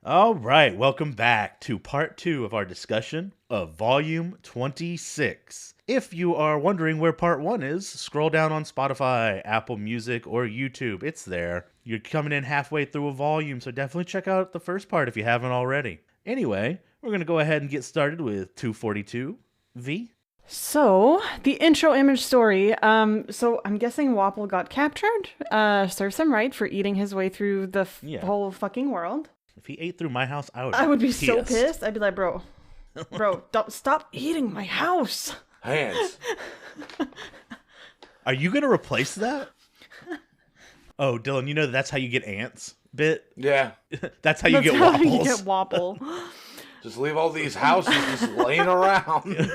All right, welcome back to part 2 of our discussion of volume 26. If you are wondering where part 1 is, scroll down on Spotify, Apple Music, or YouTube. It's there. You're coming in halfway through a volume, so definitely check out the first part if you haven't already. Anyway, we're going to go ahead and get started with 242. V? So, the intro image story. So I'm guessing Wapple got captured. Serves him right for eating his way through the whole fucking world. If he ate through my house, I would be so pissed. I'd be like, bro, don't stop eating my house. Hands. Are you going to replace that? Oh, Dylan, you know that's how you get ants bit? Yeah. That's how you get Wapples. You get Wapple. Just leave all these houses just laying around.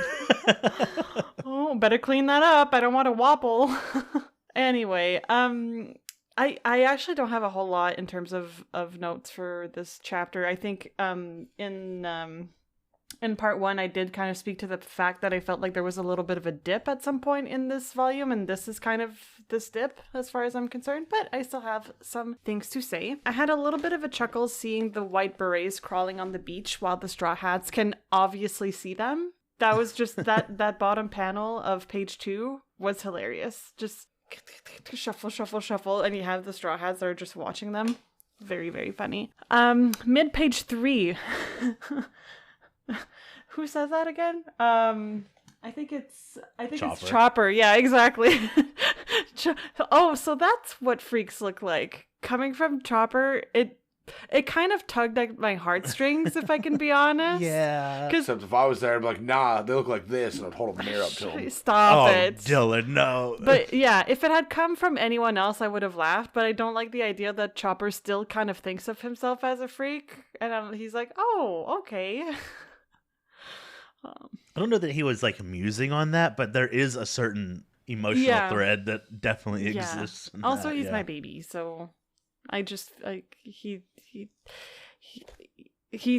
Oh, better clean that up. I don't want a Wapple. Anyway, I actually don't have a whole lot in terms of notes for this chapter. I think in part 1, I did kind of speak to the fact that I felt like there was a little bit of a dip at some point in this volume, and this is kind of this dip as far as I'm concerned, but I still have some things to say. I had a little bit of a chuckle seeing the white berets crawling on the beach while the Straw Hats can obviously see them. That was just, that bottom panel of page 2 was hilarious. Just shuffle, shuffle, shuffle, and you have the Straw Hats that are just watching them. Very, very funny. Mid-page 3... Who says that again? I think it's Chopper. Yeah, exactly. Oh, so that's what freaks look like. Coming from Chopper, it kind of tugged at my heartstrings, if I can be honest. Yeah. Except if I was there, I'd be like, nah, they look like this, and I'd hold a mirror up to them. Stop it. Dylan, no. But yeah, if it had come from anyone else, I would have laughed, but I don't like the idea that Chopper still kind of thinks of himself as a freak, and he's like, oh, okay. I don't know that he was like musing on that, but there is a certain emotional thread that definitely exists. Also, he's my baby, so I just like he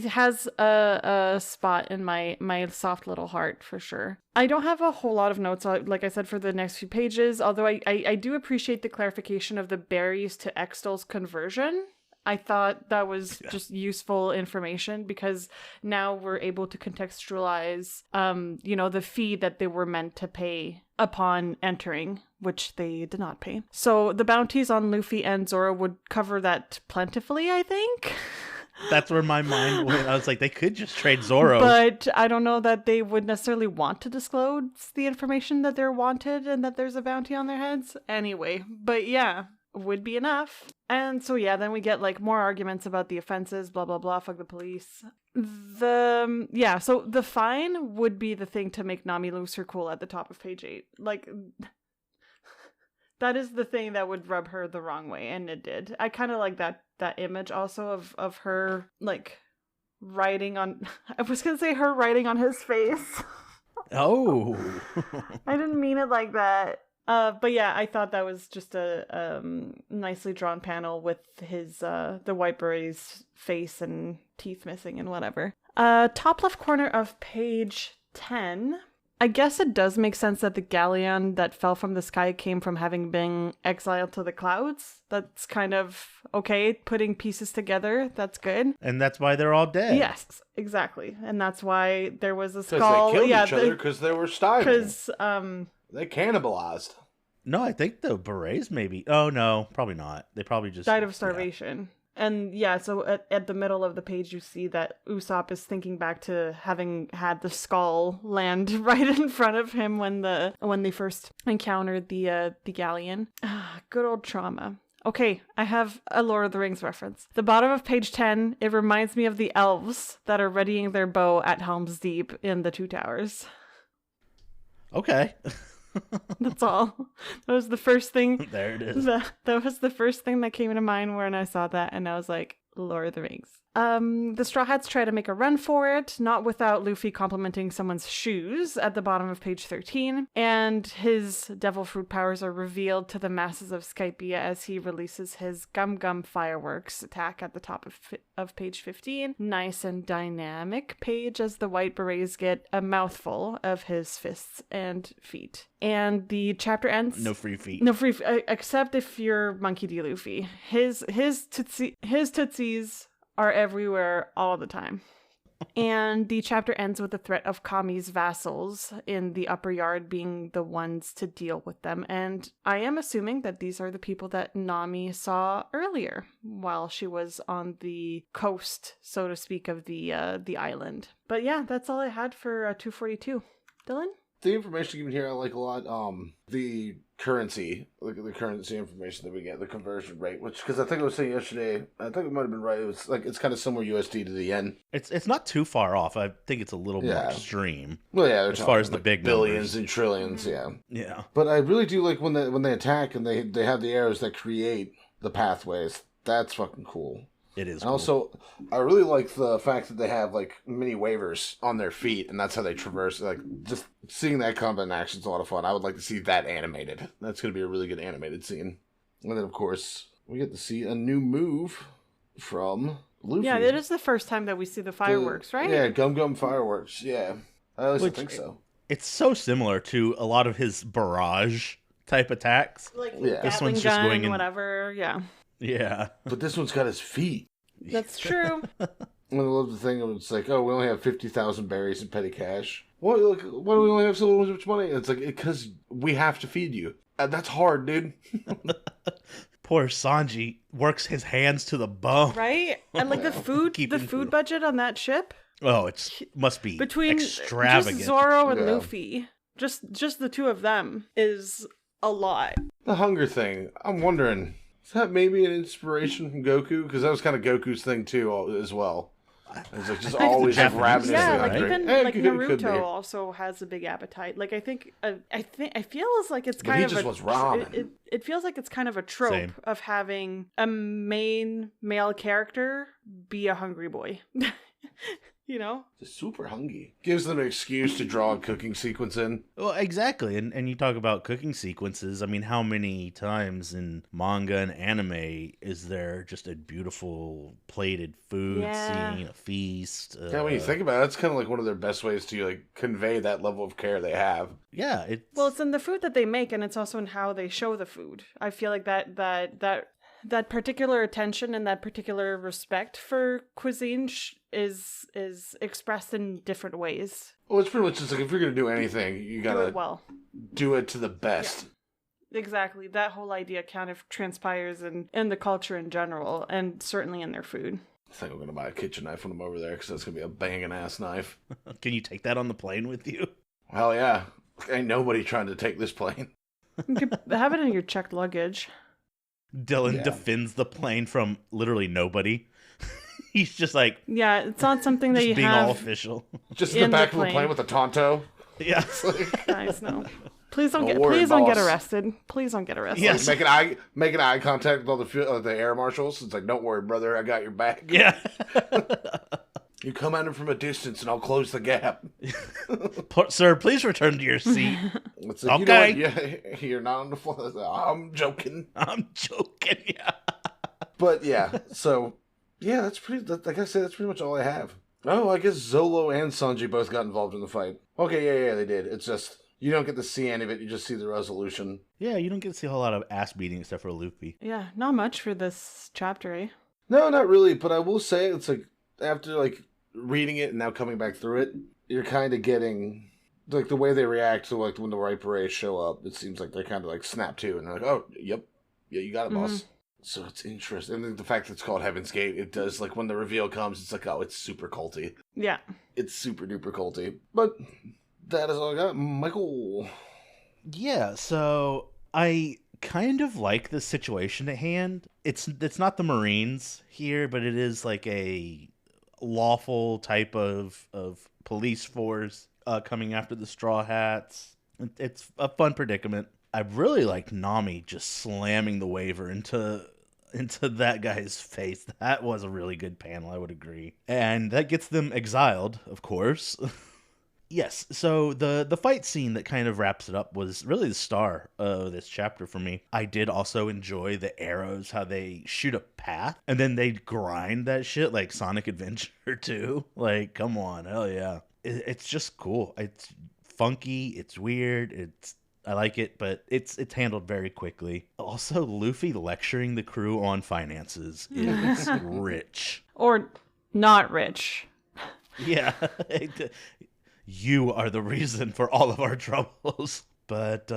has a spot in my soft little heart for sure. I don't have a whole lot of notes, like I said, for the next few pages, although I do appreciate the clarification of the berries to Extol's conversion. I thought that was just useful information because now we're able to contextualize, the fee that they were meant to pay upon entering, which they did not pay. So the bounties on Luffy and Zoro would cover that plentifully, I think. That's where my mind went. I was like, they could just trade Zoro. But I don't know that they would necessarily want to disclose the information that they're wanted and that there's a bounty on their heads. Anyway, but yeah. Would be enough. And so then we get like more arguments about the offenses, blah blah blah, fuck the police. So the fine would be the thing to make Nami lose her cool at the top of page 8. Like that is the thing that would rub her the wrong way, and it did. I kind of like that image also of her like writing on I was gonna say her writing on his face. Oh. I didn't mean it like that. But yeah, I thought that was just a nicely drawn panel with his the white beret's face and teeth missing and whatever. Top left corner of page 10. I guess it does make sense that the galleon that fell from the sky came from having been exiled to the clouds. That's kind of okay, putting pieces together. That's good. And that's why they're all dead. Yes, exactly. And that's why there was a skull. Because they killed each other because they were styling. Because they cannibalized. No, I think the berets maybe. Oh, no, probably not. They probably just died of starvation. Yeah. And so at the middle of the page, you see that Usopp is thinking back to having had the skull land right in front of him when they first encountered the galleon. Good old trauma. Okay, I have a Lord of the Rings reference. The bottom of page 10, it reminds me of the elves that are readying their bow at Helm's Deep in the Two Towers. Okay. That's all. That was the first thing. There it is. That was the first thing that came to mind when I saw that, and I was like, Lord of the Rings. The Straw Hats try to make a run for it, not without Luffy complimenting someone's shoes at the bottom of page 13, and his devil fruit powers are revealed to the masses of Skypiea as he releases his Gum Gum fireworks attack at the top of page 15. Nice and dynamic page as the white berets get a mouthful of his fists and feet. And the chapter ends... No free feet. No free except if you're Monkey D. Luffy. His tootsies are everywhere all the time. And the chapter ends with the threat of Kami's vassals in the upper yard being the ones to deal with them. And I am assuming that these are the people that Nami saw earlier while she was on the coast, so to speak, of the island. But yeah, that's all I had for 242. Dylan? The information given here I like a lot. The currency, like the currency information that we get, the conversion rate, which, because I think I was saying yesterday, I think it might have been right. It was like it's kind of similar USD to the yen. It's not too far off. I think it's a little more extreme. Well, yeah, as far as the big billions numbers. and trillions, yeah. Yeah. But I really do like when they attack and they have the arrows that create the pathways. That's fucking cool. It is. And also, I really like the fact that they have like mini waivers on their feet, and that's how they traverse. Like, just seeing that combat in action is a lot of fun. I would like to see that animated. That's going to be a really good animated scene. And then, of course, we get to see a new move from Luffy. Yeah, it is the first time that we see the fireworks, right? Yeah, Gum Gum fireworks. Yeah, at least I think so. It's so similar to a lot of his barrage type attacks. Like This Gatling one's just gun, going in. whatever. Yeah, Yeah. But this one's got his feet. that's true. And I love the thing of it's like, oh, we only have 50,000 berries in petty cash. What? Like, why do we only have so much money? And it's like, because we have to feed you. That's hard, dude. Poor Sanji works his hands to the bone. Right? And like the food budget on that ship Oh, must be between extravagant. just Zoro and Yeah. Luffy, just the two of them is a lot. The hunger thing. I'm wondering, is that maybe an inspiration from Goku? Because that was kind of Goku's thing too, as well. It's like just always like Japanese ravenously Yeah, thing, like hungry. even Eh, like it could be. Naruto also has a big appetite. Like I feel as like it's But kind he of just wants ramen. it feels like it's kind of a trope Same. of having a main male character be a hungry boy. You know? Just super hungry. Gives them an excuse to draw a cooking sequence in. Well, exactly. And you talk about cooking sequences. I mean, how many times in manga and anime is there just a beautiful plated food scene, a feast? Yeah, when you think about it, that's kind of like one of their best ways to like convey that level of care they have. Yeah. Well, it's in the food that they make, and it's also in how they show the food. I feel like that particular attention and that particular respect for cuisine is expressed in different ways. Well, it's pretty much just like if you're gonna do anything, you Do gotta it well. do it to the best. Exactly. That whole idea kind of transpires in the culture in general, and certainly in their food. I think I'm gonna buy a kitchen knife when I'm over there because that's gonna be a banging ass knife. Can you take that on the plane with you? Hell yeah! Ain't nobody trying to take this plane. You could have it in your checked luggage. Dylan defends the plane from literally nobody. He's just like, Yeah, it's not something that just you being have. all official. Just in the In the back of the plane. plane with a Tonto. Yeah. Guys, no. Please don't Don't get worry, please don't get boss. arrested. Please don't get arrested. Yes. Making eye contact with all the air marshals. It's like, don't worry, brother, I got your back. Yeah. You come at him from a distance, and I'll close the gap. Sir, please return to your seat. It's like, Okay. you know what? You're not on the floor. I'm joking. I'm joking. Yeah. But yeah, so yeah, that's pretty. Like I said, that's pretty much all I have. Oh, I guess Zolo and Sanji both got involved in the fight. Okay, yeah, they did. It's just you don't get to see any of it. You just see the resolution. Yeah, you don't get to see a whole lot of ass beating except for Luffy. Yeah, not much for this chapter, eh? No, not really. But I will say it's like after like reading it and now coming back through it, you're kind of getting like the way they react to like when the White Berets show up. It seems like they kind of like snap to and they're like, oh, yep, yeah, you got it, boss. So it's interesting. And the fact that it's called Heaven's Gate, it does, like, when the reveal comes, it's like, oh, it's super culty. Yeah. It's super duper culty. But that is all I got. Michael. Yeah, so I kind of like the situation at hand. It's not the Marines here, but it is like a lawful type of police force coming after the Straw Hats. It's a fun predicament. I really like Nami just slamming the waiver into that guy's face. That was a really good panel, I would agree. And that gets them exiled, of course. Yes, so the fight scene that kind of wraps it up was really the star of this chapter for me. I did also enjoy the arrows, how they shoot a path, and then they grind that shit like Sonic Adventure 2. Like, come on, hell yeah. It's just cool. It's funky, it's weird, I like it, but it's handled very quickly. Also, Luffy lecturing the crew on finances is rich. Or not rich. Yeah. You are the reason for all of our troubles. But,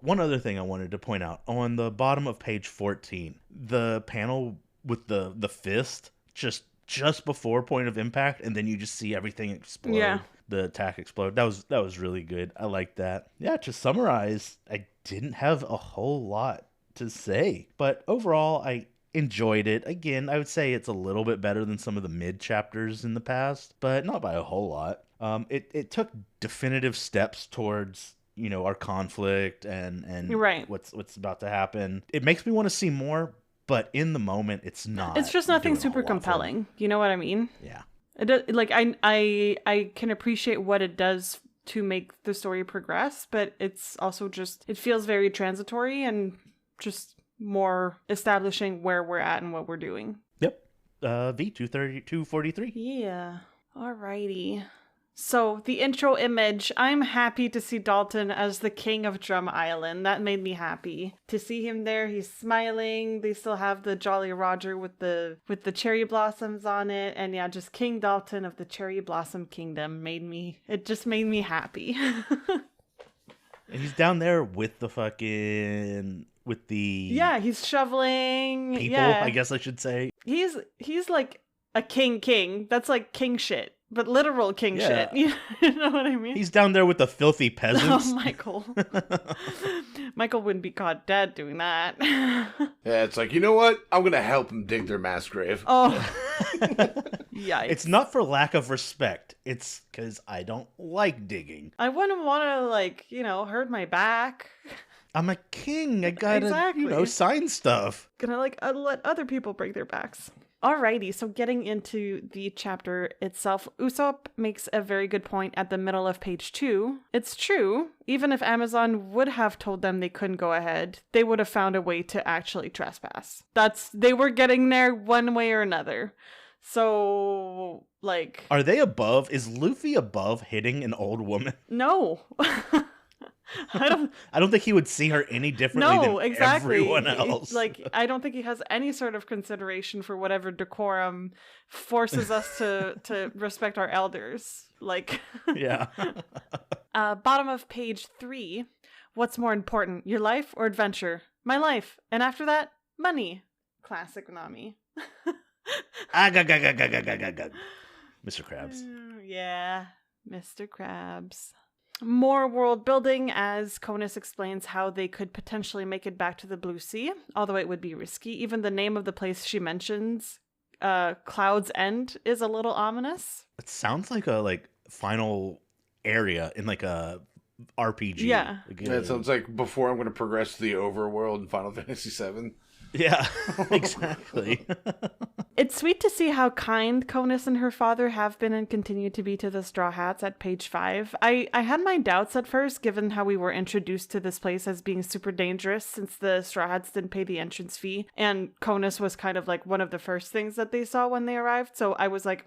one other thing I wanted to point out. On the bottom of page 14, the panel with the fist just before point of impact, and then you just see everything explode. Yeah. The attack explode. That was really good. I like that. Yeah, to summarize, I didn't have a whole lot to say. But overall, I enjoyed it. Again, I would say it's a little bit better than some of the mid chapters in the past, but not by a whole lot. It took definitive steps towards, our conflict and Right. what's about to happen. It makes me want to see more, but in the moment, it's not. It's just nothing doing a super whole lot for me. compelling. You know what I mean? Yeah. It does, like I can appreciate what it does to make the story progress, but it's also just, it feels very transitory and just more establishing where we're at and what we're doing. Yep. V243. Yeah. Alrighty. So, the intro image, I'm happy to see Dalton as the king of Drum Island. That made me happy. To see him there, he's smiling. They still have the Jolly Roger with the cherry blossoms on it. And yeah, just King Dalton of the Cherry Blossom Kingdom it just made me happy. And he's down there with the Yeah, he's shoveling. people, Yeah. I guess I should say. He's like a king. That's like king shit. But literal king Yeah. shit. You know what I mean? He's down there with the filthy peasants. Oh, Michael. Michael wouldn't be caught dead doing that. Yeah, it's like, you know what? I'm going to help him dig their mass grave. Oh. Yikes. It's not for lack of respect. It's because I don't like digging. I wouldn't want to, hurt my back. I'm a king. I gotta, Exactly. sign stuff. Gonna, let other people break their backs. Alrighty, so getting into the chapter itself, Usopp makes a very good point at the middle of page 2. It's true, even if Amazon would have told them they couldn't go ahead, they would have found a way to actually trespass. They were getting there one way or another. So, Are they above? Is Luffy above hitting an old woman? No. I don't think he would see her any differently than exactly. everyone else. I don't think he has any sort of consideration for whatever decorum forces us to respect our elders. Yeah. Bottom of page 3. What's more important, your life or adventure? My life. And after that, money. Classic Nami. Mr. Krabs. Yeah, Mr. Krabs. More world building as Conus explains how they could potentially make it back to the Blue Sea, although it would be risky. Even the name of the place she mentions, Cloud's End, is a little ominous. It sounds like a final area in a RPG. Yeah. It sounds like before I'm going to progress to the overworld in Final Fantasy VII. Yeah, exactly. It's sweet to see how kind Conus and her father have been and continue to be to the Straw Hats at page 5. I had my doubts at first, given how we were introduced to this place as being super dangerous since the Straw Hats didn't pay the entrance fee. And Conus was kind of one of the first things that they saw when they arrived. So I was like,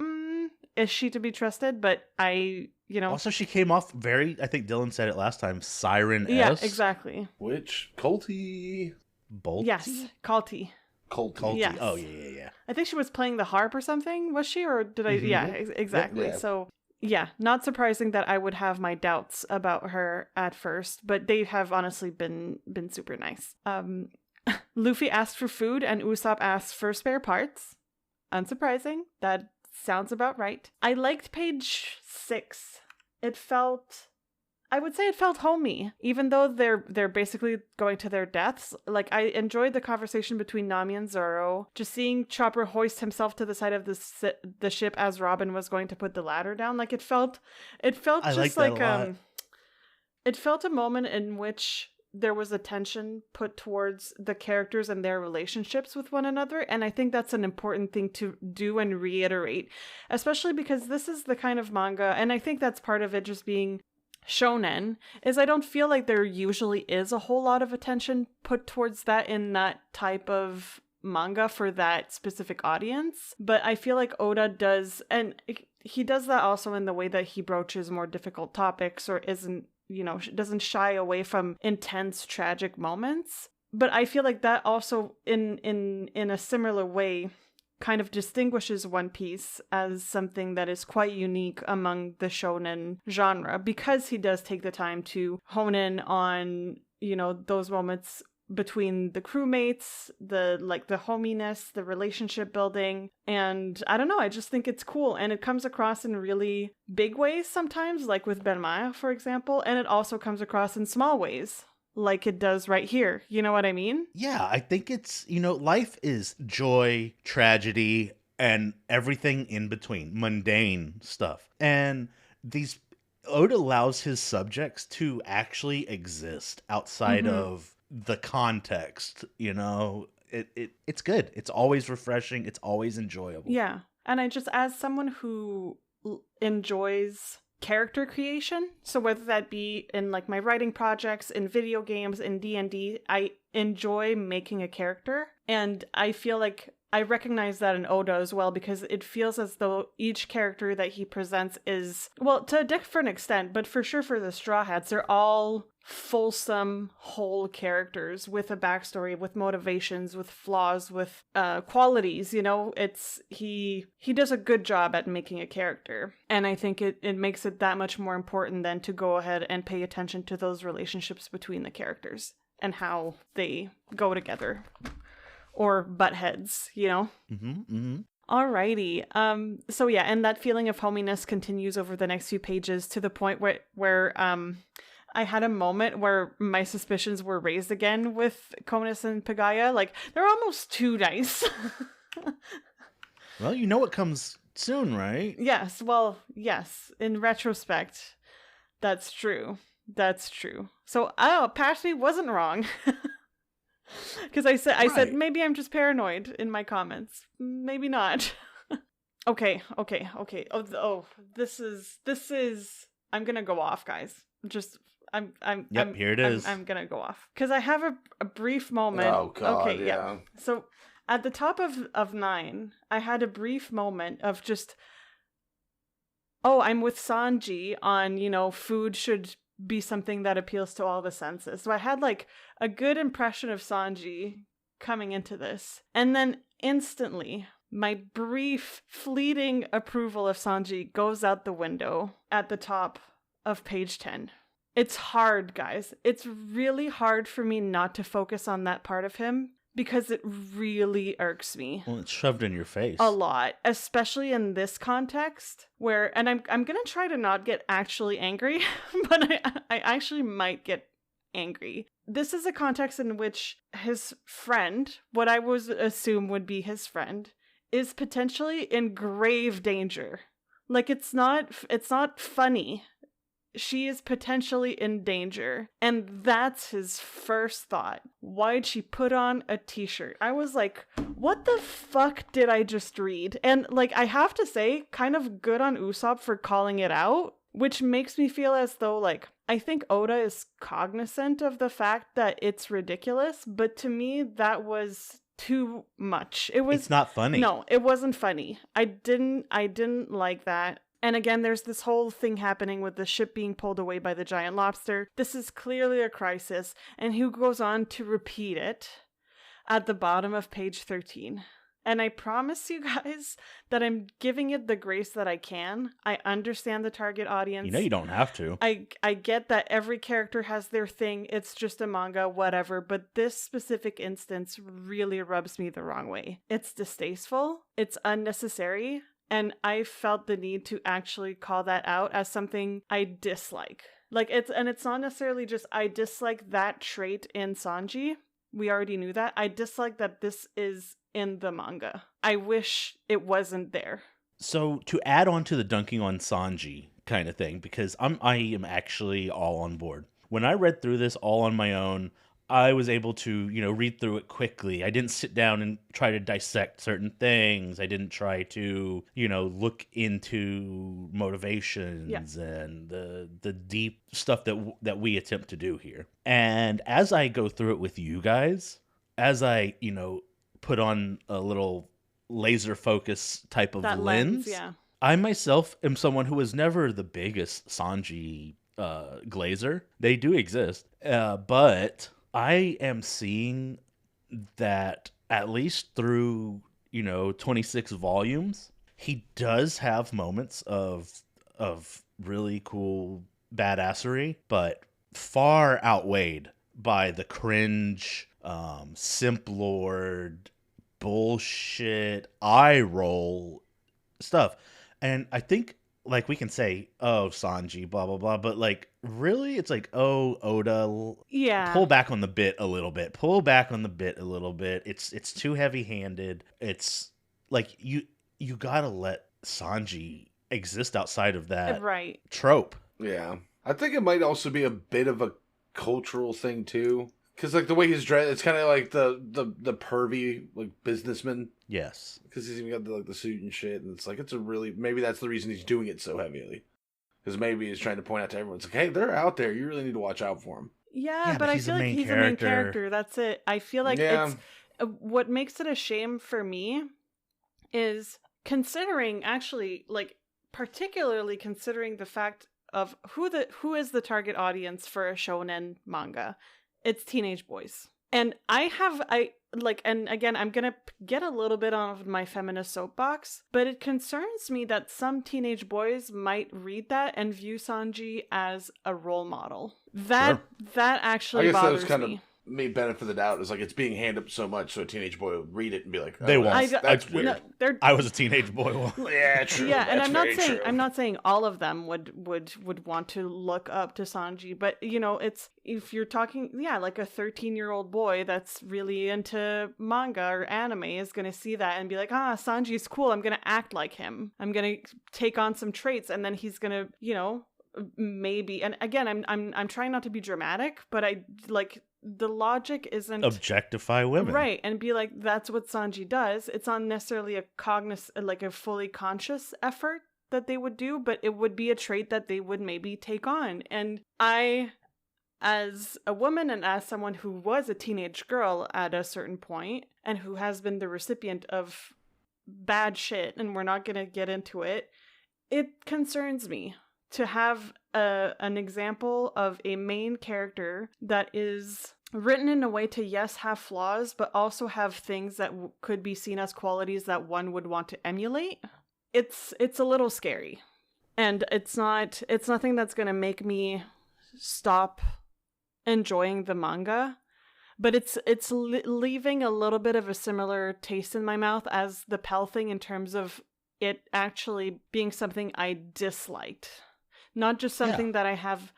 is she to be trusted? But Also, she came off very, I think Dylan said it last time, siren-esque. Yeah, exactly. Which, culty? Bolty? Yes, Kalti. Culty. Yes. Oh, yeah. I think she was playing the harp or something, was she? Or did I? Mm-hmm. Yeah, exactly. Yeah. So, yeah, not surprising that I would have my doubts about her at first, but they have honestly been super nice. Luffy asked for food and Usopp asked for spare parts. Unsurprising. That sounds about right. I liked page 6. I would say it felt homey, even though they're basically going to their deaths. I enjoyed the conversation between Nami and Zoro. Just seeing Chopper hoist himself to the side of the ship as Robin was going to put the ladder down. It felt just it felt a moment in which there was attention put towards the characters and their relationships with one another. And I think that's an important thing to do and reiterate, especially because this is the kind of manga, and I think that's part of it just being shonen, is I don't feel like there usually is a whole lot of attention put towards that in that type of manga for that specific audience. But I feel like Oda does, and he does that also in the way that he broaches more difficult topics or doesn't shy away from intense tragic moments. But I feel like that also in a similar way kind of distinguishes One Piece as something that is quite unique among the shonen genre, because he does take the time to hone in on, you know, those moments between the crewmates, the hominess, the relationship building. And I don't know, I just think it's cool. And it comes across in really big ways sometimes, like with Benmaya, for example. And it also comes across in small ways, like it does right here. You know what I mean? Yeah, I think it's, you know, life is joy, tragedy, and everything in between, mundane stuff. And these Oda allows his subjects to actually exist outside of the context, you know. It's good. It's always refreshing. It's always enjoyable. Yeah. And I just, as someone who enjoys character creation, so whether that be in like my writing projects, in video games, in D&D, I enjoy making a character. And I feel like I recognize that in Oda as well, because it feels as though each character that he presents is, well, to a different extent, but for sure for the Straw Hats, they're all fulsome, whole characters with a backstory, with motivations, with flaws, with qualities. You know, it's he does a good job at making a character, and I think it makes it that much more important than to go ahead and pay attention to those relationships between the characters and how they go together. Or butt heads, you know? Alrighty. So yeah, and that feeling of hominess continues over the next few pages to the point where I had a moment where my suspicions were raised again with Conus and Pagaya. Like, they're almost too nice. Well, you know what comes soon, right? Yes, well, yes. In retrospect, that's true. That's true. So, Patchy wasn't wrong. Because I said maybe I'm just paranoid in my comments. Maybe not. Okay. Oh, this is. I'm gonna go off, guys. Here it is. I'm gonna go off because I have a brief moment. Oh God. Okay, yeah. So at the top of 9, I had a brief moment of just. Oh, I'm with Sanji on, you know, food should be something that appeals to all the senses. So I had like a good impression of Sanji coming into this. And then instantly, my brief, fleeting approval of Sanji goes out the window at the top of page 10. It's hard, guys. It's really hard for me not to focus on that part of him because it really irks me. Well, it's shoved in your face. A lot, especially in this context where, and I'm going to try to not get actually angry, but I actually might get angry. This is a context in which his friend, what I would assume would be his friend, is potentially in grave danger. Like, it's not funny. She is potentially in danger. And that's his first thought. Why'd she put on a t-shirt? I was like, what the fuck did I just read? And like, I have to say, kind of good on Usopp for calling it out, which makes me feel as though like, I think Oda is cognizant of the fact that it's ridiculous, but to me, that was too much. It's not funny. No, it wasn't funny. I didn't like that. And again, there's this whole thing happening with the ship being pulled away by the giant lobster. This is clearly a crisis, and he goes on to repeat it at the bottom of page 13. And I promise you guys that I'm giving it the grace that I can. I understand the target audience. You know you don't have to. I get that every character has their thing. It's just a manga, whatever. But this specific instance really rubs me the wrong way. It's distasteful. It's unnecessary. And I felt the need to actually call that out as something I dislike. Like, it's not necessarily just I dislike that trait in Sanji. We already knew that. I dislike that this is in the manga. I wish it wasn't there. So to add on to the dunking on Sanji kind of thing, because I am actually all on board. When I read through this all on my own, I was able to, you know, read through it quickly. I didn't sit down and try to dissect certain things. I didn't try to, you know, look into motivations and the deep stuff that we attempt to do here. And as I go through it with you guys, as I, you know, put on a little laser focus type of lens, I myself am someone who was never the biggest Sanji glazer. They do exist, but I am seeing that at least through, 26 volumes, he does have moments of really cool badassery, but far outweighed by the cringe, simplord, bullshit, eye roll stuff. And I think, like, we can say, oh, Sanji, blah, blah, blah, but, like, really, it's like, oh, Oda, Yeah. pull back on the bit a little bit. Pull back on the bit a little bit. It's too heavy-handed. It's, like, you gotta let Sanji exist outside of that Right. trope. Yeah. I think it might also be a bit of a cultural thing, too. Because, like, the way he's dressed, it's kind of like the pervy, like, businessman. Yes. Because he's even got the suit and shit, and it's like, maybe that's the reason he's doing it so heavily. Because maybe he's trying to point out to everyone, it's like, hey, they're out there, you really need to watch out for them. Yeah, but I feel like he's a main character. That's it. I feel like it's what makes it a shame for me is considering, actually, like, particularly considering the fact of who is the target audience for a shonen manga. It's teenage boys. And and again, I'm going to get a little bit on my feminist soapbox, but it concerns me that some teenage boys might read that and view Sanji as a role model. That actually bothers me. Me benefit of the doubt is like it's being handed up so much so a teenage boy would read it and be like, oh, they won't. That's weird. No, I was a teenage boy. Yeah, true. Yeah, and That's I'm not saying all of them would want to look up to Sanji, but it's, if you're talking, like a 13-year-old boy that's really into manga or anime is going to see that and be like, Sanji's cool, I'm going to act like him. I'm going to take on some traits, and then he's going to, maybe, and again, I'm trying not to be dramatic, but I like the logic isn't objectify women, right, and be like, that's what Sanji does. It's not necessarily a fully conscious effort that they would do, but it would be a trait that they would maybe take on. And I, as a woman and as someone who was a teenage girl at a certain point and who has been the recipient of bad shit, and we're not going to get into it, it concerns me to have an example of a main character that is written in a way to, yes, have flaws, but also have things that could be seen as qualities that one would want to emulate. It's a little scary. And it's nothing that's going to make me stop enjoying the manga, but it's leaving a little bit of a similar taste in my mouth as the Pell thing, in terms of it actually being something I disliked. Not just something that I have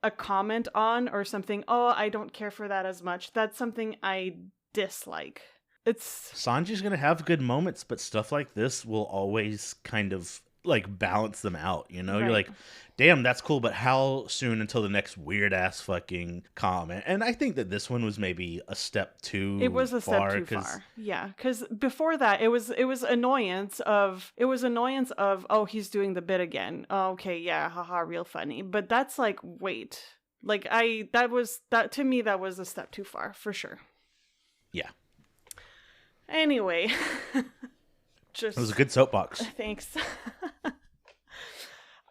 a comment on or something, I don't care for that as much. That's something I dislike. Sanji's going to have good moments, but stuff like this will always kind of like balance them out, Right. You're like, damn, that's cool, but how soon until the next weird ass fucking comment? And I think that this one was maybe a step too far. It was a step too far. Yeah, because before that, it was annoyance of, oh, he's doing the bit again. Oh, okay, yeah, haha, real funny. But that's like, wait, like to me, that was a step too far for sure. Yeah. Anyway. It was a good soapbox. Thanks.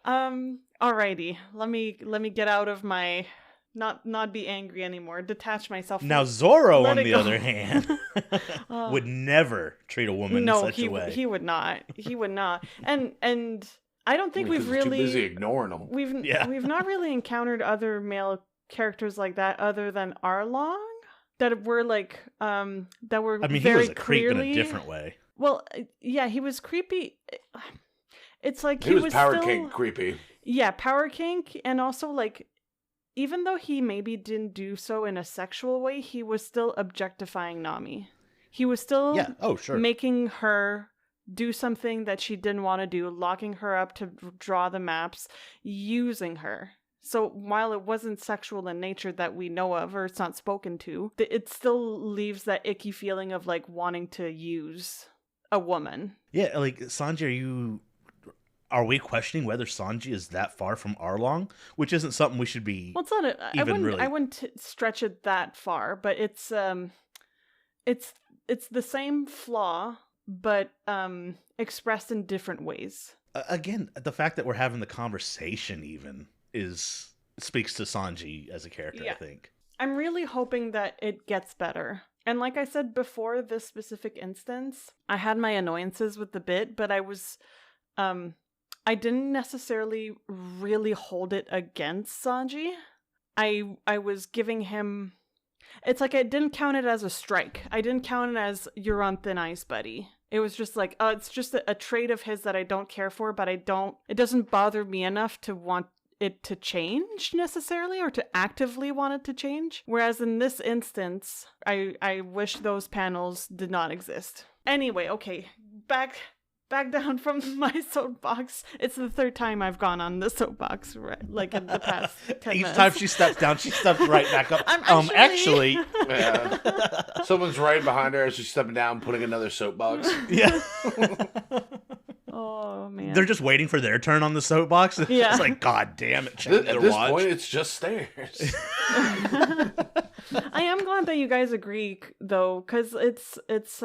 Alrighty. Let me get out of my not be angry anymore. Detach myself. Now Zoro, on the other hand, would never treat a woman in such a way. He would not. He would not. And I don't think we've really too busy ignoring them. We've not really encountered other male characters like that other than Arlong that were like that were. I mean, very he was a creep in a different way. Well, yeah, he was creepy. It's like he was power kink creepy. Yeah, power kink, and also like, even though he maybe didn't do so in a sexual way, he was still objectifying Nami. He was still making her do something that she didn't want to do, locking her up to draw the maps, using her. So while it wasn't sexual in nature that we know of, or it's not spoken to, it still leaves that icky feeling of like wanting to use a woman. Yeah, like, Sanji, are we questioning whether Sanji is that far from Arlong? Which isn't something we should be. Well, it's not. I wouldn't stretch it that far, but it's the same flaw, but expressed in different ways. Again, the fact that we're having the conversation even speaks to Sanji as a character. Yeah. I think. I'm really hoping that it gets better. And like I said before, this specific instance, I had my annoyances with the bit, but I didn't necessarily really hold it against Sanji. I was giving him, it's like I didn't count it as a strike. I didn't count it as you're on thin ice, buddy. It was just like, it's just a trait of his that I don't care for, but it doesn't bother me enough to want it to change necessarily, or to actively want it to change. Whereas in this instance, I wish those panels did not exist. Anyway, okay, back down from my soapbox. It's the third time I've gone on the soapbox, right? Like in the past 10 Each minutes. time she steps down, she steps right back up. Actually... Yeah. Someone's right behind her as she's stepping down, putting another soapbox. Yeah. Oh, man. They're just waiting for their turn on the soapbox. Yeah. It's like, God damn it. At this point, it's just stairs. I am glad that you guys agree, though, because it's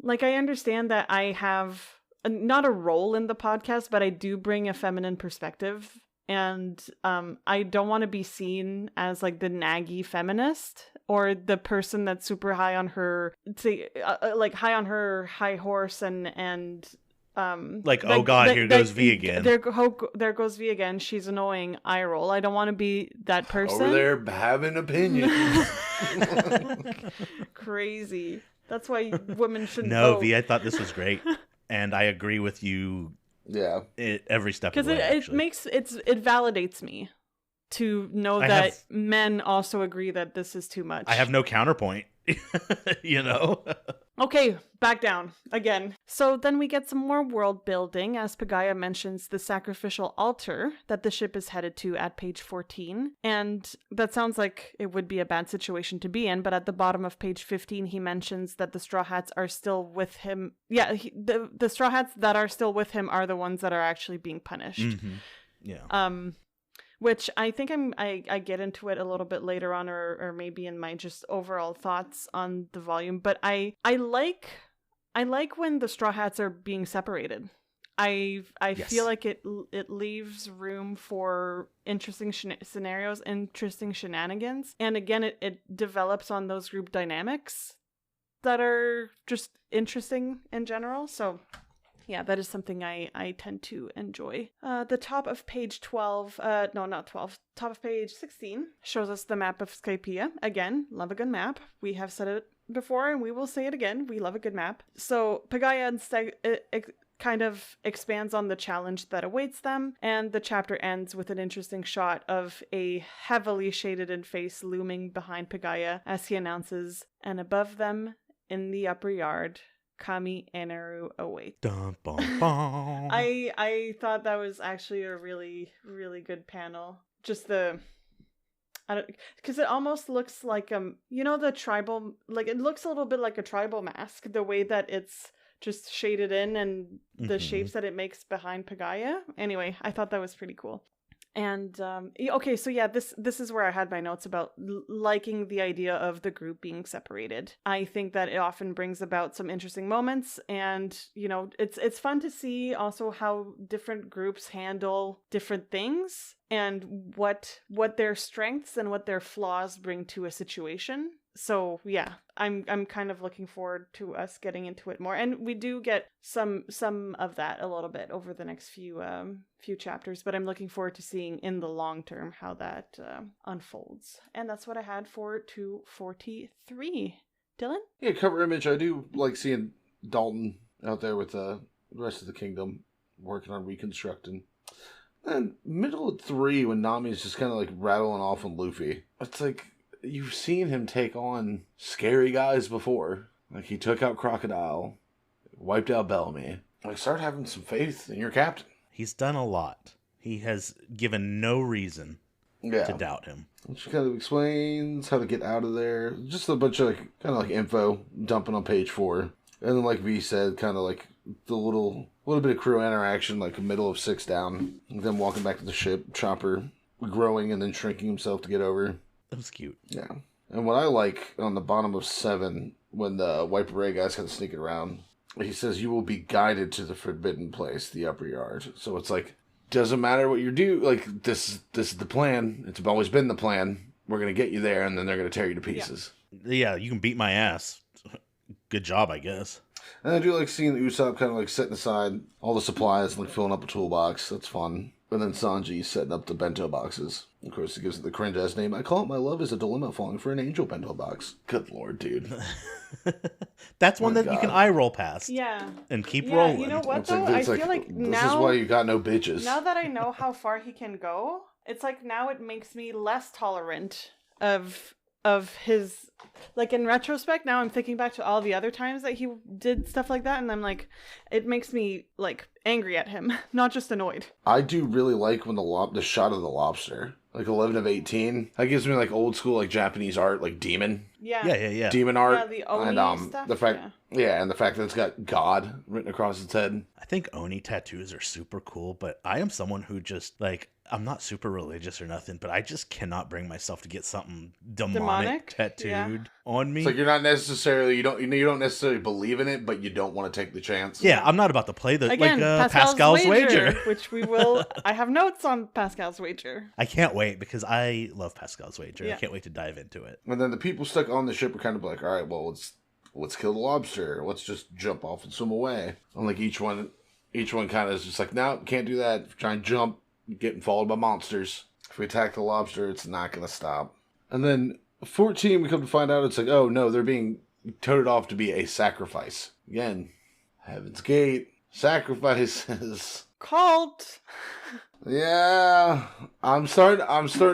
like, I understand that I have not a role in the podcast, but I do bring a feminine perspective, and I don't want to be seen as like the naggy feminist, or the person that's super high on her, high on her high horse and oh God, here goes V again. There goes V again. She's annoying. Eye roll. I don't want to be that person. Over there having opinions. Crazy. That's why women shouldn't No, vote. V, I thought this was great. And I agree with you. Yeah. Every step of the way, because it validates me to know that men also agree that this is too much. I have no counterpoint. You know? Okay, back down again. So then we get some more world building as Pagaya mentions the sacrificial altar that the ship is headed to at page 14. And that sounds like it would be a bad situation to be in, but at the bottom of page 15, he mentions that the Straw Hats are still with him. Yeah, the Straw Hats that are still with him are the ones that are actually being punished. Mm-hmm. Yeah. Which I think I get into it a little bit later on, or maybe in my just overall thoughts on the volume. But I like when the Straw Hats are being separated. I Yes. feel like it leaves room for interesting scenarios, interesting shenanigans, and again it develops on those group dynamics that are just interesting in general. So. Yeah, that is something I tend to enjoy. The top of page 12, no, not 12, top of page 16 shows us the map of Skypiea. Again, love a good map. We have said it before and we will say it again. We love a good map. So Pagaya kind of expands on the challenge that awaits them, and the chapter ends with an interesting shot of a heavily shaded in face looming behind Pagaya as he announces, and above them in the upper yard, Kami Eneru await. Dun, bum, bum. I thought that was actually a really, really good panel. Just because it almost looks like the tribal, like it looks a little bit like a tribal mask, the way that it's just shaded in and the shapes that it makes behind Pagaya. Anyway, I thought that was pretty cool. And okay, so yeah, this is where I had my notes about liking the idea of the group being separated. I think that it often brings about some interesting moments, and it's fun to see also how different groups handle different things and what their strengths and what their flaws bring to a situation. So yeah, I'm kind of looking forward to us getting into it more, and we do get some of that a little bit over the next few chapters. But I'm looking forward to seeing in the long term how that unfolds. And that's what I had for 243. Dylan? Yeah, cover image. I do like seeing Dalton out there with the rest of the kingdom working on reconstructing. And middle of 3, when Nami's just kind of like rattling off on Luffy, it's like, you've seen him take on scary guys before. Like, he took out Crocodile, wiped out Bellamy. Like, start having some faith in your captain. He's done a lot. He has given no reason to doubt him. She kind of explains how to get out of there. Just a bunch of kind of like info dumping on page 4. And then, like V said, kind of like the little bit of crew interaction, like middle of 6 down. And then walking back to the ship, Chopper growing and then shrinking himself to get over. That was cute. Yeah. And what I like on the bottom of 7, when the White Beret guy's kind of sneaking around, he says, you will be guided to the forbidden place, the upper yard. So it's like, doesn't matter what you do. Like, this is the plan. It's always been the plan. We're going to get you there, and then they're going to tear you to pieces. Yeah, you can beat my ass. Good job, I guess. And I do like seeing Usopp kind of like setting aside all the supplies and like filling up a toolbox. That's fun. And then Sanji setting up the bento boxes. Of course, he gives it the cringe ass name. I call it My Love is a Dilemma Falling for an Angel bento box. Good lord, dude. That's one that you can eye roll past. Yeah. And keep rolling. You know what, It's though? like, I feel like this now... is why you got no bitches. Now that I know how far he can go, it's like now it makes me less tolerant of his... Like, in retrospect, now I'm thinking back to all the other times that he did stuff like that, and I'm like, it makes me, like, angry at him, not just annoyed. I do really like when the shot of the lobster, like 11 of 18, that gives me like old school like Japanese art, like demon. Yeah. Demon art. Yeah, the Oni and stuff. the fact, and the fact that it's got God written across its head. I think Oni tattoos are super cool, but I am someone who just like, I'm not super religious or nothing, but I just cannot bring myself to get something demonic tattooed on me. It's like you're not necessarily you don't necessarily believe in it, but you don't want to take the chance. Yeah, I'm not about to play the Again, Pascal's wager. Which we will. I have notes on Pascal's wager. I can't wait because I love Pascal's wager. Yeah. I can't wait to dive into it. And then the people stuck on the ship are kind of like, all right, well, let's kill the lobster. Let's just jump off and swim away. And like each one kind of is just like, no, can't do that. If you try and jump, you're getting followed by monsters. If we attack the lobster, it's not going to stop. And then 14, we come to find out it's like, oh no, they're being toted off to be a sacrifice. Again, Heaven's Gate, sacrifices. Cult. Yeah, I'm starting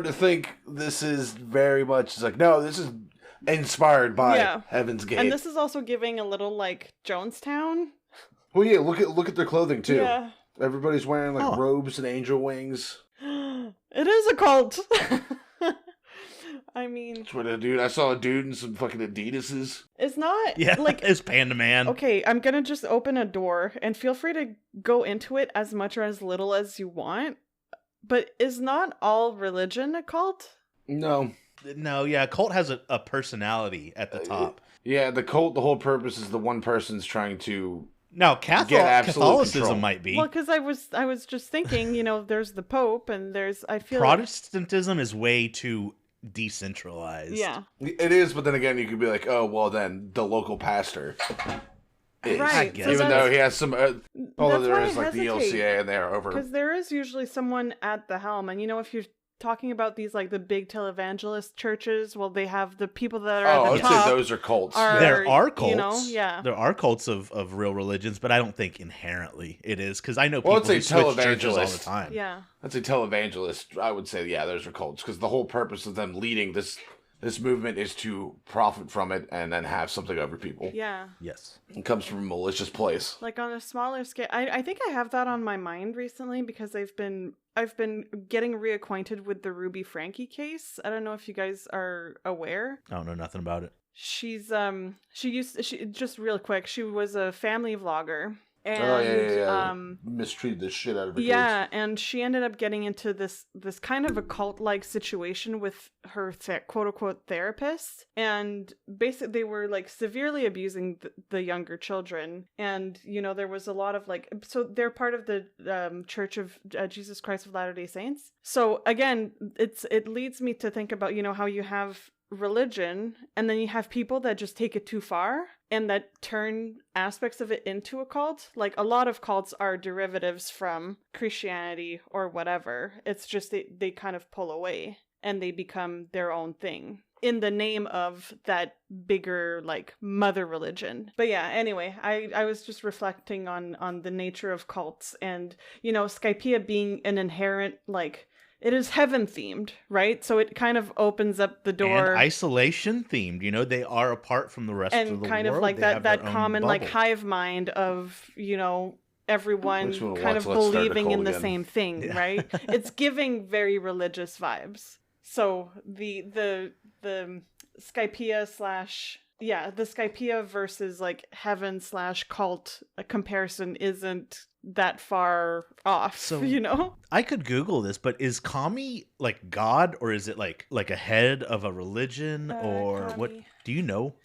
to think this is very much, it's like, no, this is inspired by Heaven's Gate. And this is also giving a little like Jonestown. Well, yeah, look at their clothing too. Yeah. Everybody's wearing like robes and angel wings. It is a cult. I mean, Dude, I saw a dude in some fucking Adidas's. It's not like it's Panda Man. Okay, I'm gonna just open a door and feel free to go into it as much or as little as you want. But is not all religion a cult? No, yeah, cult has a personality at the top. Yeah, the cult, the whole purpose is the one person's trying to. Now, Catholicism control. might be. Well, because I was just thinking, there's the Pope, and I feel Protestantism is way too decentralized. Yeah, it is, but then again, you could be like, oh, well, then the local pastor is, right? Even though he has some, although there is like the hesitate, ELCA and they are over, because there is usually someone at the helm, and if you're talking about these like the big televangelist churches, well, they have the people that are at the top. I'd say those are cults. There are cults. Yeah. There are cults of real religions, but I don't think inherently it is, because I know people I'd say who switch churches all the televangelist. time. Yeah. I'd say televangelist. I would say, yeah, those are cults, because the whole purpose of them leading this movement is to profit from it and then have something over people. Yeah. Yes. It comes from a malicious place. Like on a smaller scale, I think I have that on my mind recently because I've been getting reacquainted with the Ruby Frankie case. I don't know if you guys are aware. I don't know nothing about it. She's just real quick. She was a family vlogger. And, mistreated the shit out of her kids. And she ended up getting into this kind of a cult-like situation with her quote-unquote therapist. And basically, they were, like, severely abusing the younger children. And, there was a lot of, like... So they're part of the Church of Jesus Christ of Latter-day Saints. So, again, it leads me to think about, how you have religion, and then you have people that just take it too far and that turn aspects of it into a cult. Like a lot of cults are derivatives from Christianity or whatever. It's just they kind of pull away and they become their own thing in the name of that bigger like mother religion. But yeah, anyway, I was just reflecting on the nature of cults and Skypiea being an inherent like it is heaven themed, right? So it kind of opens up the door. And isolation themed, they are apart from the rest of the world. And kind of like that common like hive mind of, everyone kind of believing in the same thing, right? It's giving very religious vibes. So the Skypiea the Skypiea versus like heaven / cult comparison isn't that far off, so I could Google this, but is Kami like God, or is it like a head of a religion, or Kami. What do you know?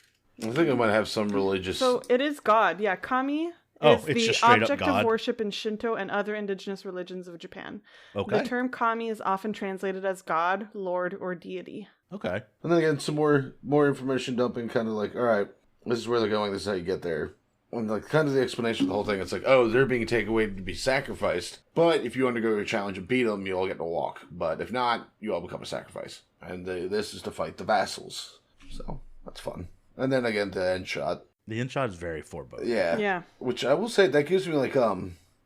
I think I might have some religious. So it is God, yeah. Kami Oh, is it's the just straight up object God. of worship in Shinto and other indigenous religions of Japan. Okay. The term kami is often translated as God, Lord, or deity. Okay. And then again, some more information dumping, kind of like, all right, this is where they're going. This is how you get there. And like kind of the explanation of the whole thing. It's like, oh, they're being taken away to be sacrificed. But if you undergo a challenge and beat them, you all get to walk. But if not, you all become a sacrifice. And this is to fight the vassals. So that's fun. And then again, the end shot. The end shot is very foreboding. Yeah. Yeah. Which I will say that gives me like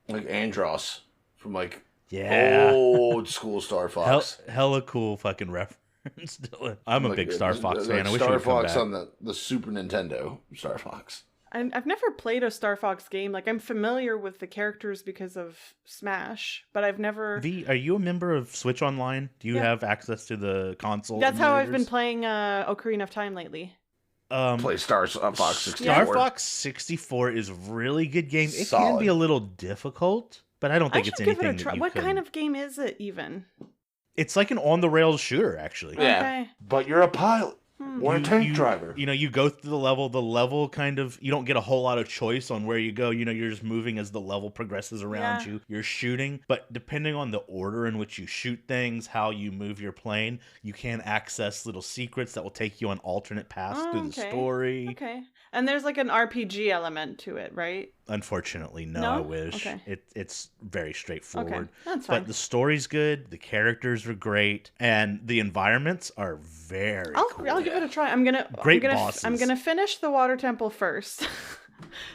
Andros from like Yeah. old school Star Fox. Hella cool fucking reference. Dylan. I'm a Like, big Star Fox like fan. I wish Star you would come Fox back. on the Super Nintendo. Star Fox. I've never played a Star Fox game. Like, I'm familiar with the characters because of Smash, but I've never... V, are you a member of Switch Online? Do you Yeah. have access to the console? That's how I've been emulators? playing Ocarina of Time lately. Play Star Fox 64. Star Fox 64 is a really good game. It can Solid. be a little difficult, but I don't I think should it's give anything it a try. that you What couldn't- kind of game is it, even? It's like an on-the-rails shooter, actually. Yeah, Okay. but you're a pilot or a tank driver. You know, you go through the level kind of, you don't get a whole lot of choice on where you go. You know, you're just moving as the level progresses around Yeah. you. You're shooting, but depending on the order in which you shoot things, how you move your plane, you can access little secrets that will take you on alternate paths Oh, through the okay. story. Okay. And there's like an RPG element to it, right? Unfortunately, no, No? I wish. Okay. It's very straightforward. Okay. That's fine. But the story's good, the characters are great, and the environments are very cool. I'll give it a try. Great I'm bosses. gonna finish the water temple first,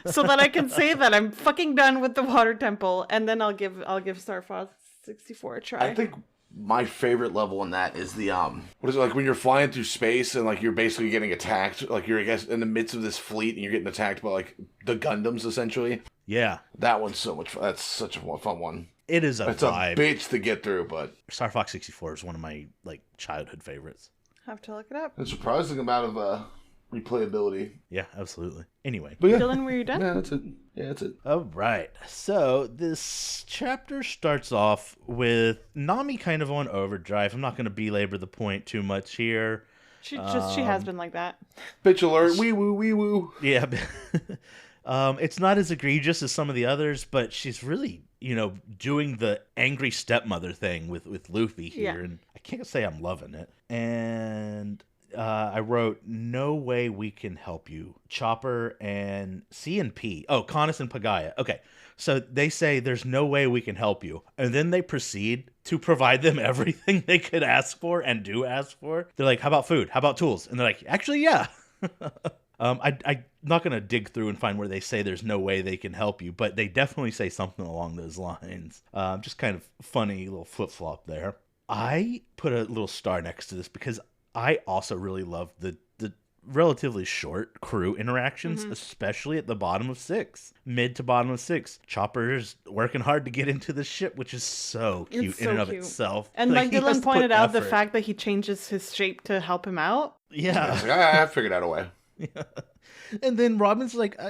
so that I can say that I'm fucking done with the water temple, and then I'll give Star Fox 64 a try. I think my favorite level in that is the what is it, like when you're flying through space and like you're basically getting attacked, like you're, I guess, in the midst of this fleet and you're getting attacked by like the Gundams essentially. Yeah, That one's so much fun. That's such a fun one. it is a It's vibe. a bitch to get through, but Star Fox 64 is one of my like childhood favorites. Have to look it up. a surprising amount of replayability. Yeah, absolutely. Anyway. But yeah, Dylan, were you done? yeah, that's it. Yeah, that's it. All right. So this chapter starts off with Nami kind of on overdrive. I'm not going to belabor the point too much here. She has been like that. Bitch alert! Wee woo, wee woo. Yeah. It's not as egregious as some of the others, but she's really, doing the angry stepmother thing with Luffy here, Yeah. and I can't say I'm loving it. And I wrote, "No way we can help you." Chopper and C&P. Oh, Canis and Pagaya. Okay, so they say there's no way we can help you, and then they proceed to provide them everything they could ask for and do ask for. They're like, "How about food? How about tools?" And they're like, "Actually, yeah." I'm not going to dig through and find where they say there's no way they can help you, but they definitely say something along those lines. Just kind of funny little flip-flop there. I put a little star next to this because I also really love the relatively short crew interactions, especially at the bottom of 6. Mid to bottom of 6. Chopper's working hard to get into the ship, which is so cute It's in and so of cute. itself. And like he has Dylan to pointed put out, the effort. fact that he changes his shape to help him out. Yeah. It's like, I figured out a way. And then Robin's like,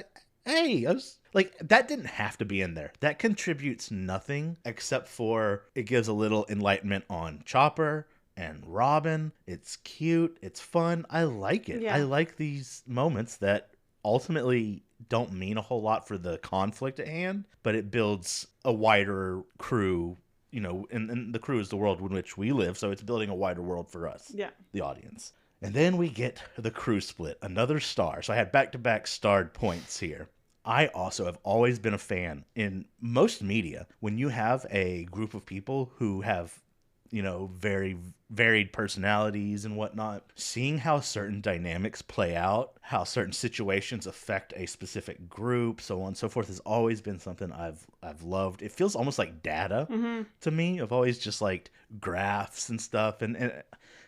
hey, I was like, that didn't have to be in there. That contributes nothing except for it gives a little enlightenment on Chopper and Robin. It's cute. It's fun. I like it. Yeah. I like these moments that ultimately don't mean a whole lot for the conflict at hand, but it builds a wider crew, and the crew is the world in which we live. So it's building a wider world for us, Yeah. the audience. And then we get the crew split, another star. So I had back-to-back starred points here. I also have always been a fan in most media when you have a group of people who have, very varied personalities and whatnot. Seeing how certain dynamics play out, how certain situations affect a specific group, so on and so forth, has always been something I've loved. It feels almost like data to me. I've always just liked graphs and stuff, and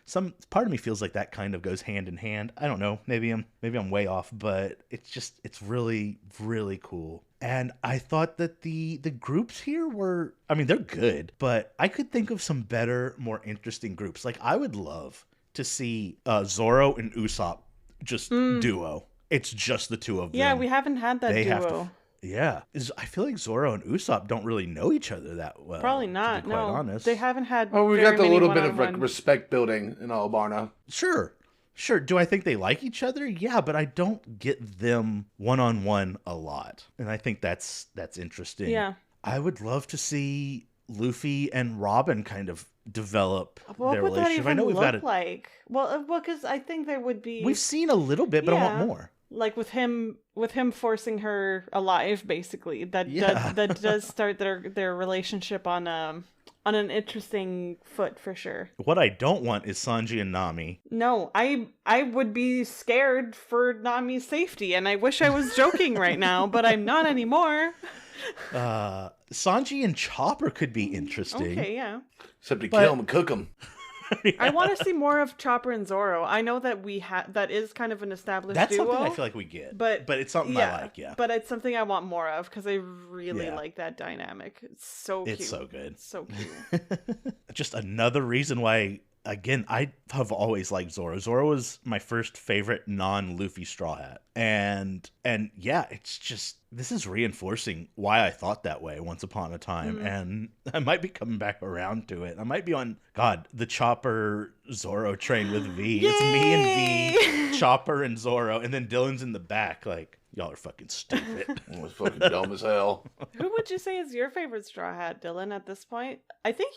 some part of me feels like that kind of goes hand in hand. I don't know. Maybe I'm way off, but it's really, really cool. And I thought that the groups here were, I mean, they're good, but I could think of some better, more interesting groups. Like, I would love to see Zoro and Usopp just duo. It's just the two of them. Yeah, we haven't had that They duo. have to. Yeah. I feel like Zoro and Usopp don't really know each other that well. Probably to not. be quite No, honest. they haven't had. Oh, we very got the many little bit of like one-on-one- respect building in Albarna. Sure. Sure, do I think they like each other? Yeah, but I don't get them one-on-one a lot. And I think that's interesting. Yeah. I would love to see Luffy and Robin kind of develop What their would that relationship. even I know we've look got it. like? Well, because I think there would be We've seen a little bit, but I Yeah. want more. like with him forcing her alive, basically. That Yeah. that does start their relationship on an interesting foot for sure. What I don't want is Sanji and Nami. No, I would be scared for Nami's safety, and I wish I was joking right now, but I'm not anymore. Sanji and Chopper could be interesting. Okay, yeah. Except to kill him and cook him. I want to see more of Chopper and Zoro. I know that that is kind of an established That's duo. something I feel like we get. but it's something I like, yeah. But it's something I want more of because I really Yeah. like that dynamic. It's so cute. It's so good. It's so cute. Just another reason why, again, I have always liked Zoro. Zoro was my first favorite non-Luffy Straw Hat. And yeah, it's just, this is reinforcing why I thought that way once upon a time. And I might be coming back around to it. I might be on, God, the Chopper Zoro train with V. It's me and V, Chopper and Zoro, and then Dylan's in the back like, y'all are fucking stupid. It was fucking dumb as hell. Who would you say is your favorite Straw Hat, Dylan, at this point? I think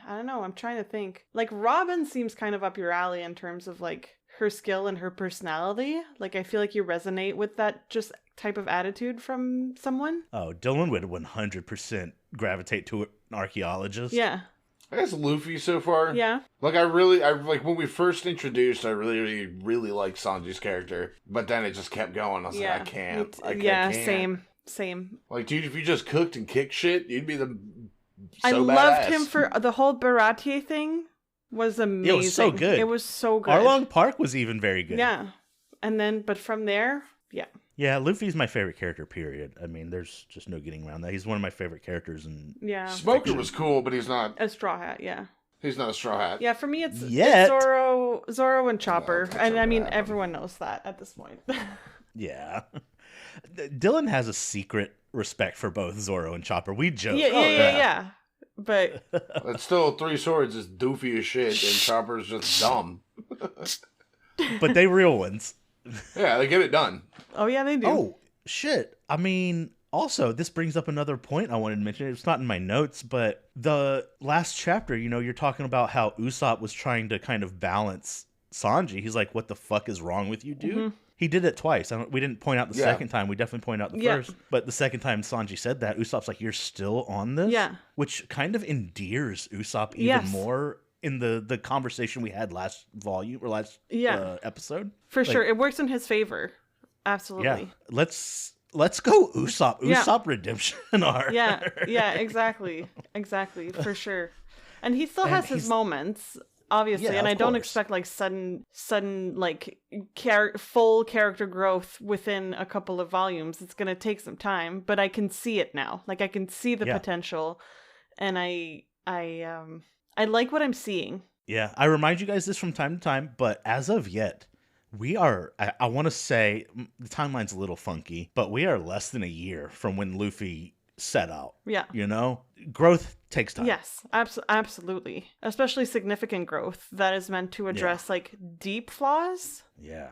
I don't know, I'm trying to think. Like, Robin seems kind of up your alley in terms of, like, her skill and her personality. Like, I feel like you resonate with that just type of attitude from someone. Oh, Dylan would 100% gravitate to an archaeologist. Yeah. I guess Luffy so far. Yeah. Like, I like when we first introduced, I really liked Sanji's character. But then it just kept going. I was like, I can't. I can't. Same. Like, dude, if you just cooked and kicked shit, you'd be I so loved badass. him for the whole Baratie thing. Was amazing. It was so good. It was so good. Arlong Park was even very good. Yeah. And then, but from there, yeah. Yeah, Luffy's my favorite character, period. I mean, there's just no getting around that. He's one of my favorite characters. Yeah. Smoker was cool, but he's not. A Straw Hat, yeah. He's not a Straw Hat. Yeah, for me, it's Yet. Zoro and Chopper. No, And I mean, Chopper. everyone knows that at this point. Yeah. Dylan has a secret respect for both Zoro and Chopper. We joke. Yeah. But But still, Three Swords is doofy as shit, and Chopper's just dumb. But they real ones. Yeah, they get it done. oh yeah, they do. Oh, shit. I mean, also, this brings up another point I wanted to mention. It's not in my notes, but the last chapter, you're talking about how Usopp was trying to kind of balance Sanji. He's like, what the fuck is wrong with you, dude? Mm-hmm. He did it twice. We didn't point out the second time. We definitely point out the Yeah. first. But the second time Sanji said that, Usopp's like, you're still on this? Yeah. Which kind of endears Usopp even Yes. more in the conversation we had last volume or last episode. For Like, sure, it works in his favor. Absolutely. Yeah. Let's go Usopp. Yeah. Usopp redemption arc. Yeah, exactly, for sure. And he still And has his he's- moments, obviously, Yeah, and of I don't course. expect like sudden like full character growth within a couple of volumes. It's gonna take some time, but I can see it now. Like I can see the Yeah. potential, and I like what I'm seeing. Yeah, I remind you guys this from time to time, but as of yet, we are, I want to say, the timeline's a little funky, but we are less than a year from when Luffy set out. Yeah. Growth takes time. Yes, absolutely. Especially significant growth that is meant to address like deep flaws. Yeah.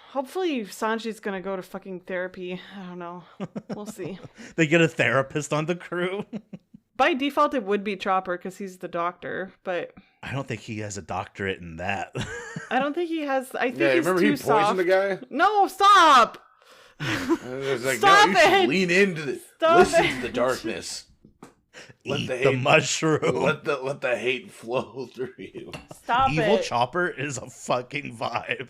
Hopefully Sanji's gonna go to fucking therapy. I don't know. We'll see. They get a therapist on the crew. By default, it would be Chopper because he's the doctor, but I don't think he has a doctorate in that. I don't think he has. I think Yeah, he's remember too he poisoned soft. the guy? No, stop! It's like, Stop no, you should it! lean into the Stop listen it! to the darkness. Eat the mushroom. Let the hate flow through you. Stop Evil it! Chopper is a fucking vibe.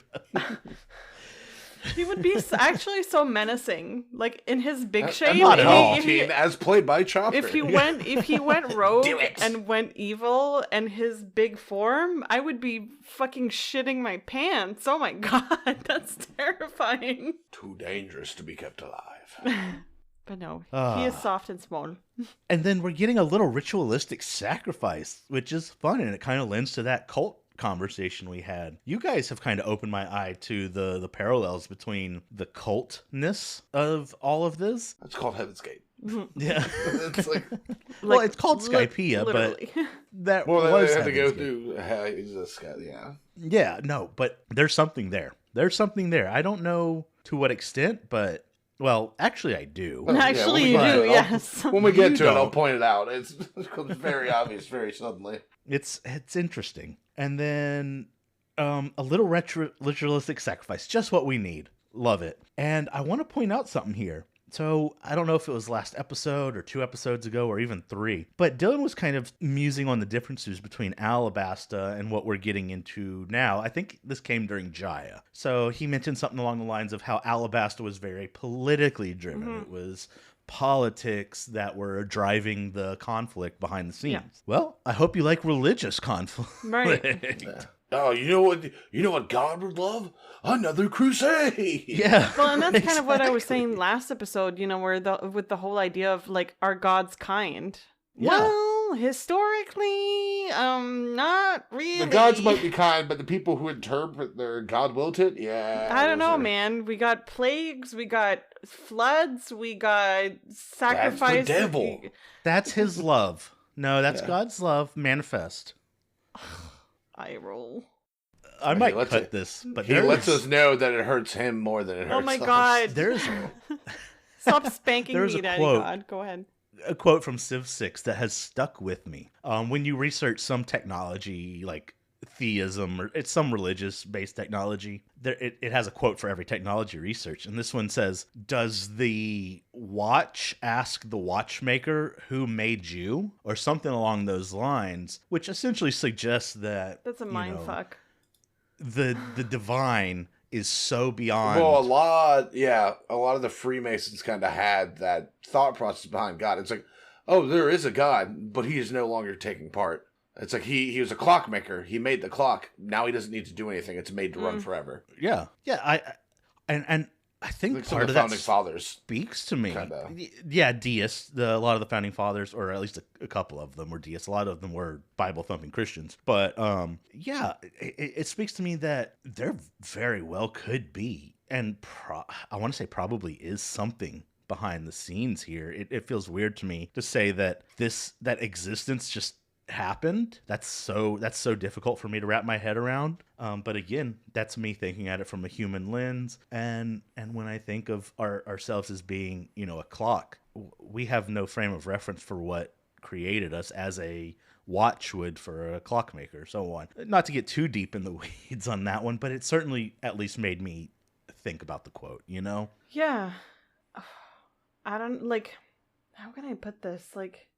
He would be actually so menacing, like in his big shape. not at all. As played by Chopper. If he went rogue Do it. and went evil and his big form, I would be fucking shitting my pants. Oh my god, that's terrifying. Too dangerous to be kept alive. But no, he is soft and small. And then we're getting a little ritualistic sacrifice, which is fun, and it kind of lends to that cult conversation we had. You guys have kind of opened my eye to the parallels between the cultness of all of this. That's called Heaven's Gate. Yeah. It's like Well, it's called Skypiea, literally. that Well, was they had to go Heaven's Gate. through this guy, yeah. Yeah, no, but there's something there. There's something there. I don't know to what extent, but well, actually, I do. Oh, Actually, when we you get do, to it, yes. When we get You to it, I'll don't. point it out. It becomes very obvious very suddenly. It's interesting, and then a little ritualistic sacrifice, just what we need. Love it. And I want to point out something here. So I don't know if it was last episode or 2 episodes ago or even 3, but Dylan was kind of musing on the differences between Alabasta and what we're getting into now. I think this came during Jaya. So he mentioned something along the lines of how Alabasta was very politically driven. It was politics that were driving the conflict behind the scenes. Yeah. Well, I hope you like religious conflict. Right. Oh, you know what God would love? Another crusade. Yeah. Well, and that's kind of what I was exactly. saying last episode, where with the whole idea of like, are gods kind? Yeah. Well, historically, not really. The gods might be kind, but the people who interpret their God will to it, yeah. I don't those know, are- man. We got plagues, we got floods, we got sacrifice. That's the devil. That's his love. No, that's Yeah. God's love manifest. I roll. I He might lets cut it- this, but He there's, lets us know that it hurts him more than it hurts Oh my us. god. there's Stop spanking There's me, a Daddy quote. God. Go ahead. a quote from Civ 6 that has stuck with me. When you research some technology like theism or it's some religious based technology, it has a quote for every technology research, and this one says, "Does the watch ask the watchmaker who made you?" or something along those lines, which essentially suggests that That's a mind fuck. the divine is so beyond. Well, a lot of the Freemasons kind of had that thought process behind God. It's like, oh, there is a God, but he is no longer taking part. It's like he was a clockmaker. He made the clock. Now he doesn't need to do anything. It's made to run forever. Yeah. And I think Like some part of of the that founding fathers. speaks to me. Kinda. Yeah, deists. A lot of the founding fathers, or at least a couple of them, were deists. A lot of them were Bible thumping Christians. But yeah, it speaks to me that there very well could be, and I want to say probably is something behind the scenes here. It feels weird to me to say that that existence just happened. That's so difficult for me to wrap my head around. But again, that's me thinking at it from a human lens, and when I think of ourselves as being, a clock, we have no frame of reference for what created us as a watch would for a clockmaker, so on. Not to get too deep in the weeds on that one, but it certainly at least made me think about the quote, Yeah. I don't, how can I put this?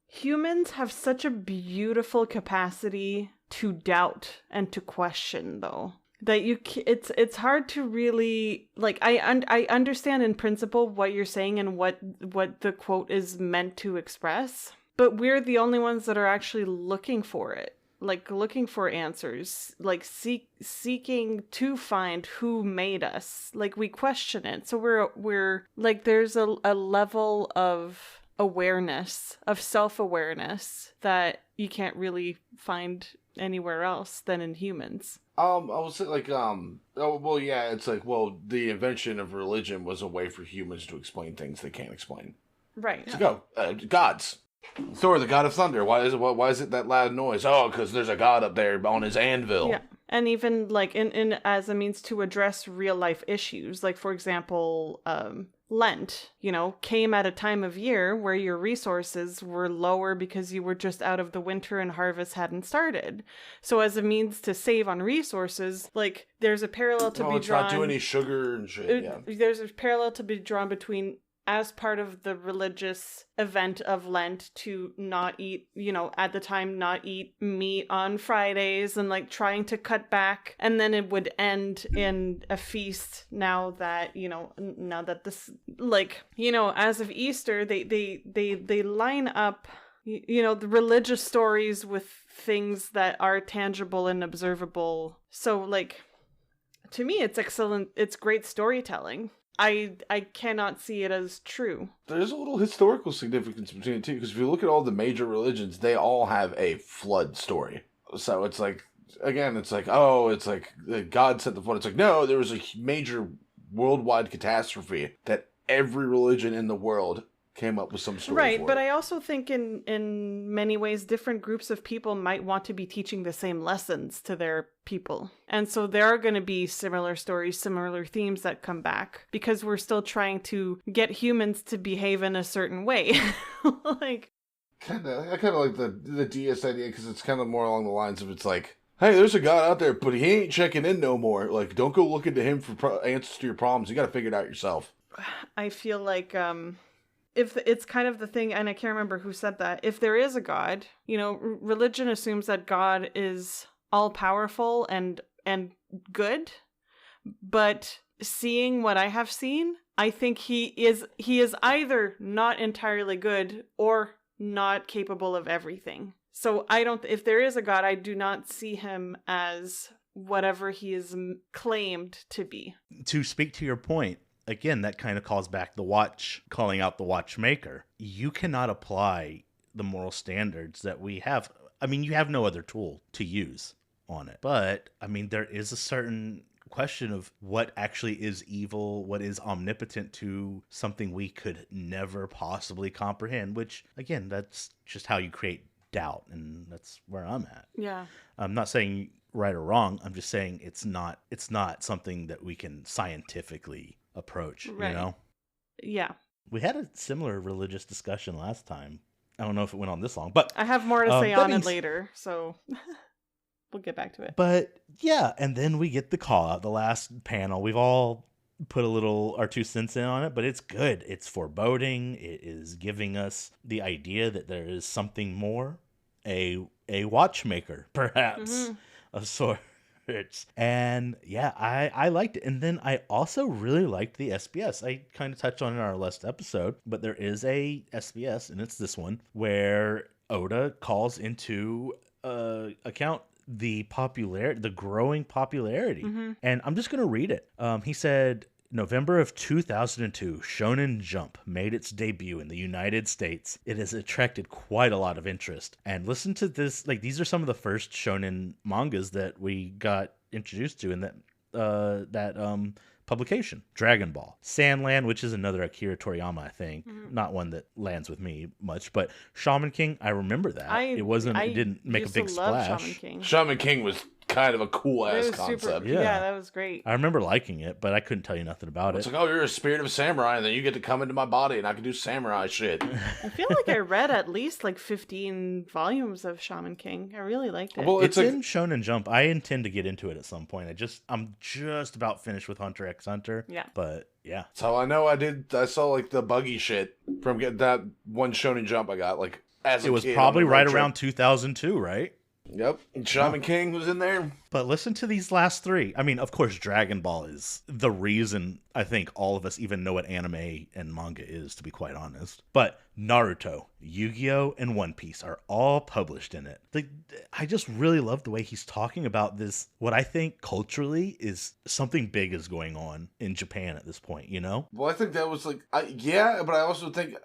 Humans have such a beautiful capacity to doubt and to question, though, that it's hard to really, I understand in principle what you're saying and what the quote is meant to express, but we're the only ones that are actually looking for it. Looking for answers, seeking to find who made us. We question it. So we're there's a level of awareness, of self-awareness, that you can't really find anywhere else than in humans. I would say it's the invention of religion was a way for humans to explain things they can't explain. Right. So gods. Thor, the god of thunder. Why is it that loud noise? Oh, because there's a god up there on his anvil. Yeah. And even in as a means to address real life issues, for example, Lent, came at a time of year where your resources were lower because you were just out of the winter and harvest hadn't started. So as a means to save on resources, there's a parallel to be drawn. Not do any sugar and shit. Yeah. There's a parallel to be drawn between, as part of the religious event of Lent, to not eat, at the time, not eat meat on Fridays and trying to cut back. And then it would end in a feast now that, now that this, as of Easter, they line up, the religious stories with things that are tangible and observable. So to me, it's excellent. It's great storytelling. I cannot see it as true. There's a little historical significance between it too, because if you look at all the major religions, they all have a flood story. So it's God sent the flood. It's no, there was a major worldwide catastrophe that every religion in the world came up with some story Right, for but it. I also think in many ways different groups of people might want to be teaching the same lessons to their people. And so there are going to be similar stories, similar themes that come back because we're still trying to get humans to behave in a certain way. Like I kind of like the DS idea because it's kind of more along the lines of it's like, hey, there's a God out there, but he ain't checking in no more. Like, don't go looking to him for answers to your problems. You got to figure it out yourself. I feel like if it's kind of the thing, and I can't remember who said that, if there is a God, religion assumes that God is all powerful and good, but seeing what I have seen, I think he is either not entirely good or not capable of everything. So if there is a God, I do not see him as whatever he is claimed to be. To speak to your point, again, that kind of calls back calling out the watchmaker. You cannot apply the moral standards that we have. I mean, you have no other tool to use on it. But, I mean, there is a certain question of what actually is evil, what is omnipotent to something we could never possibly comprehend, which, again, that's just how you create doubt, and that's where I'm at. Yeah. I'm not saying right or wrong. I'm just saying it's not something that we can scientifically approach, Right. Yeah. We had a similar religious discussion last time. I don't know if it went on this long, but I have more to say on it later, so we'll get back to it. But yeah, and then we get the call out, the last panel. We've all put our 2 cents in on it, but it's good. It's foreboding. It is giving us the idea that there is something more, a watchmaker, perhaps, of sorts. And yeah, I liked it. And then I also really liked the SBS. I kind of touched on it in our last episode, but there is a SBS, and it's this one, where Oda calls into account the growing popularity. And I'm just going to read it. He said, November of 2002, Shonen Jump made its debut in the United States. It has attracted quite a lot of interest. And listen to this, like, these are some of the first shonen mangas that we got introduced to in that publication. Dragon Ball, Sandland, which is another Akira Toriyama, I think. Not one that lands with me much, but Shaman King, I remember that. It didn't make a big splash. Shaman King was kind of a cool ass concept. Yeah, that was great. I remember liking it, but I couldn't tell you nothing about it. It's like, oh, you're a spirit of a samurai, and then you get to come into my body, and I can do samurai shit. I feel like I read at least like 15 volumes of Shaman King. I really liked it. Well, it's in Shonen Jump. I intend to get into it at some point. I'm just about finished with Hunter x Hunter. Yeah. But yeah. So I know I saw like the buggy shit from getting that one Shonen Jump I got, like, as a kid. It was probably right around 2002, right? Yep. Shaman King was in there. But listen to these last 3. I mean, of course, Dragon Ball is the reason I think all of us even know what anime and manga is, to be quite honest. But Naruto, Yu-Gi-Oh, and One Piece are all published in it. I just really love the way he's talking about this, what I think culturally is something big is going on in Japan at this point, Well, I think that was like, yeah, but I also think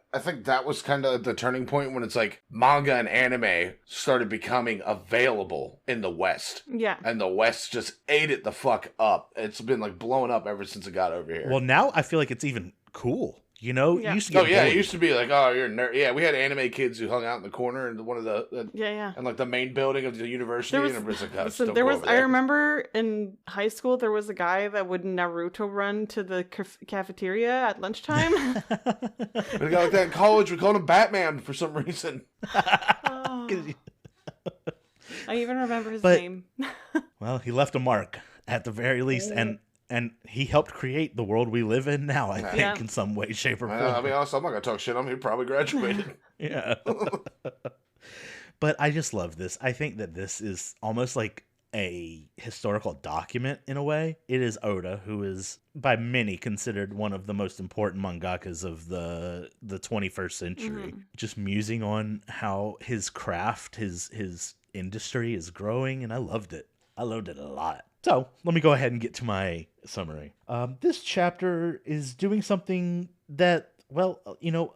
that was kind of the turning point when it's like manga and anime started becoming available in the West. Yeah. And the West just ate it the fuck up. It's been like blowing up ever since it got over here. Well, now I feel like it's even cool. Yeah. It used to get it used to be like, oh, you're a nerd. Yeah, we had anime kids who hung out in the corner in one of the and like the main building of the university. I remember in high school there was a guy that would Naruto run to the cafeteria at lunchtime. We got like that in college. We called him Batman for some reason. Oh. I even remember his name. Well, he left a mark at the very least, and he helped create the world we live in now, I think, in some way, shape, or form. I'll be honest, I'm not going to talk shit on him. He probably graduated. Yeah. But I just love this. I think that this is almost like a historical document in a way. It is Oda, who is by many considered one of the most important mangakas of the 21st century. Just musing on how his craft, his industry is growing, and I loved it. I loved it a lot. So let me go ahead and get to my summary. This chapter is doing something that, well,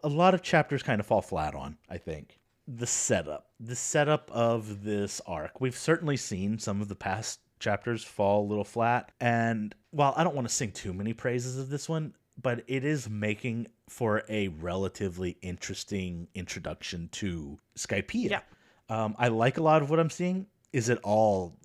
a lot of chapters kind of fall flat on, I think. The setup of this arc. We've certainly seen some of the past chapters fall a little flat. And while I don't want to sing too many praises of this one, but it is making for a relatively interesting introduction to Skypiea. Yeah. I like a lot of what I'm seeing. Is it all,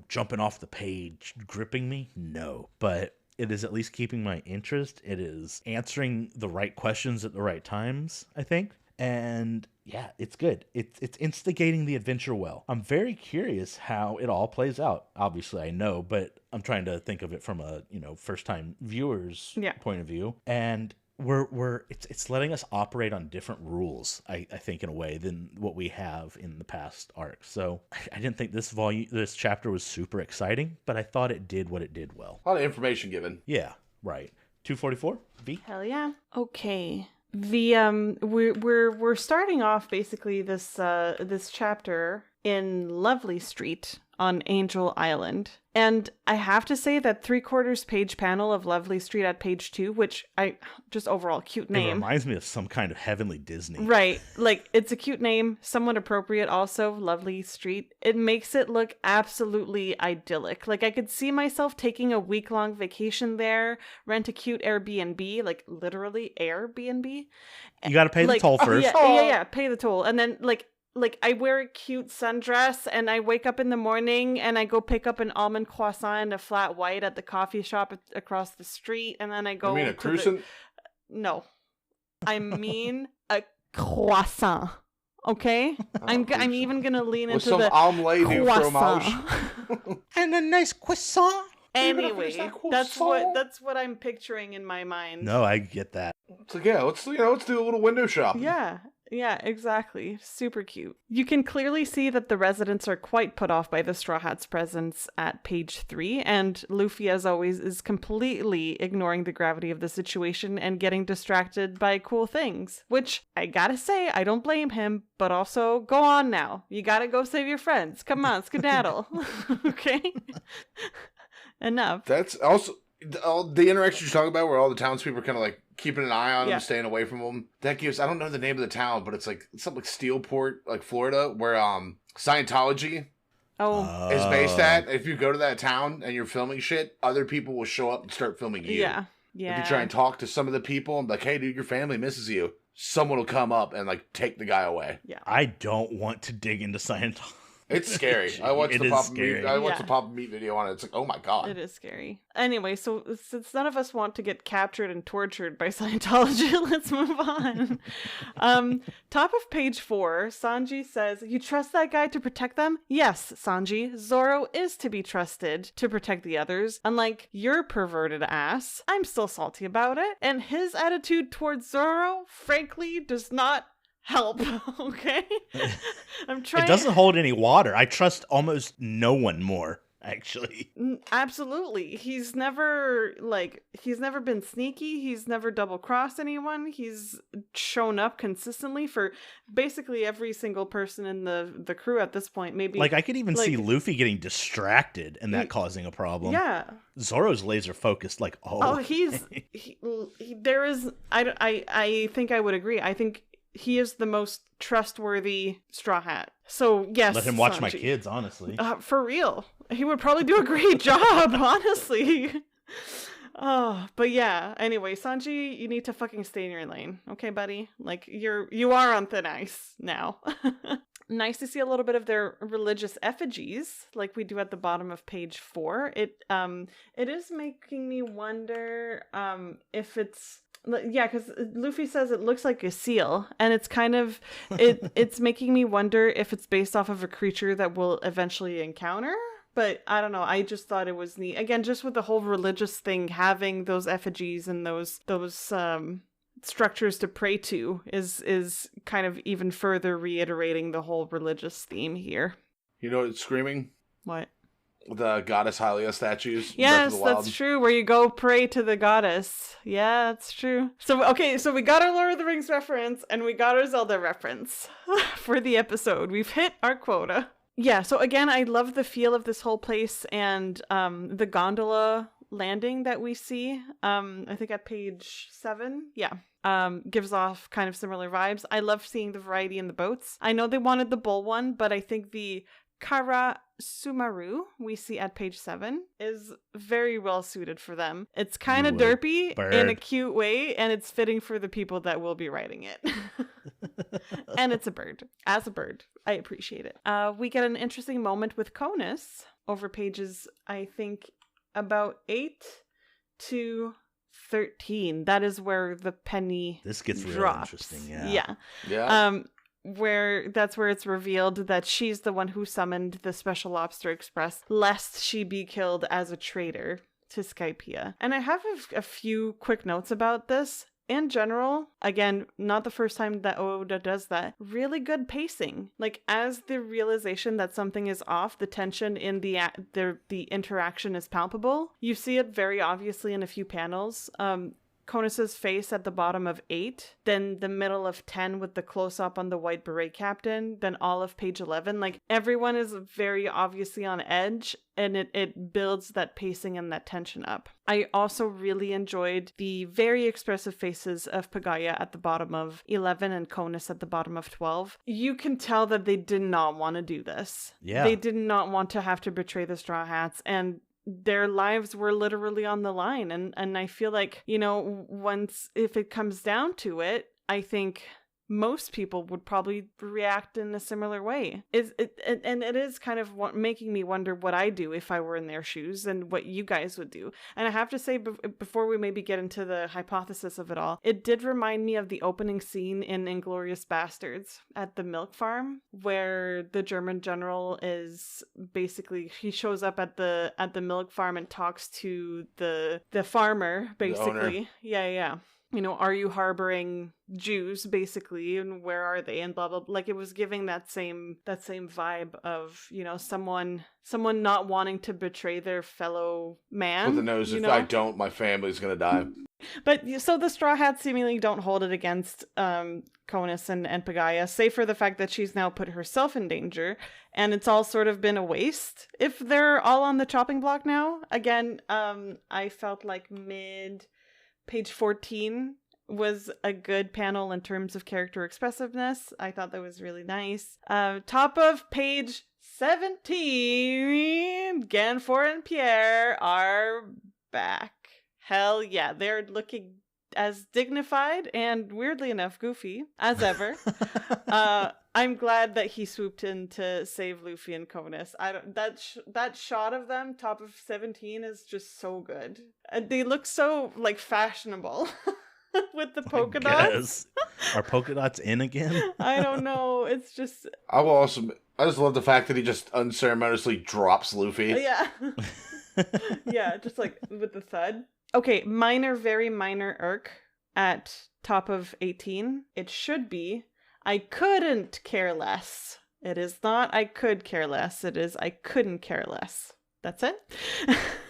jumping off the page, gripping me? No, but it is at least keeping my interest. It is answering the right questions at the right times, I think. And yeah, it's good. It's instigating the adventure well. I'm very curious how it all plays out. Obviously, I know, but I'm trying to think of it from a first time viewers point of view. And it's letting us operate on different rules, I think, in a way than what we have in the past arcs. So I didn't think this chapter was super exciting, but I thought it did what it did well. A lot of information given. Yeah, right. 244 V. Hell yeah. Okay. We're starting off basically this chapter in Lovely Street on Angel Island. And I have to say that 3/4 page panel of Lovely Street at page 2, which just overall cute name. It reminds me of some kind of heavenly Disney. Right. Like, it's a cute name, somewhat appropriate also, Lovely Street. It makes it look absolutely idyllic. Like, I could see myself taking a week-long vacation there, rent a cute Airbnb, like literally Airbnb. You got to pay the toll first. Yeah, pay the toll. And then like I wear a cute sundress and I wake up in the morning and I go pick up an almond croissant and a flat white at the coffee shop across the street, and then I go. You mean a croissant? No, I mean a croissant. Okay, I'm even gonna lean with into some the omelette du fromage and a nice croissant. Anyway, that's what I'm picturing in my mind. No, I get that. It's like, yeah, let's do a little window shopping. Yeah, exactly. Super cute. You can clearly see that the residents are quite put off by the Straw Hat's presence at page 3, and Luffy, as always, is completely ignoring the gravity of the situation and getting distracted by cool things. Which, I gotta say, I don't blame him, but also, go on now. You gotta go save your friends. Come on, skedaddle. Okay? Enough. That's also all the interactions you're talking about, where all the townspeople are kind of like keeping an eye on him, staying away from him. That gives, I don't know the name of the town, but it's something like Steelport, like Florida, where Scientology is based at. If you go to that town and you're filming shit, other people will show up and start filming you. Yeah. If you try and talk to some of the people and be like, hey dude, your family misses you, someone will come up and like take the guy away. Yeah. I don't want to dig into Scientology. It's scary. I watched the Papa Meat video on it. It's like, oh my god. It is scary. Anyway, so since none of us want to get captured and tortured by Scientology, let's move on. Top of page 4, Sanji says, you trust that guy to protect them? Yes, Sanji. Zoro is to be trusted to protect the others. Unlike your perverted ass, I'm still salty about it. And his attitude towards Zoro, frankly, does not help. Okay? I'm trying. It doesn't hold any water. I trust almost no one more, actually. Absolutely. He's never been sneaky. He's never double-crossed anyone. He's shown up consistently for basically every single person in the crew at this point. Maybe I could even see Luffy getting distracted and that causing a problem. Yeah. Zoro's laser focused there is I think I would agree. I think he is the most trustworthy Straw Hat. So, yes, let him watch Sanji. My kids, honestly. For real. He would probably do a great job, honestly. Oh, but yeah. Anyway, Sanji, you need to fucking stay in your lane. Okay, buddy? Like, you are on thin ice now. Nice to see a little bit of their religious effigies, like we do at the bottom of page 4. It is making me wonder if it's... Yeah, because Luffy says it looks like a seal, and it's kind of it's making me wonder if it's based off of a creature that we'll eventually encounter. But I don't know. I just thought it was neat. Again, just with the whole religious thing, having those effigies and those structures to pray to is kind of even further reiterating the whole religious theme here. You know what's screaming? What? The goddess Hylia statues. Yes, that's true. Where you go pray to the goddess. Yeah, that's true. So we got our Lord of the Rings reference and we got our Zelda reference for the episode. We've hit our quota. Yeah, so again, I love the feel of this whole place and the gondola landing that we see. I think at page 7. Yeah. Gives off kind of similar vibes. I love seeing the variety in the boats. I know they wanted the bull one, but I think the Kara Sumaru, we see at page 7, is very well suited for them. It's kind of derpy in a cute way, and it's fitting for the people that will be writing it. And it's a bird. As a bird, I appreciate it. We get an interesting moment with Conus over pages, I think, about 8 to 13. That is where the penny This gets drops. really interesting, Yeah. Where it's revealed that she's the one who summoned the Special Lobster Express, lest she be killed as a traitor to Skypea. And I have a few quick notes about this. In general, again, not the first time that Oda does that, really good pacing. Like, as the realization that something is off, the tension in the interaction is palpable. You see it very obviously in a few panels. Conus's face at the bottom of 8, then the middle of 10 with the close-up on the white beret captain, then all of page 11. Like, everyone is very obviously on edge, and it builds that pacing and that tension up. I also really enjoyed the very expressive faces of Pagaya at the bottom of 11 and Conus at the bottom of 12. You can tell that they did not want to do this. Yeah. They did not want to have to betray the Straw Hats, and their lives were literally on the line. And I feel like, if it comes down to it, I think most people would probably react in a similar way. And it is kind of making me wonder what I do if I were in their shoes and what you guys would do. And I have to say, before we maybe get into the hypothesis of it all, it did remind me of the opening scene in Inglourious Bastards at the milk farm, where the German general is basically, he shows up at the milk farm and talks to the farmer, basically. Yeah. Are you harboring Jews, basically, and where are they, and blah blah blah. Like, it was giving that same vibe of, someone not wanting to betray their fellow man. With the nose, if I don't, my family's gonna die. But so the Straw Hats seemingly don't hold it against Conus and Pagaya, save for the fact that she's now put herself in danger, and it's all sort of been a waste if they're all on the chopping block now. Again, I felt like page 14 was a good panel in terms of character expressiveness. I thought that was really nice. Top of page 17, Ganfor and Pierre are back. Hell yeah, they're looking as dignified and, weirdly enough, goofy as ever. I'm glad that he swooped in to save Luffy and Conus. That shot of them, top of 17, is just so good. They look so, like, fashionable with the polka dots. Are polka dots in again? I don't know. It's just... I just love the fact that he just unceremoniously drops Luffy. Yeah. Yeah, just like with the thud. Okay, very minor irk at top of 18. It should be, I couldn't care less. It is not I could care less. It is I couldn't care less. That's it.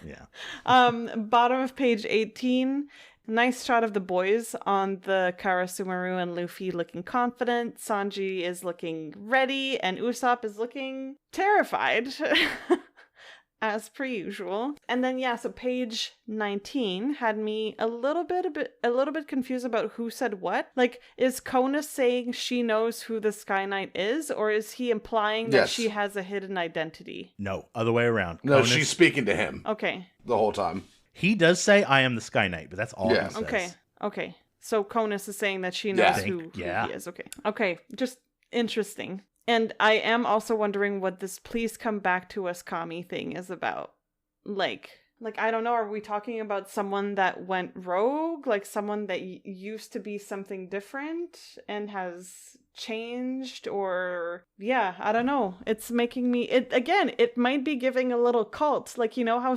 Yeah. Bottom of page 18. Nice shot of the boys on the Kara Sumaru and Luffy looking confident. Sanji is looking ready, and Usopp is looking terrified. As per usual. And then, so page 19 had me a little bit confused about who said what. Like, is Kona saying she knows who the Sky Knight is, or is he implying that she has a hidden identity? No, other way around. No, she's speaking to him. Okay. The whole time. He does say, "I am the Sky Knight," but that's all he says. Okay. So Conus is saying that she knows who he is. Okay. Just interesting. And I am also wondering what this "please come back to us, Kami" thing is about. Like, I don't know, are we talking about someone that went rogue? Like, someone that used to be something different and has changed? Or, I don't know. It's making me... It might be giving a little cult. Like, how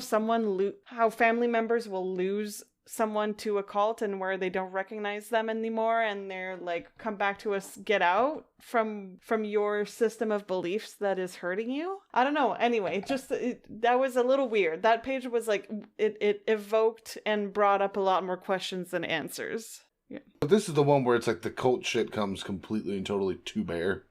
how family members will lose someone to a cult and where they don't recognize them anymore, and they're like, come back to us, get out from your system of beliefs that is hurting you. I don't know. Anyway, that was a little weird. That page was like, it evoked and brought up a lot more questions than answers. Yeah. But this is the one where it's like the cult shit comes completely and totally to bear.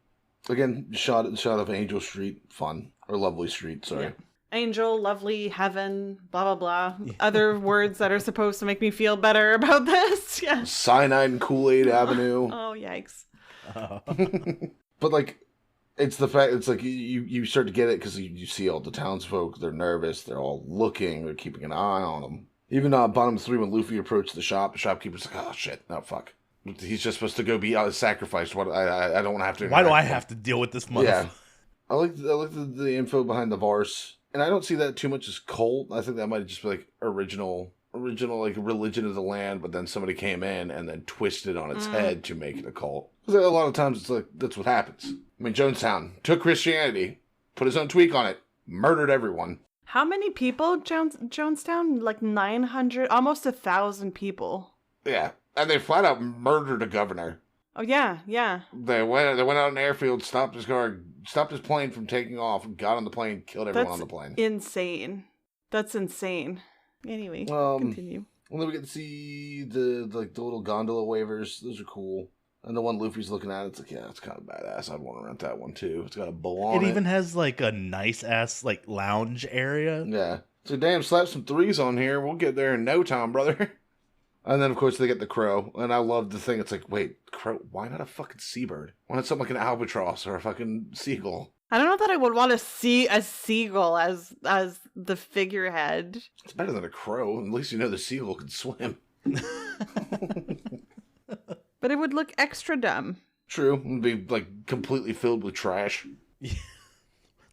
Again, shot of Angel Street, fun. Or Lovely Street, sorry. Yeah. Angel, lovely, heaven, blah, blah, blah. Yeah. Other words that are supposed to make me feel better about this. Yeah. Cyanide and Kool-Aid Avenue. Oh, yikes. But, like, It's the fact, it's like you start to get it because you see all the townsfolk, they're nervous, they're all looking, they're keeping an eye on them. Even bottom 3, when Luffy approached the shop, the shopkeeper's like, oh shit, no, fuck. He's just supposed to go be sacrificed. What I don't want to have to. Why do I have to deal with this motherfucker? Yeah. I like the info behind the Vars, and I don't see that too much as cult. I think that might just be like original like religion of the land, but then somebody came in and then twisted on its head to make it a cult. Because a lot of times it's like that's what happens. I mean, Jonestown took Christianity, put his own tweak on it, murdered everyone. How many people, Jonestown? Like 900, almost 1,000 people. Yeah, and they flat out murdered a governor. Oh yeah, yeah. They went out in the airfield, stopped his plane from taking off, got on the plane, killed everyone on the plane. Insane. That's insane. Anyway, continue. Well, then we get to see the little gondola waivers. Those are cool. And the one Luffy's looking at, it's like, yeah, it's kind of badass. I'd want to rent that one too. It's got a bow on it. It even has like a nice ass like lounge area. Yeah. So damn, slap some threes on here. We'll get there in no time, brother. And then of course they get the crow, and I love the thing. It's like, wait, crow? Why not a fucking seabird? Why not something like an albatross or a fucking seagull? I don't know that I would want to see a seagull as the figurehead. It's better than a crow. At least you know the seagull can swim. But it would look extra dumb. True. It'd be like completely filled with trash.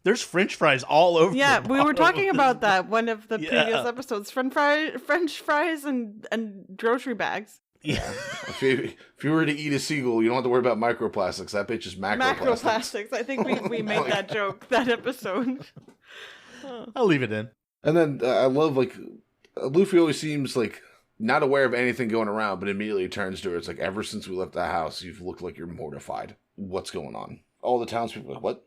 There's French fries all over. Yeah, we were talking about that one of the previous episodes. French fries and grocery bags. Yeah. If you were to eat a seagull, you don't have to worry about microplastics. That bitch is macroplastics. Macroplastics. I think we made that joke that episode. I'll leave it in. And then I love, like, Luffy always seems like not aware of anything going around, but immediately turns to her. It's like, ever since we left the house, you've looked like you're mortified. What's going on? All the townspeople are like, what?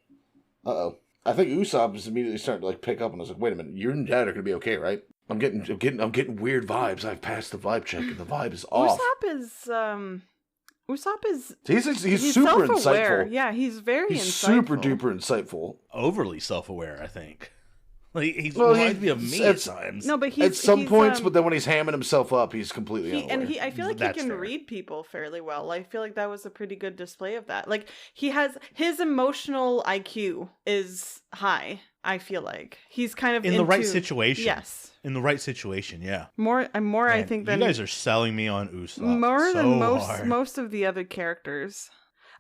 Uh-oh. I think Usopp is immediately starting to like pick up, and I was like, wait a minute, you and Dad are gonna be okay, right? I'm getting weird vibes. I've passed the vibe check, and the vibe is off. Usopp is he's super self-aware. insightful. Yeah, he's very he's insightful. super duper insightful. Overly self-aware, I think. Like he reminds me of me at times. No, but at some points, but then when he's hamming himself up, he's completely unaware. And I feel like he can read people fairly well. I feel like that was a pretty good display of that. Like his emotional IQ is high. I feel like he's kind of in the right situation. Yes, in the right situation. Yeah. More. Man, I think than you guys are selling me on Usopp more so than hard. most of the other characters.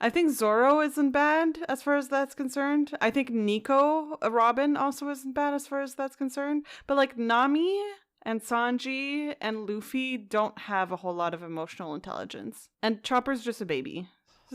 I think Zoro isn't bad as far as that's concerned. I think Nico, Robin, also isn't bad as far as that's concerned. But like Nami and Sanji and Luffy don't have a whole lot of emotional intelligence. And Chopper's just a baby.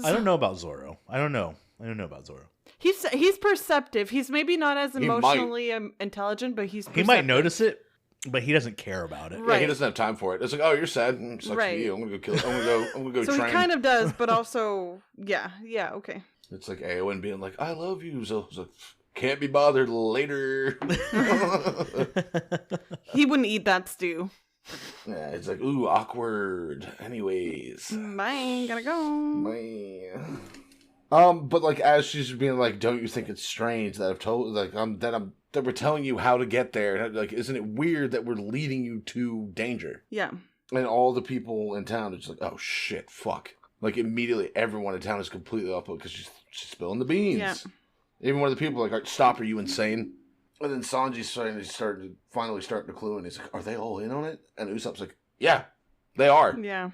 I don't know about Zoro. I don't know about Zoro. He's perceptive. He's maybe not as emotionally intelligent, but he's perceptive. He might notice it, but he doesn't care about it. Right. Yeah, he doesn't have time for it. It's like, oh, you're sad. Sucks for you. I'm gonna go kill it. I'm gonna go so train. He kind of does, but also, yeah, okay. It's like Aowen being like, I love you. So it's like, can't be bothered later. He wouldn't eat that stew. Yeah, it's like, ooh, awkward. Anyways. Bye, gotta go. Bye. But like, as she's being like, don't you think it's strange that I've told, like, that we're telling you how to get there? Like, isn't it weird that we're leading you to danger? Yeah. And all the people in town are just like, oh shit, fuck. Like, immediately everyone in town is completely up because she's spilling the beans. Yeah. Even one of the people are like, stop, are you insane? And then Sanji's finally starting to clue, and he's like, are they all in on it? And Usopp's like, yeah, they are. Yeah.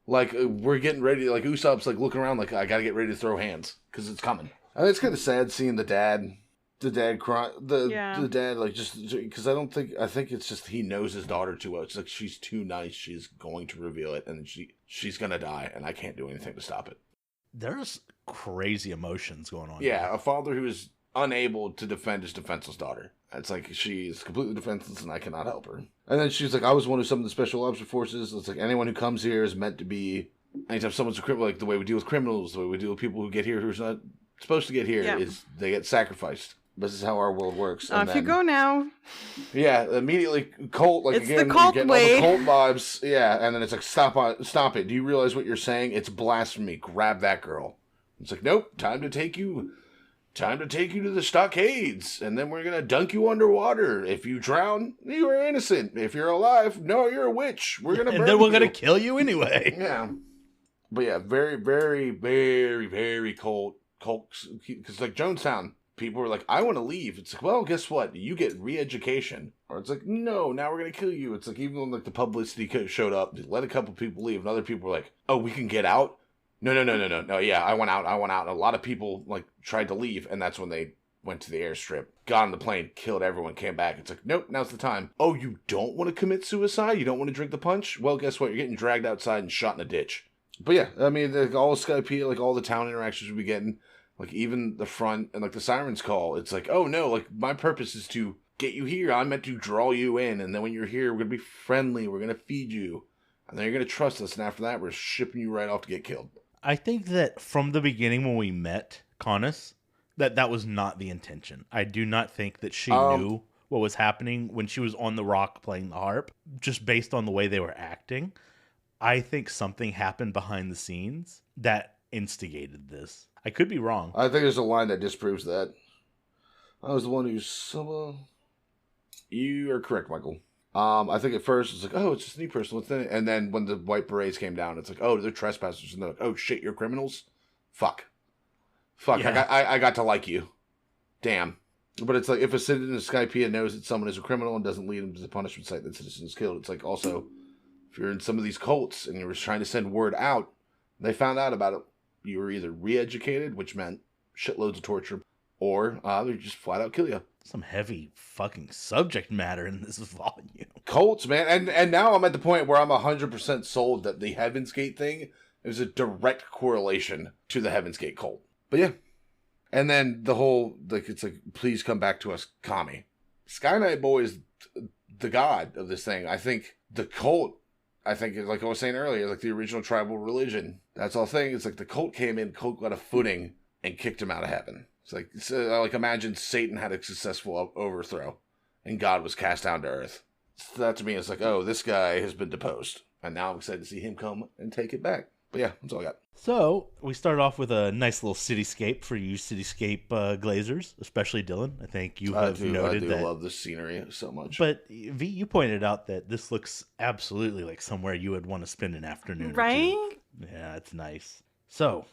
Like, we're getting ready, like, Usopp's like looking around like, I gotta get ready to throw hands, because it's coming. I mean, it's kind of sad seeing the dad cry, the dad, like, just, because I think it's just he knows his daughter too well. It's like, she's too nice, she's going to reveal it, and she's gonna die, and I can't do anything to stop it. There's crazy emotions going on. Yeah, a father who is unable to defend his defenseless daughter. It's like, she's completely defenseless, and I cannot help her. And then she's like, I was one of some of the special ops forces. It's like, anyone who comes here is meant to be, anytime someone's a criminal, like, the way we deal with criminals, the way we deal with people who get here who's not supposed to get here, is they get sacrificed. This is how our world works. If you go now. Yeah, immediately cult, like, it's again, the cult you get way. all the cult vibes. Yeah, and then it's like, stop it. Do you realize what you're saying? It's blasphemy. Grab that girl. It's like, nope, time to take you to the stockades, and then we're gonna dunk you underwater. If you drown, you are innocent. If you're alive, no, you're a witch. We're gonna burn and then we're you. gonna kill you anyway. Yeah. But yeah, very, very, very, very cold. Colts, because like Jonestown, people were like, I want to leave. It's like, well, guess what? You get re-education. Or it's like, no, now we're going to kill you. It's like, even when like the publicity showed up, they let a couple people leave, and other people were like, oh, we can get out? No, yeah, I went out. And a lot of people like tried to leave, and that's when they went to the airstrip, got on the plane, killed everyone, came back. It's like, nope, now's the time. Oh, you don't want to commit suicide? You don't want to drink the punch? Well, guess what? You're getting dragged outside and shot in a ditch. But yeah, I mean, like, all Skype, like all the town interactions we'll be getting, like even the front and like the sirens call, it's like, oh no, like my purpose is to get you here. I'm meant to draw you in, and then when you're here, we're gonna be friendly. We're gonna feed you, and then you're gonna trust us. And after that, we're shipping you right off to get killed. I think that from the beginning when we met Connus, that was not the intention. I do not think that she knew what was happening when she was on the rock playing the harp, just based on the way they were acting. I think something happened behind the scenes that instigated this. I could be wrong. I think there's a line that disproves that. I was the one who's You are correct, Michael. I think at first it's like, oh, it's just a new person. What's in it? And then when the white berets came down, it's like, oh, they're trespassers. And they're like, oh shit, you're criminals? Fuck. Yeah. I got to like you. Damn. But it's like, if a citizen of Skypiea knows that someone is a criminal and doesn't lead him to the punishment site, that citizen is killed. It's like, also, if you're in some of these cults and you were trying to send word out, they found out about it. You were either re-educated, which meant shitloads of torture, or they just flat out kill you. Some heavy fucking subject matter in this volume. Cults, man. And now I'm at the point where I'm 100% sold that the Heaven's Gate thing is a direct correlation to the Heaven's Gate cult. But yeah. And then the whole, like, it's like, please come back to us, Kami. Sky Knight Boy is the god of this thing. I think the cult, like I was saying earlier, like the original tribal religion. That's all thing. It's like the cult came in, cult got a footing, and kicked him out of heaven. It's like imagine Satan had a successful overthrow, and God was cast down to earth. So that to me is like, oh, this guy has been deposed, and now I'm excited to see him come and take it back. But yeah, that's all I got. So we start off with a nice little cityscape for you cityscape glazers, especially Dylan. I think you have noted that. I love the scenery so much. But V, you pointed out that this looks absolutely like somewhere you would want to spend an afternoon. Right? Or two. Yeah, it's nice. So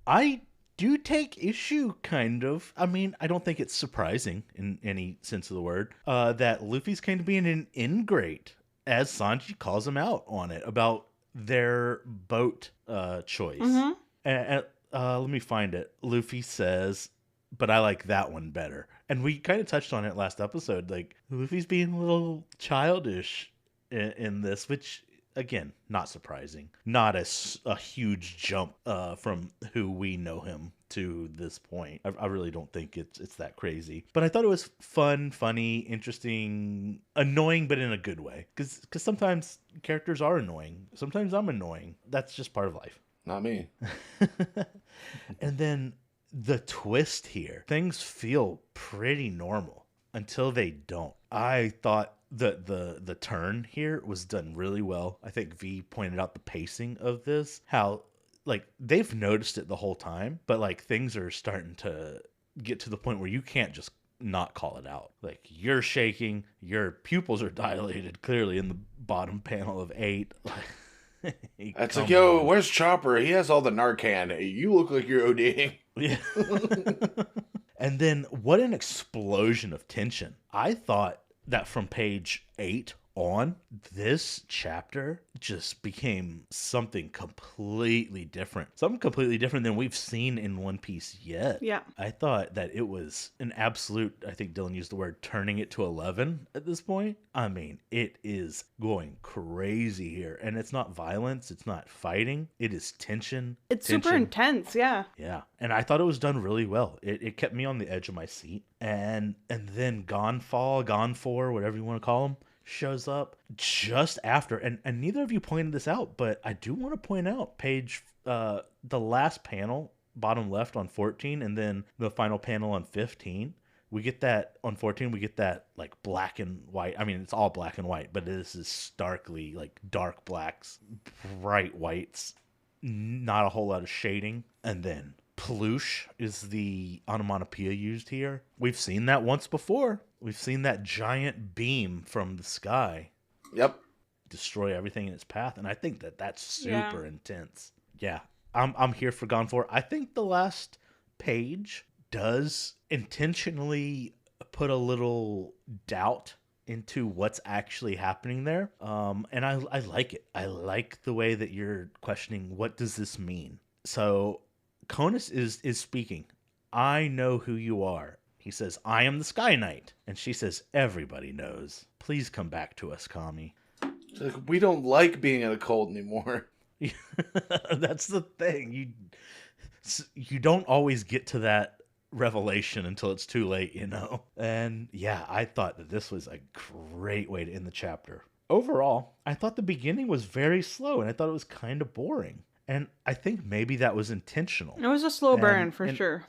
I do take issue, kind of. I mean, I don't think it's surprising in any sense of the word that Luffy's kind of being an ingrate, as Sanji calls him out on it, about their boat choice. Mm-hmm. And let me find it. Luffy says, but I like that one better. And we kind of touched on it last episode. Like, Luffy's being a little childish in this, which, again, not surprising. Not a huge jump from who we know him to this point. I really don't think it's that crazy. But I thought it was fun, funny, interesting, annoying, but in a good way. Because sometimes characters are annoying. Sometimes I'm annoying. That's just part of life. Not me. And then the twist here. Things feel pretty normal until they don't. I thought the turn here was done really well. I think V pointed out the pacing of this. How, like, they've noticed it the whole time, but, like, things are starting to get to the point where you can't just not call it out. Like, you're shaking, your pupils are dilated, clearly in the bottom panel of 8. It's like, yo, where's Chopper? He has all the Narcan. You look like you're ODing. Yeah. And then what an explosion of tension. I thought that from page 8 on, this chapter just became something completely different. Something completely different than we've seen in One Piece yet. Yeah. I thought that it was an absolute, I think Dylan used the word, turning it to 11 at this point. I mean, it is going crazy here. And it's not violence. It's not fighting. It is tension. It's super intense, yeah. Yeah. And I thought it was done really well. It kept me on the edge of my seat. And then Gonfor, whatever you want to call him, shows up just after, and neither of you pointed this out, but I do want to point out page the last panel, bottom left on 14, and then the final panel on 15. We get that on 14, we get that like black and white. I mean, it's all black and white, but this is starkly like dark blacks, bright whites, not a whole lot of shading. And then Ploosh is the onomatopoeia used here. We've seen that once before. We've seen that giant beam from the sky. Yep. Destroy everything in its path. And I think that's super intense. Yeah. I'm here for Gonfor. I think the last page does intentionally put a little doubt into what's actually happening there. And I like it. I like the way that you're questioning, what does this mean? So Conus is speaking. I know who you are. He says, I am the Sky Knight. And she says, everybody knows. Please come back to us, Kami. Like, we don't like being in a cult anymore. That's the thing. You don't always get to that revelation until it's too late, you know? And yeah, I thought that this was a great way to end the chapter. Overall, I thought the beginning was very slow, and I thought it was kind of boring. And I think maybe that was intentional. It was a slow burn for sure.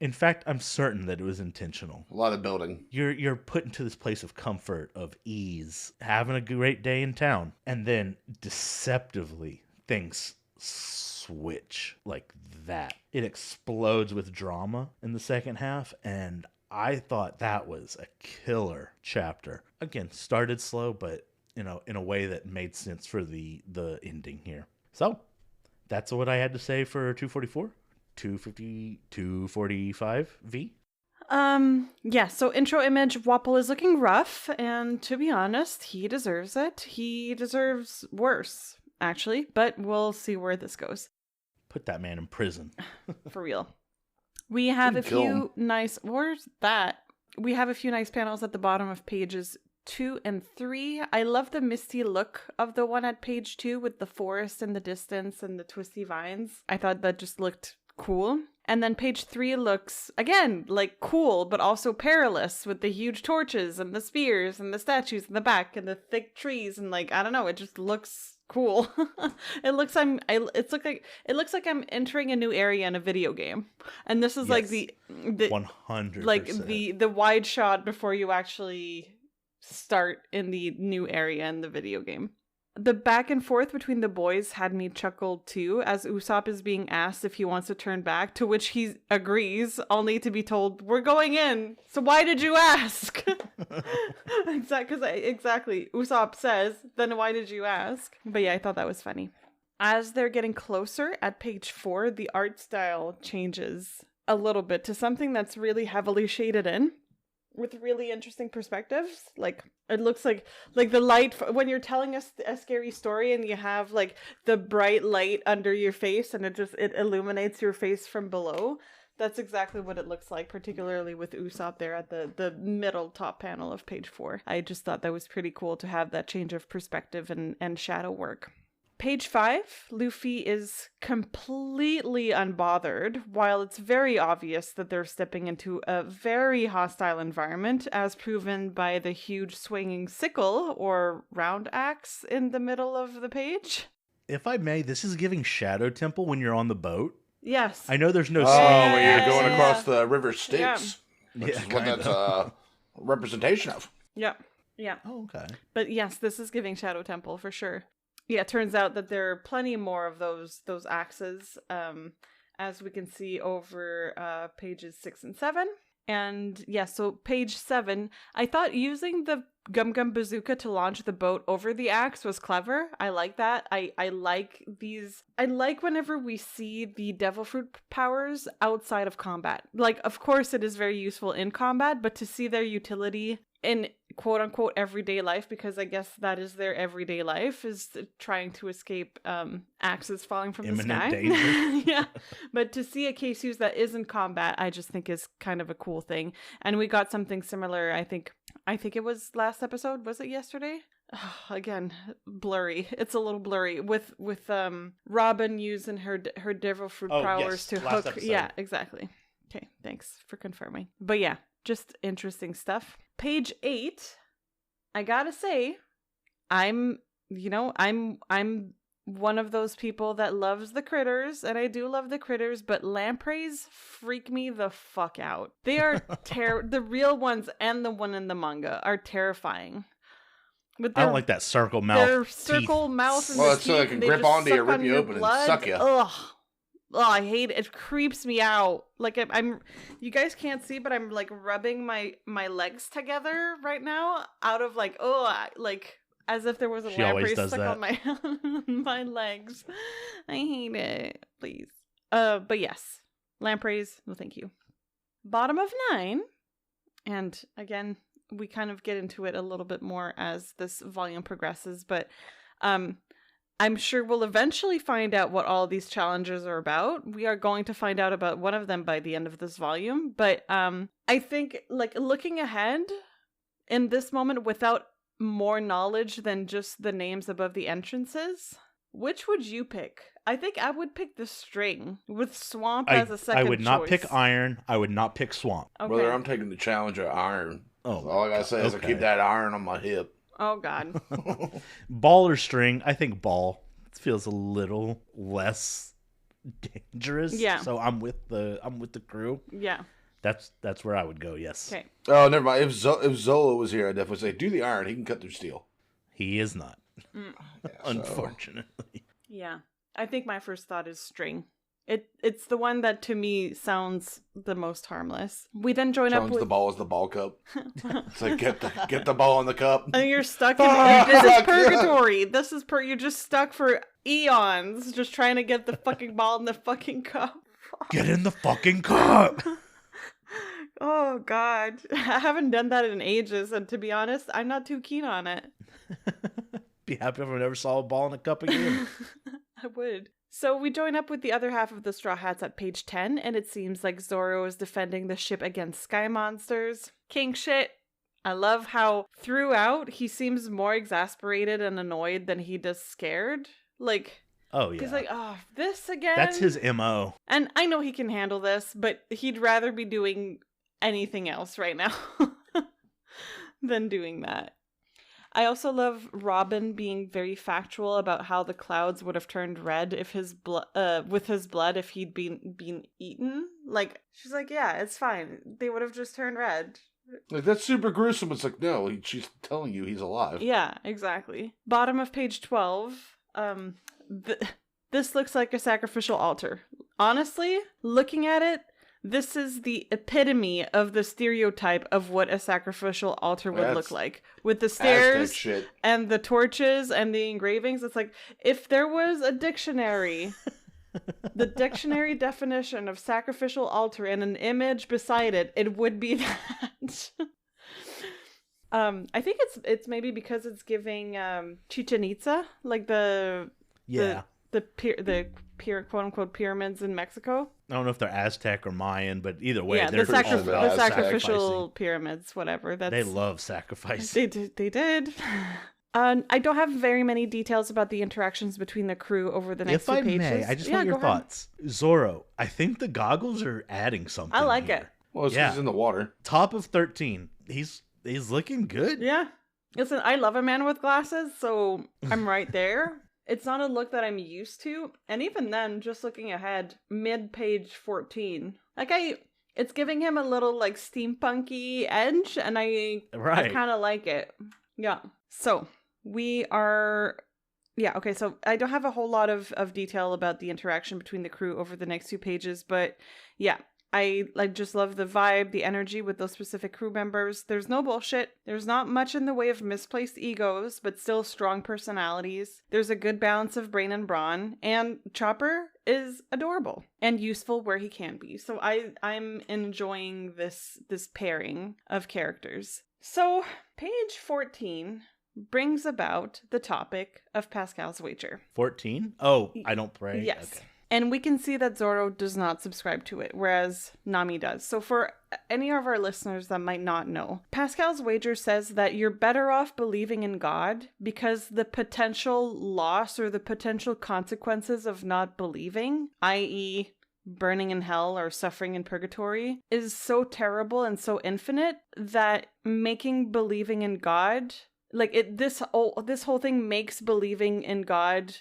In fact, I'm certain that it was intentional. A lot of building. You're put into this place of comfort, of ease, having a great day in town, and then deceptively things switch like that. It explodes with drama in the second half, and I thought that was a killer chapter. Again, started slow, but in a way that made sense for the ending here. So that's what I had to say for 244. 250, 245 V. Yeah, so intro image, Wapol is looking rough, and to be honest, he deserves it. He deserves worse, actually, but we'll see where this goes. Put that man in prison. For real. We have a Kill him. few nice, where's that? We have a few nice panels at the bottom of pages 2 and 3. I love the misty look of the one at page 2 with the forest in the distance and the twisty vines. I thought that just looked cool. And then page 3 looks, again, like cool, but also perilous with the huge torches and the spears and the statues in the back and the thick trees. And like, I don't know, it just looks cool. It looks like I'm entering a new area in a video game. And this is like the 100%. like the wide shot before you actually start in the new area in the video game. The back and forth between the boys had me chuckle too, as Usopp is being asked if he wants to turn back, to which he agrees, only to be told, we're going in, so why did you ask? Exactly. Usopp says, then why did you ask? But yeah, I thought that was funny. As they're getting closer at page 4, the art style changes a little bit to something that's really heavily shaded in, with really interesting perspectives. Like, it looks like the light when you're telling us a scary story and you have like the bright light under your face and it illuminates your face from below. That's exactly what it looks like, particularly with Usopp there at the middle top panel of page 4. I just thought that was pretty cool to have that change of perspective and shadow work. Page 5, Luffy is completely unbothered, while it's very obvious that they're stepping into a very hostile environment, as proven by the huge swinging sickle or round axe in the middle of the page. If I may, this is giving Shadow Temple when you're on the boat. Yes. I know there's no Oh, when sand. you're going across the river Styx. Yeah. Which is what that's a representation of. Yeah. Yeah. Oh, okay. But yes, this is giving Shadow Temple for sure. Yeah, it turns out that there are plenty more of those axes, as we can see over pages 6 and 7. And yeah, so page 7, I thought using the Gum Gum Bazooka to launch the boat over the axe was clever. I like that. I like these. I like whenever we see the Devil Fruit powers outside of combat. Like, of course, it is very useful in combat, but to see their utility in quote-unquote everyday life, because I guess that is their everyday life, is trying to escape axes falling from the sky. Danger. Yeah, but to see a case use that is in combat, I just think is kind of a cool thing. And we got something similar, I think it was last episode. Was it yesterday? Again, blurry. It's a little blurry with Robin using her Devil Fruit powers to last hook. episode. Yeah, exactly. Okay, thanks for confirming. But yeah, just interesting stuff. Page 8, I gotta say, I'm one of those people that loves the critters, and I do love the critters, but lampreys freak me the fuck out. They are the real ones and the one in the manga are terrifying. With I don't like that circle mouth. Their circle mouth and Well, the it's so they teeth, can and they grip just onto you, suck rip on you your open, and blood. suck you. Ugh. Oh, I hate it. It creeps me out. Like I'm you guys can't see, but I'm like rubbing my legs together right now out of like, like as if there was a She always lamprey does stuck that. on my my legs. I hate it. Please. But yes. Lampreys, no thank you. Bottom of 9, and again, we kind of get into it a little bit more as this volume progresses, but I'm sure we'll eventually find out what all these challenges are about. We are going to find out about one of them by the end of this volume, but I think, like, looking ahead in this moment without more knowledge than just the names above the entrances, which would you pick? I think I would pick the string with Swamp as a second choice. I would not pick Iron. I would not pick Swamp. Okay. Brother, I'm taking the challenge of Iron. Oh, all I gotta say is I keep that iron on my hip. Oh, God. Ball or string? I think ball. It feels a little less dangerous. Yeah. So I'm with the crew. Yeah. That's where I would go. Yes. Okay. Oh, never mind. If Zola was here, I'd definitely say do the iron. He can cut through steel. He is not. Mm. Yeah, Unfortunately. Yeah. I think my first thought is string. It's the one that to me sounds the most harmless. We then join up with the ball is the ball cup. It's like get the ball in the cup. And you're stuck in this is purgatory. This is you're just stuck for eons just trying to get the fucking ball in the fucking cup. Get in the fucking cup. Oh, God. I haven't done that in ages, and to be honest, I'm not too keen on it. Be happy if I never saw a ball in a cup again. I would. So we join up with the other half of the Straw Hats at page 10, and it seems like Zoro is defending the ship against sky monsters. King shit. I love how throughout he seems more exasperated and annoyed than he does scared. Like, oh yeah, he's like, oh, this again? That's his MO. And I know he can handle this, but he'd rather be doing anything else right now than doing that. I also love Robin being very factual about how the clouds would have turned red if his with his blood if he'd been eaten. Like, she's like, yeah, it's fine. They would have just turned red. Like, that's super gruesome. It's like, no, she's telling you he's alive. Yeah, exactly. Bottom of page 12. This looks like a sacrificial altar. Honestly, looking at it, this is the epitome of the stereotype of what a sacrificial altar would look like. With the stairs and the torches and the engravings. It's like, if there was a dictionary, the dictionary definition of sacrificial altar and an image beside it, it would be that. I think it's maybe because it's giving Chichen Itza, like the quote unquote pyramids in Mexico. I don't know if they're Aztec or Mayan, but either way, they're the sacrificial pyramids, whatever. They love sacrifice. They did. I don't have very many details about the interactions between the crew over the next few pages. If I may, I just want your thoughts. Zoro, I think the goggles are adding something. I like it. Well, he's in the water. Top of 13. He's looking good. Yeah. Listen, I love a man with glasses, so I'm right there. It's not a look that I'm used to. And even then, just looking ahead, mid-page 14, it's giving him a little, like, steampunky edge, and I kind of like it. Yeah. So, so I don't have a whole lot of detail about the interaction between the crew over the next few pages, but yeah. I just love the vibe, the energy with those specific crew members. There's no bullshit. There's not much in the way of misplaced egos, but still strong personalities. There's a good balance of brain and brawn, and Chopper is adorable and useful where he can be. So I'm enjoying this pairing of characters. So page 14 brings about the topic of Pascal's wager. 14? Oh, I don't pray. Yes. Okay. And we can see that Zoro does not subscribe to it, whereas Nami does. So for any of our listeners that might not know, Pascal's wager says that you're better off believing in God because the potential loss or the potential consequences of not believing, i.e., burning in hell or suffering in purgatory, is so terrible and so infinite that making believing in God, this whole thing makes believing in God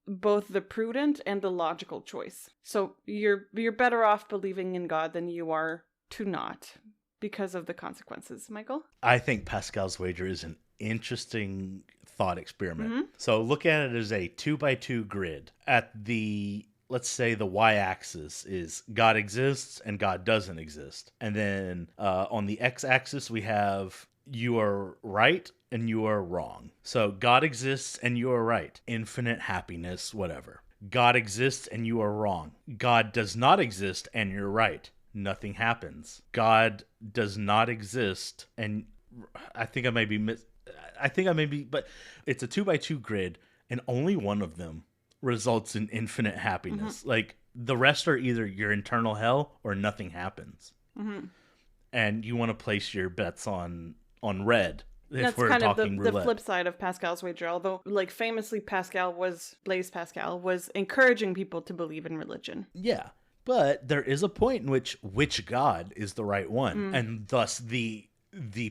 both the prudent and the logical choice. So you're better off believing in God than you are to not because of the consequences. Michael? I think Pascal's wager is an interesting thought experiment. Mm-hmm. So look at it as a 2x2 grid. At let's say the y-axis is God exists and God doesn't exist. And then on the x-axis we have you are right and you are wrong. So God exists and you are right. Infinite happiness, whatever. God exists and you are wrong. God does not exist and you're right. Nothing happens. God does not exist, and I think I may be but it's a 2x2 grid, and only one of them results in infinite happiness. Like, the rest are either your internal hell or nothing happens. And you want to place your bets on red. That's kind of the flip side of Pascal's wager. Although, like, famously, Blaise Pascal was encouraging people to believe in religion. Yeah. But there is a point in which God is the right one, and thus the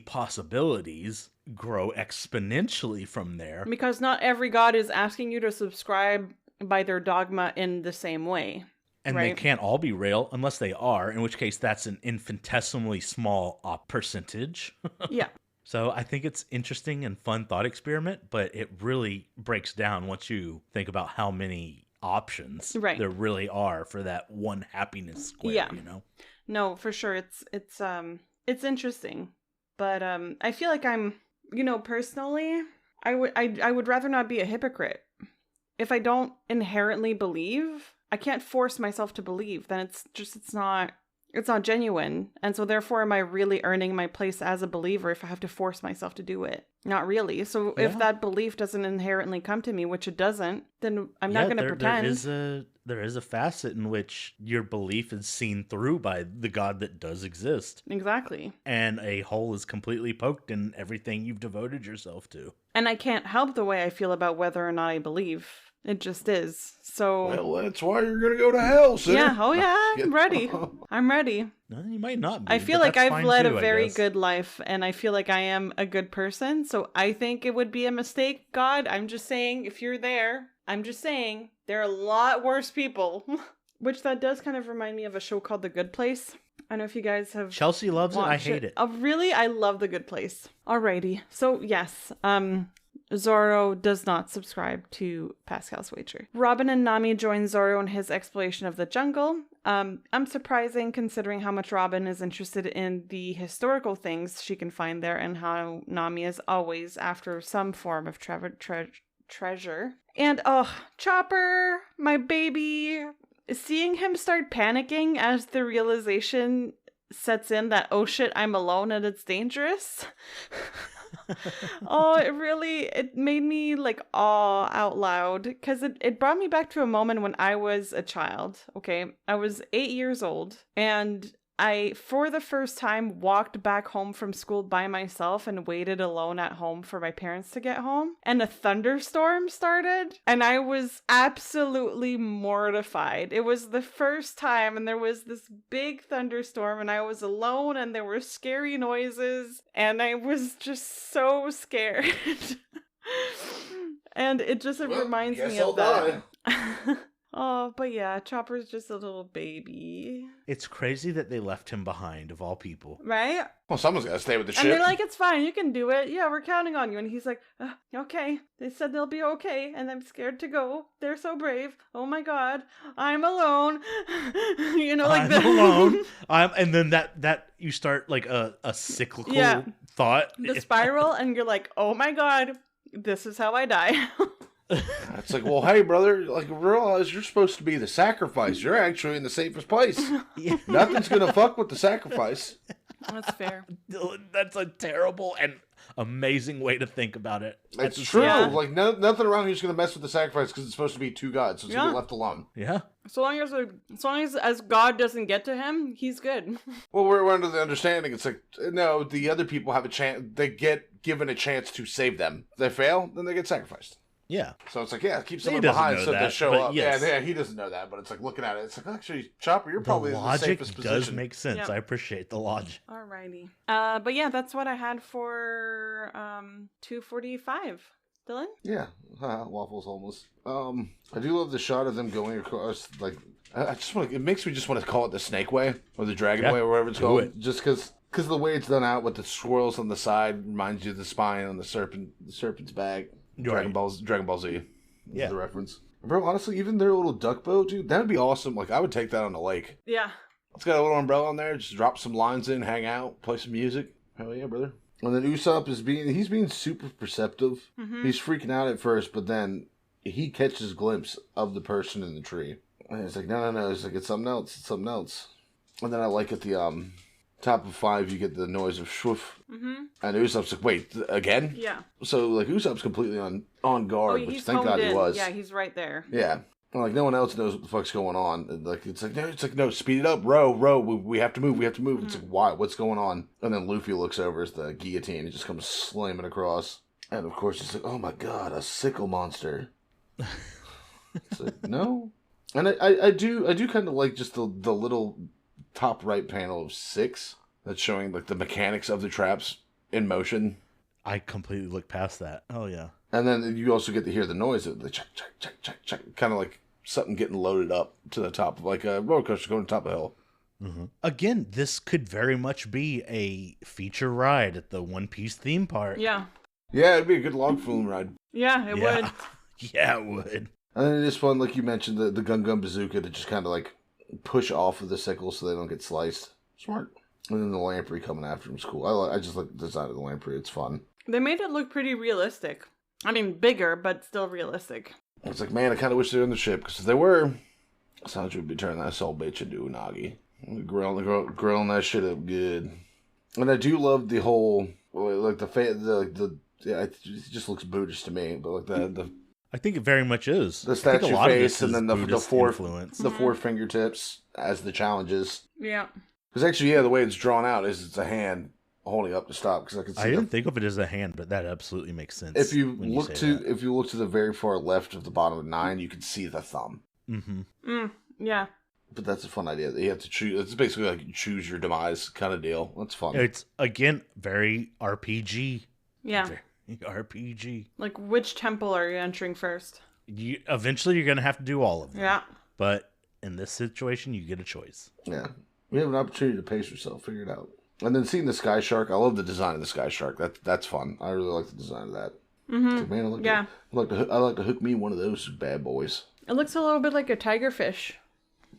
possibilities grow exponentially from there. Because not every God is asking you to subscribe by their dogma in the same way. And right? They can't all be real unless they are, in which case that's an infinitesimally small percentage. Yeah. So I think it's interesting and fun thought experiment, but it really breaks down once you think about how many options there really are for that one happiness square, you know? No, for sure. It's interesting. But I feel like I'm, personally, I would rather not be a hypocrite. If I don't inherently believe, I can't force myself to believe. Then it's not genuine. And so therefore, am I really earning my place as a believer if I have to force myself to do it? Not really. So if that belief doesn't inherently come to me, which it doesn't, then I'm not going to pretend. There is a facet in which your belief is seen through by the God that does exist. Exactly. And a hole is completely poked in everything you've devoted yourself to. And I can't help the way I feel about whether or not I believe. It just is. So. Well, that's why you're going to go to hell, sinner. Yeah. Oh, yeah. I'm ready. I'm ready. No, you might not be. I feel like I've led a very good life, and I feel like I am a good person. So I think it would be a mistake. God, I'm just saying, if you're there, I'm just saying, there are a lot worse people. Which that does kind of remind me of a show called The Good Place. I don't know if you guys have. Chelsea loves it. I hate it. Oh, really? I love The Good Place. Alrighty. So, yes. Zoro does not subscribe to Pascal's wager. Robin and Nami join Zoro in his exploration of the jungle. Unsurprising considering how much Robin is interested in the historical things she can find there and how Nami is always after some form of treasure. And, Chopper, my baby, seeing him start panicking as the realization sets in that, oh shit, I'm alone and it's dangerous. It made me like awe out loud because it brought me back to a moment when I was a child. Okay, I was 8 years old and I, for the first time, walked back home from school by myself and waited alone at home for my parents to get home. And a thunderstorm started and I was absolutely mortified. It was the first time and there was this big thunderstorm and I was alone and there were scary noises and I was just so scared. And it just reminds me of that. Oh, but yeah, Chopper's just a little baby. It's crazy that they left him behind, of all people. Right? Well, someone's got to stay with the ship. And they're like, it's fine, you can do it. Yeah, we're counting on you. And he's like, okay. They said they'll be okay, and I'm scared to go. They're so brave. Oh my god, I'm alone. I'm alone. And then that you start like a cyclical thought. The spiral, and you're like, oh my god, this is how I die. It's like, well, hey, brother, like, realize you're supposed to be the sacrifice. You're actually in the safest place. Yeah. Nothing's going to fuck with the sacrifice. That's fair. That's a terrible and amazing way to think about it. It's true. Yeah. Like, nothing around here's going to mess with the sacrifice because it's supposed to be two gods, so it's going to be left alone. Yeah. So long as God doesn't get to him, he's good. Well, we're under the understanding it's like, no, the other people have a chance. They get given a chance to save them. If they fail, then they get sacrificed. Yeah. So it's like, keep someone behind so they show up. Yes. Yeah, he doesn't know that, but it's like looking at it, it's like, actually, Chopper, you're probably in the safest position. The logic does make sense. Yep. I appreciate the logic. Alrighty. But yeah, that's what I had for 245. Dylan? Yeah. Waffles homeless. I do love the shot of them going across, like, I just want to, it makes me just want to call it the Snake Way, or the Dragon Way, or whatever it's called. Just because the way it's done out with the swirls on the side reminds you of the spine on the serpent's back. Dragon Ball Z. Yeah. The reference. Bro, honestly, even their little duck boat, dude, that would be awesome. Like, I would take that on the lake. Yeah. It's got a little umbrella on there. Just drop some lines in, hang out, play some music. Hell yeah, brother. And then Usopp he's being super perceptive. Mm-hmm. He's freaking out at first, but then he catches a glimpse of the person in the tree. And he's like, no. He's like, it's something else. It's something else. And then I like at the top of 5, you get the noise of shwoof. Mm-hmm. And Usopp's like, wait, again? Yeah. So, like, Usopp's completely on guard, which He's thank God honed he in. was. Yeah, he's right there. Yeah. And, like, no one else knows what the fuck's going on. And, like, it's like, no, speed it up, row. We have to move. Mm-hmm. It's like, why? What's going on? And then Luffy looks over as the guillotine. It just comes slamming across. And, of course, it's like, oh, my God, a sickle monster. It's like, no. And I do kind of like just the little top right panel of 6 that's showing, like, the mechanics of the traps in motion. I completely looked past that. Oh, yeah. And then you also get to hear the noise of the check, kind of like something getting loaded up to the top of, like a roller coaster going to the top of a hill. Mm-hmm. Again, this could very much be a feature ride at the One Piece theme park. Yeah. Yeah, it'd be a good log flume ride. Yeah, it would. Yeah, it would. And then it is fun, like you mentioned, the Gun Bazooka to just kind of like push off of the sickle so they don't get sliced. Smart. And then the lamprey coming after him is cool. I just like the design of the lamprey. It's fun. They made it look pretty realistic. I mean, bigger, but still realistic. It's like, man, I kind of wish they were on the ship, because if they were, Sanji would be turning that soul bitch into unagi. Grilling that shit up good. And I do love the whole, like, it just looks Buddhist to me, but like the I think it very much is. the statue face and then the four four fingertips as the challenges. Yeah. Because actually, yeah, the way it's drawn out is it's a hand holding up to stop. Because I can see. I didn't think of it as a hand, but that absolutely makes sense. If you look to the very far left of the bottom of 9, you can see the thumb. Mm-hmm. Yeah. But that's a fun idea. You have to choose. It's basically like choose your demise kind of deal. That's fun. It's again very RPG. Yeah. Very RPG. Like, which temple are you entering first? Eventually, you're gonna have to do all of them. Yeah. But in this situation, you get a choice. Yeah. We have an opportunity to pace yourself. Figure it out. And then seeing the Sky Shark, I love the design of the Sky Shark. That's fun. I really like the design of that. Mm-hmm. So, man, I like to hook me one of those bad boys. It looks a little bit like a tigerfish.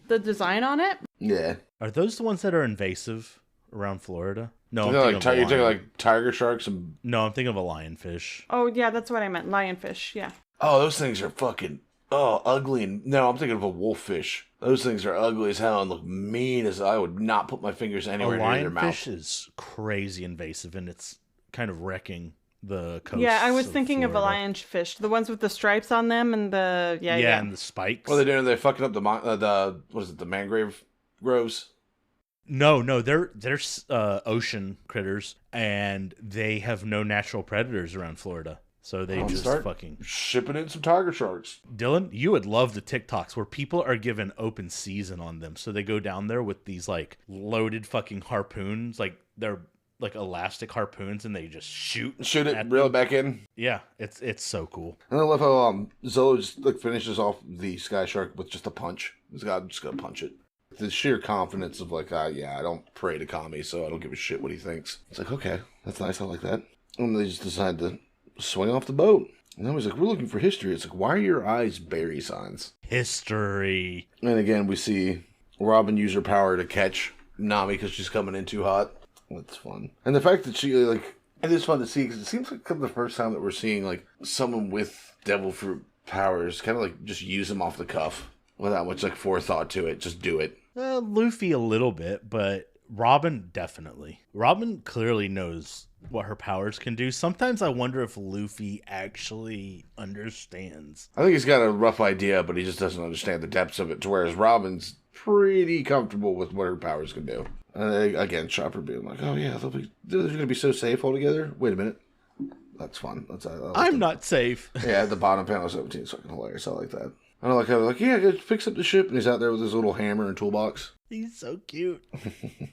The design on it? Yeah. Are those the ones that are invasive around Florida? No, You're thinking like tiger sharks and... No, I'm thinking of a lionfish. Oh, yeah, that's what I meant. Lionfish, yeah. Oh, those things are fucking... Oh, ugly. And no, I'm thinking of a wolffish. Those things are ugly as hell and look mean as... I would not put my fingers anywhere near their mouth. A lionfish is crazy invasive, and it's kind of wrecking the coast. Yeah, I was thinking Florida. of a lionfish. The ones with the stripes on them and the... Yeah. And the spikes. What are they doing? They're fucking up the mangrove groves? No, they're ocean critters, and they have no natural predators around Florida. So they just fucking... shipping in some tiger sharks. Dylan, you would love the TikToks where people are given open season on them. So they go down there with these, like, loaded fucking harpoons. Like, they're, like, elastic harpoons, and they just shoot it, reel it back in. Yeah, it's so cool. And I love how Zolo just, like, finishes off the Sky Shark with just a punch. He's just gonna punch it. The sheer confidence of, like, I don't pray to Kami, so I don't give a shit what he thinks. It's like, okay, that's nice, I like that. And they just decide to swing off the boat. And then he's like, we're looking for history. It's like, why are your eyes berry signs? History. And again, we see Robin use her power to catch Nami because she's coming in too hot. That's fun. And the fact that she, like, it is fun to see because it seems like the first time that we're seeing, like, someone with devil fruit powers kind of, like, just use them off the cuff without much, like, forethought to it. Just do it. Luffy a little bit, but Robin definitely. Robin clearly knows what her powers can do. Sometimes I wonder if Luffy actually understands. I think he's got a rough idea, but he just doesn't understand the depths of it, to whereas Robin's pretty comfortable with what her powers can do. And again, Chopper being like, oh yeah, they're going to be so safe all together. Wait a minute. That's fun. I'm not safe. Yeah, the bottom panel of 17 is fucking hilarious. I like that. I don't like how they're like, yeah, go fix up the ship, and he's out there with his little hammer and toolbox. He's so cute.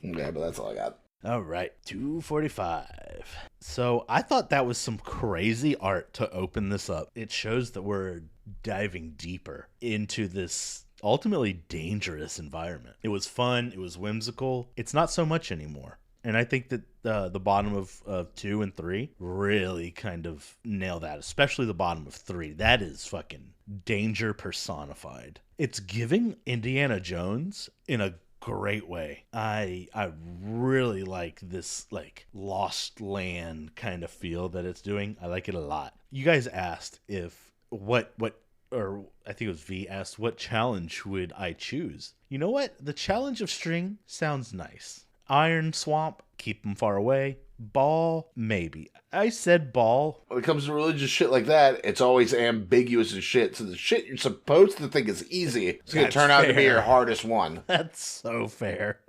Yeah, but that's all I got. All right, 245. So I thought that was some crazy art to open this up. It shows that we're diving deeper into this ultimately dangerous environment. It was fun. It was whimsical. It's not so much anymore. And I think that the bottom of 2 and 3 really kind of nail that, especially the bottom of 3. That is fucking danger personified. It's giving Indiana Jones in a great way. I really like this, like, Lost Land kind of feel that it's doing. I like it a lot. You guys asked if what or I think it was V, asked, what challenge would I choose? You know what? The challenge of string sounds nice. Iron Swamp, keep them far away. Ball, maybe. I said ball. When it comes to religious shit like that, it's always ambiguous as shit. So the shit you're supposed to think is easy, it's going to turn out to be your hardest one. That's so fair.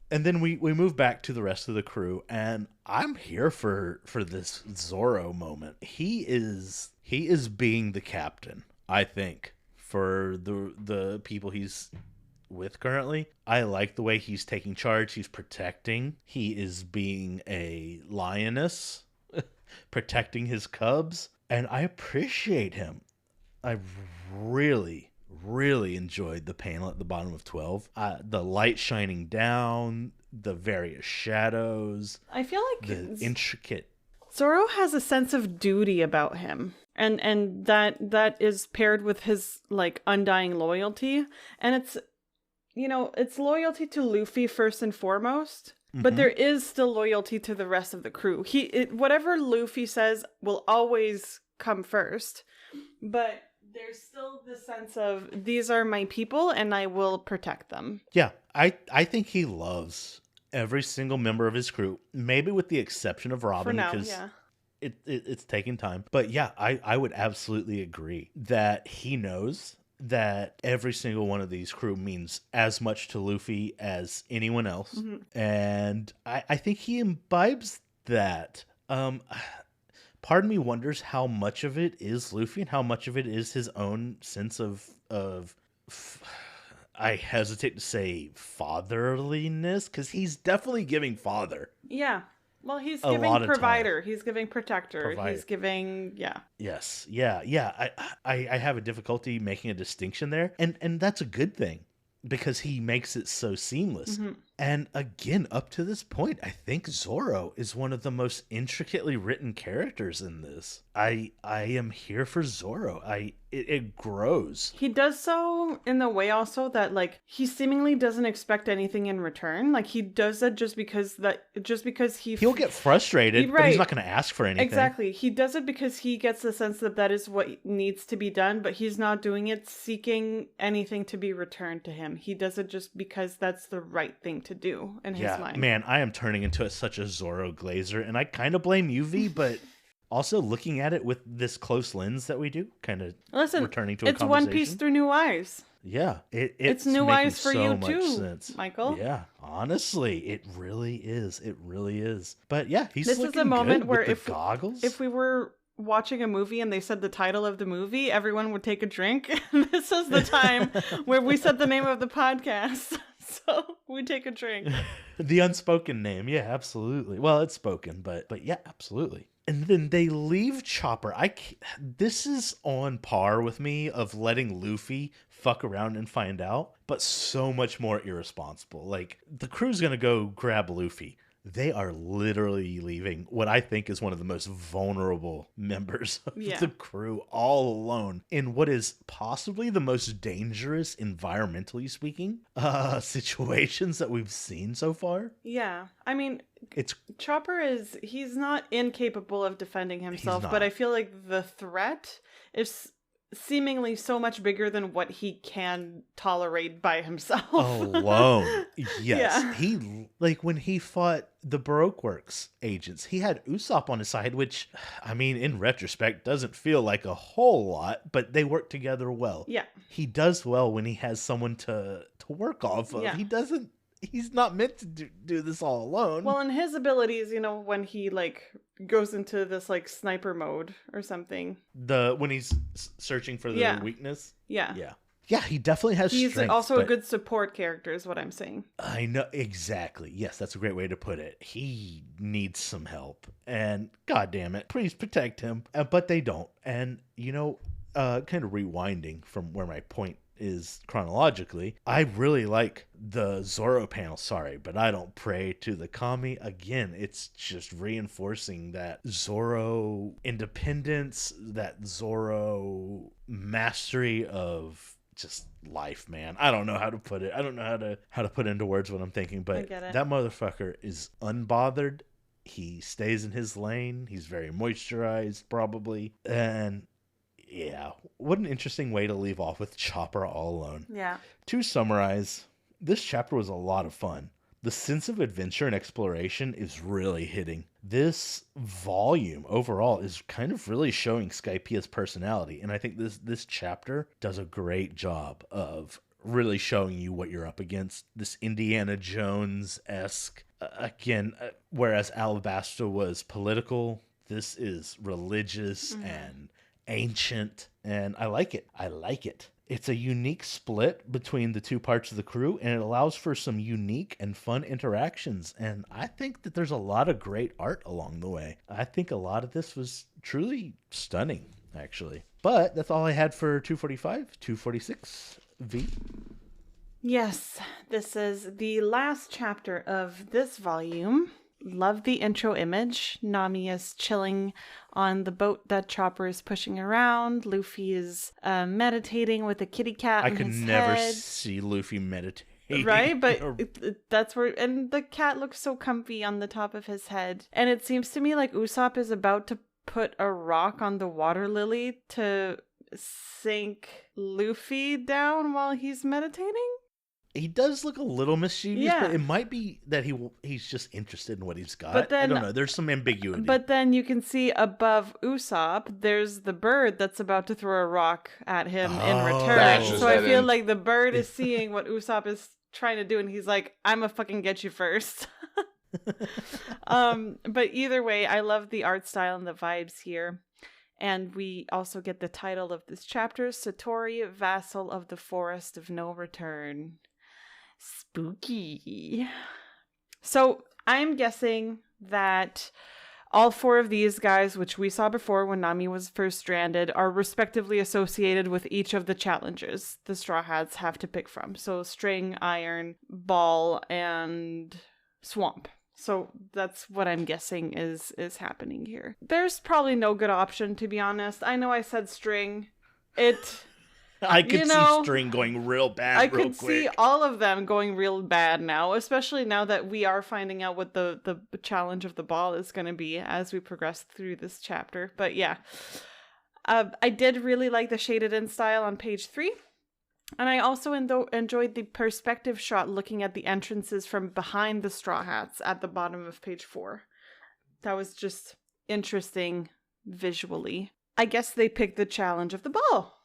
And then we move back to the rest of the crew, and I'm here for this Zorro moment. He is being the captain, I think, for the people he's with currently. I like the way he's taking charge. He's protecting. He is being a lioness, protecting his cubs, and I appreciate him. I really enjoyed the panel at the bottom of 12. The light shining down, the various shadows. I feel like the intricate. Zorro has a sense of duty about him. And that is paired with his like undying loyalty. And it's, you know, it's loyalty to Luffy first and foremost. But there is still loyalty to the rest of the crew. Whatever Luffy says will always come first. But there's still the sense of, these are my people and I will protect them. Yeah, I think he loves every single member of his crew, maybe with the exception of Robin. For now, because yeah. It's taking time. But yeah, I would absolutely agree that he knows that every single one of these crew means as much to Luffy as anyone else. Mm-hmm. And I think he imbibes that. Part of me wonders how much of it is Luffy and how much of it is his own sense of I hesitate to say fatherliness, because he's definitely giving father. Yeah. Well, he's giving provider. He's giving protector. He's giving, yeah. Yes. Yeah. I have a difficulty making a distinction there. And that's a good thing, because he makes it so seamless. Mm-hmm. And again, up to this point, I think Zorro is one of the most intricately written characters in this. I am here for Zorro. It grows. He does so in the way also that, like, he seemingly doesn't expect anything in return. Like, he does that just because he'll get frustrated, but he's not going to ask for anything. Exactly. He does it because he gets the sense that is what needs to be done, but he's not doing it seeking anything to be returned to him. He does it just because that's the right thing to do in his mind. Man, I am turning into such a Zorro glazer, and I kind of blame UV, but also looking at it with this close lens that we do, kind of returning to a conversation. It's One Piece through new eyes. Yeah, it's new eyes for so you much too, sense. Michael. Yeah, honestly, it really is. It really is. But yeah, this is a moment where goggles. If we were watching a movie and they said the title of the movie, everyone would take a drink. This is the time where we said the name of the podcast. So we take a drink. The unspoken name. Yeah, absolutely. Well, it's spoken, but yeah, absolutely. And then they leave Chopper. This is on par with me of letting Luffy fuck around and find out, but so much more irresponsible. Like, the crew's going to go grab Luffy. They are literally leaving what I think is one of the most vulnerable members of the crew all alone in what is possibly the most dangerous, environmentally speaking, situations that we've seen so far. Yeah. I mean, Chopper he's not incapable of defending himself, but I feel like the threat is seemingly so much bigger than what he can tolerate by himself. Alone. Yes. Yeah. He, like, when he fought the Baroque Works agents, he had Usopp on his side, which, I mean, in retrospect, doesn't feel like a whole lot, but they work together well. Yeah. He does well when he has someone to work off of. Yeah. He's not meant to do this all alone. Well, and his abilities, when he, like, goes into this, like, sniper mode or something. When he's searching for the weakness? Yeah. Yeah. Yeah, he definitely has strength. He's also a good support character is what I'm saying. I know, exactly. Yes, that's a great way to put it. He needs some help. And, God damn it, please protect him. But they don't. And, kind of rewinding from where my point is chronologically, I really like the Zorro panel. Sorry, but I don't pray to the kami. Again, it's just reinforcing that Zorro independence, that Zorro mastery of just life, man. I don't know how to put it. I don't know how to put into words what I'm thinking, but that motherfucker is unbothered. He stays in his lane. He's very moisturized, probably, and Yeah, what an interesting way to leave off with Chopper all alone. Yeah. To summarize, this chapter was a lot of fun. The sense of adventure and exploration is really hitting. This volume overall is kind of really showing Skypia's personality, and I think this chapter does a great job of really showing you what you're up against. This Indiana Jones-esque, whereas Alabasta was political, this is religious and ancient, and I like it. It's a unique split between the two parts of the crew, and it allows for some unique and fun interactions, and I think that there's a lot of great art along the way. I think a lot of this was truly stunning, actually. But that's all I had for 245. 246, V. Yes, this is the last chapter of this volume. Love the intro image. Nami is chilling on the boat that Chopper is pushing around. Luffy is meditating with a kitty cat I on could his never head. see Luffy meditating. Right? But that's where... And the cat looks so comfy on the top of his head. And it seems to me like Usopp is about to put a rock on the water lily to sink Luffy down while he's meditating. He does look a little mischievous, Yeah. but it might be that he's just interested in what he's got. But then- I don't know. There's some ambiguity. But then you can see above Usopp, there's the bird that's about to throw a rock at him in Oh. return. Bashes So I that feel in. like the bird is seeing what Usopp is trying to do, and he's like, "I'ma fucking get you first." But either way, I love the art style and the vibes here. And we also get the title of this chapter, Satori, Vassal of the Forest of No Return. Spooky. So I'm guessing that all four of these guys, which we saw before when Nami was first stranded, are respectively associated with each of the challenges the Straw Hats have to pick from. So String, Iron, Ball, and Swamp. So that's what I'm guessing is happening here. There's probably no good option, to be honest. I know I said String. I could you know, see String going real bad I real could quick. see all of them going real bad now, especially now that we are finding out what the challenge of the ball is going to be as we progress through this chapter. But yeah, I did really like the shaded in style on page 3. And I also enjoyed the perspective shot looking at the entrances from behind the Straw Hats at the bottom of page 4. That was just interesting visually. I guess they picked the challenge of the ball.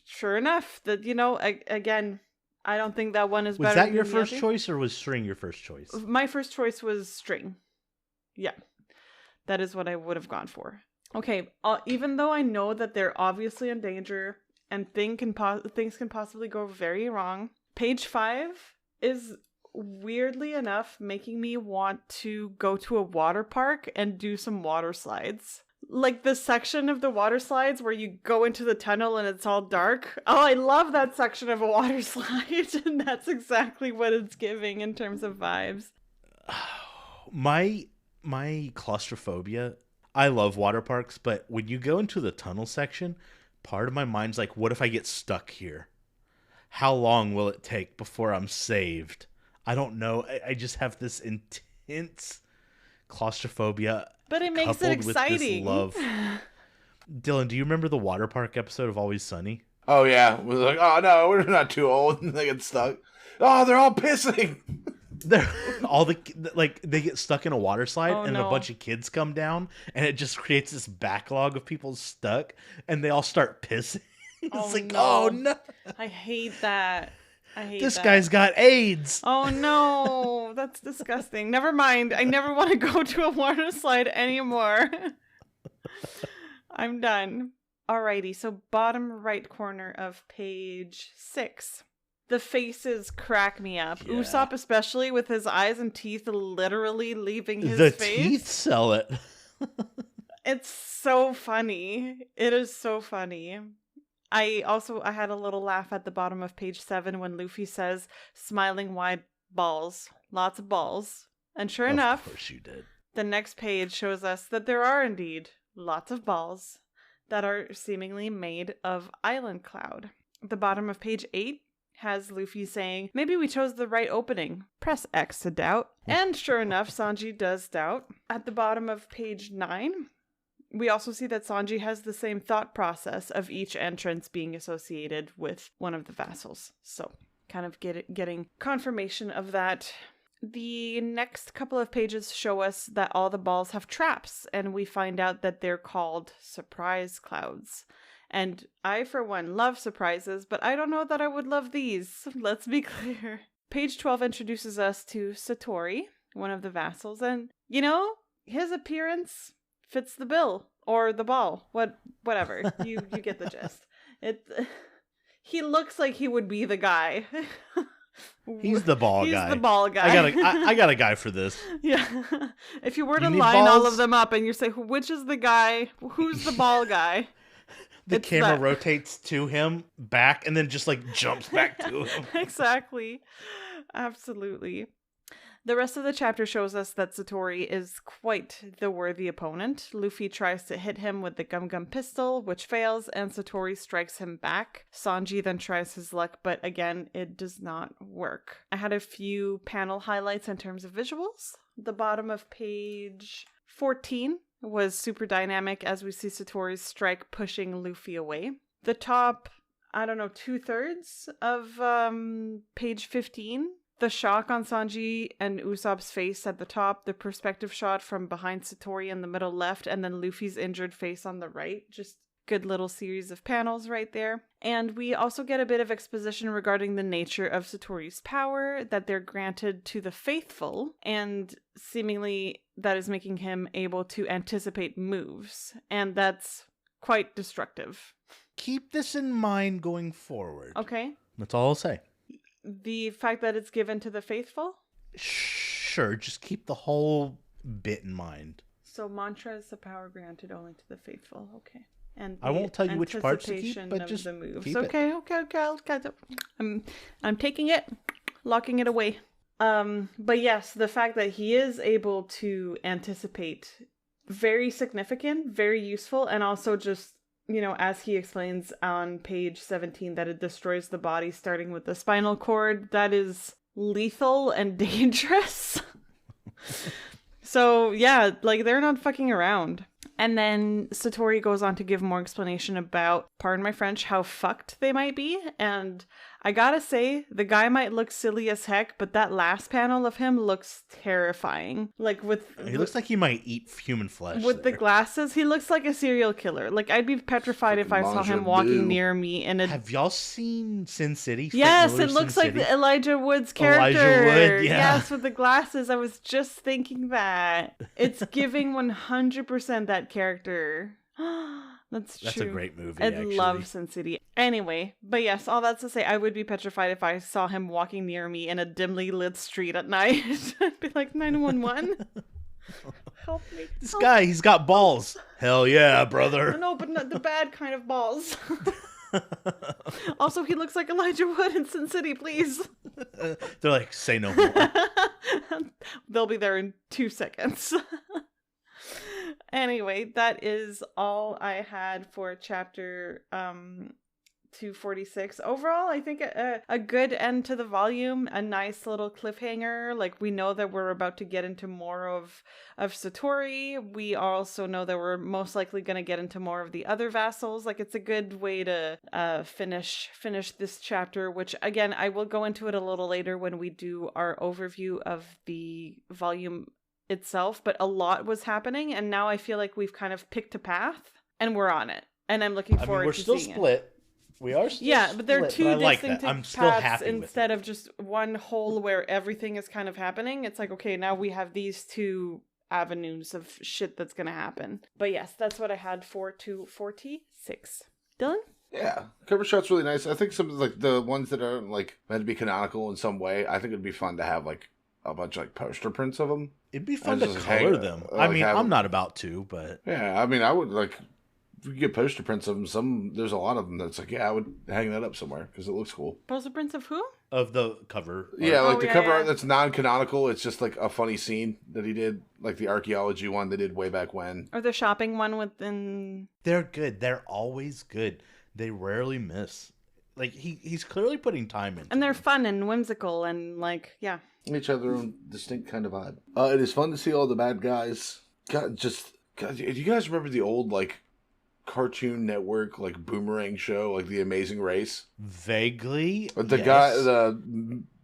Sure enough, that, you know, again, I don't think that one is Was better that than your the first other. choice, or was String your first choice? My first choice was String. Yeah, that is what I would have gone for. Okay, even though I know that they're obviously in danger and things can possibly go very wrong, page 5 is weirdly enough making me want to go to a water park and do some water slides. Like the section of the water slides where you go into the tunnel and it's all dark. Oh, I love that section of a water slide. And that's exactly what it's giving in terms of vibes. My claustrophobia, I love water parks, but when you go into the tunnel section, part of my mind's like, what if I get stuck here? How long will it take before I'm saved? I don't know. I just have this intense claustrophobia. But it makes it coupled with this exciting. love. Dylan, do you remember the water park episode of Always Sunny? Oh yeah, it was like, oh no, we're not too old, and they get stuck. Oh, they're all pissing. They're they get stuck in a water slide, Oh, and no. a bunch of kids come down, and it just creates this backlog of people stuck, and they all start pissing. It's Oh, like, no. oh no, I hate that. I hate this that. guy's got AIDS. Oh no, that's disgusting. Never mind. I never want to go to a water slide anymore. I'm done. Alrighty, so bottom right corner of page 6. The faces crack me up. Yeah. Usopp especially, with his eyes and teeth literally leaving his The face. teeth sell it. It's so funny. It is so funny. I had a little laugh at the bottom of page 7 when Luffy says, smiling wide balls. Lots of balls. And sure enough, Of course you did. the next page shows us that there are indeed lots of balls that are seemingly made of island cloud. The bottom of page 8 has Luffy saying, maybe we chose the right opening. Press X to doubt. And sure enough, Sanji does doubt. At the bottom of page 9, We also see that Sanji has the same thought process of each entrance being associated with one of the vassals. So kind of getting confirmation of that. The next couple of pages show us that all the balls have traps, and we find out that they're called surprise clouds. And I, for one, love surprises, but I don't know that I would love these. Let's be clear. Page 12 introduces us to Satori, one of the vassals, and, his appearance fits the bill or the ball. Whatever. You get the gist. He looks like he would be the guy. He's the ball guy. He's the ball guy. I got a guy for this. Yeah. If you were to need line all balls? of them up and you say, which is the guy? Who's the ball guy? The It's camera that. rotates to him back and then just like jumps back to him. Exactly. Absolutely. The rest of the chapter shows us that Satori is quite the worthy opponent. Luffy tries to hit him with the Gum Gum pistol, which fails, and Satori strikes him back. Sanji then tries his luck, but again, it does not work. I had a few panel highlights in terms of visuals. The bottom of page 14 was super dynamic as we see Satori's strike pushing Luffy away. The top, 2/3 of page 15, the shock on Sanji and Usopp's face at the top, the perspective shot from behind Satori in the middle left, and then Luffy's injured face on the right. Just good little series of panels right there. And we also get a bit of exposition regarding the nature of Satori's power, that they're granted to the faithful, and seemingly that is making him able to anticipate moves. And that's quite destructive. Keep this in mind going forward. Okay? That's all I'll say. The fact that it's given to the faithful? Sure, just keep the whole bit in mind. So mantra is the power granted only to the faithful. Okay. And I won't tell you which parts to keep, anticipation but of just the moves. keep it. Okay. I'm taking it, locking it away. But yes, the fact that he is able to anticipate, very significant, very useful, and also just, as he explains on page 17, that it destroys the body starting with the spinal cord. That is lethal and dangerous. So yeah, like they're not fucking around. And then Satori goes on to give more explanation about, pardon my French, how fucked they might be. And I gotta say, the guy might look silly as heck, but that last panel of him looks terrifying. Like He looks like he might eat human flesh. with the glasses, he looks like a serial killer. Like I'd be petrified if I saw him walking near me in a... Have y'all seen Sin City? Yes, it looks like the Elijah Woods character. Elijah Wood, yeah. Yes, with the glasses. I was just thinking that. It's giving 100% that character. That's true. That's a great movie, I actually. love Sin City. Anyway, but yes, all that's to say, I would be petrified if I saw him walking near me in a dimly lit street at night. I'd be like, 911? Help me. This guy, he's got balls. Hell yeah, brother. No, but not the bad kind of balls. Also, he looks like Elijah Wood in Sin City, please. They're like, say no more. They'll be there in 2 seconds. Anyway, that is all I had for chapter 246. Overall, I think a good end to the volume, a nice little cliffhanger. Like, we know that we're about to get into more of Satori. We also know that we're most likely going to get into more of the other vassals. Like, it's a good way to finish this chapter, which, again, I will go into it a little later when we do our overview of the volume itself, but a lot was happening, and now I feel like we've kind of picked a path and we're on it, and I'm looking forward to seeing it. We're still split. We are still but they're split, two but I like distinctive that. I'm still paths happy with instead it. of just one whole where everything is kind of happening. It's like, okay, now we have these two avenues of shit that's gonna happen. But yes, that's what I had for 246. Dylan? Yeah, cover shot's really nice. I think some of like the ones that are like meant to be canonical in some way, I think it'd be fun to have like a bunch of like poster prints of them. It'd be fun to just color hang- them. like, I mean, have I'm them. not about to, but Yeah, I mean, I would like if we get poster prints of them. There's a lot of them that's like, yeah, I would hang that up somewhere because it looks cool. Poster prints of who? of the cover. Yeah, art. like the yeah, cover yeah. art that's non-canonical. It's just like a funny scene that he did, like the archaeology one they did way back when. Or the shopping one within... They're good. They're always good. They rarely miss. Like he's clearly putting time into. And they're fun and whimsical and like, yeah. Each have their own distinct kind of vibe. It is fun to see all the bad guys. God, God, do you guys remember the old, like, Cartoon Network, like, Boomerang show, like, The Amazing Race? Vaguely. The yes. guy,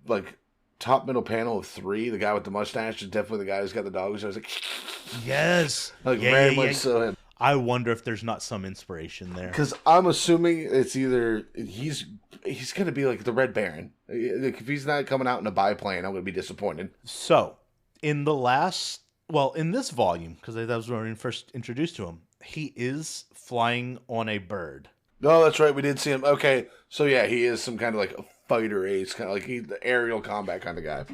like, top middle panel of 3, the guy with the mustache is definitely the guy who's got the dog. So I was like, Yes. like, very much so him. I wonder if there's not some inspiration there. Because I'm assuming it's either he's going to be like the Red Baron. Like, if he's not coming out in a biplane, I'm going to be disappointed. So, in this volume, because that was when we first introduced to him, he is flying on a bird. No, that's right. We did see him. Okay, so yeah, he is some kind of like a fighter ace, kind of like he's the aerial combat kind of guy.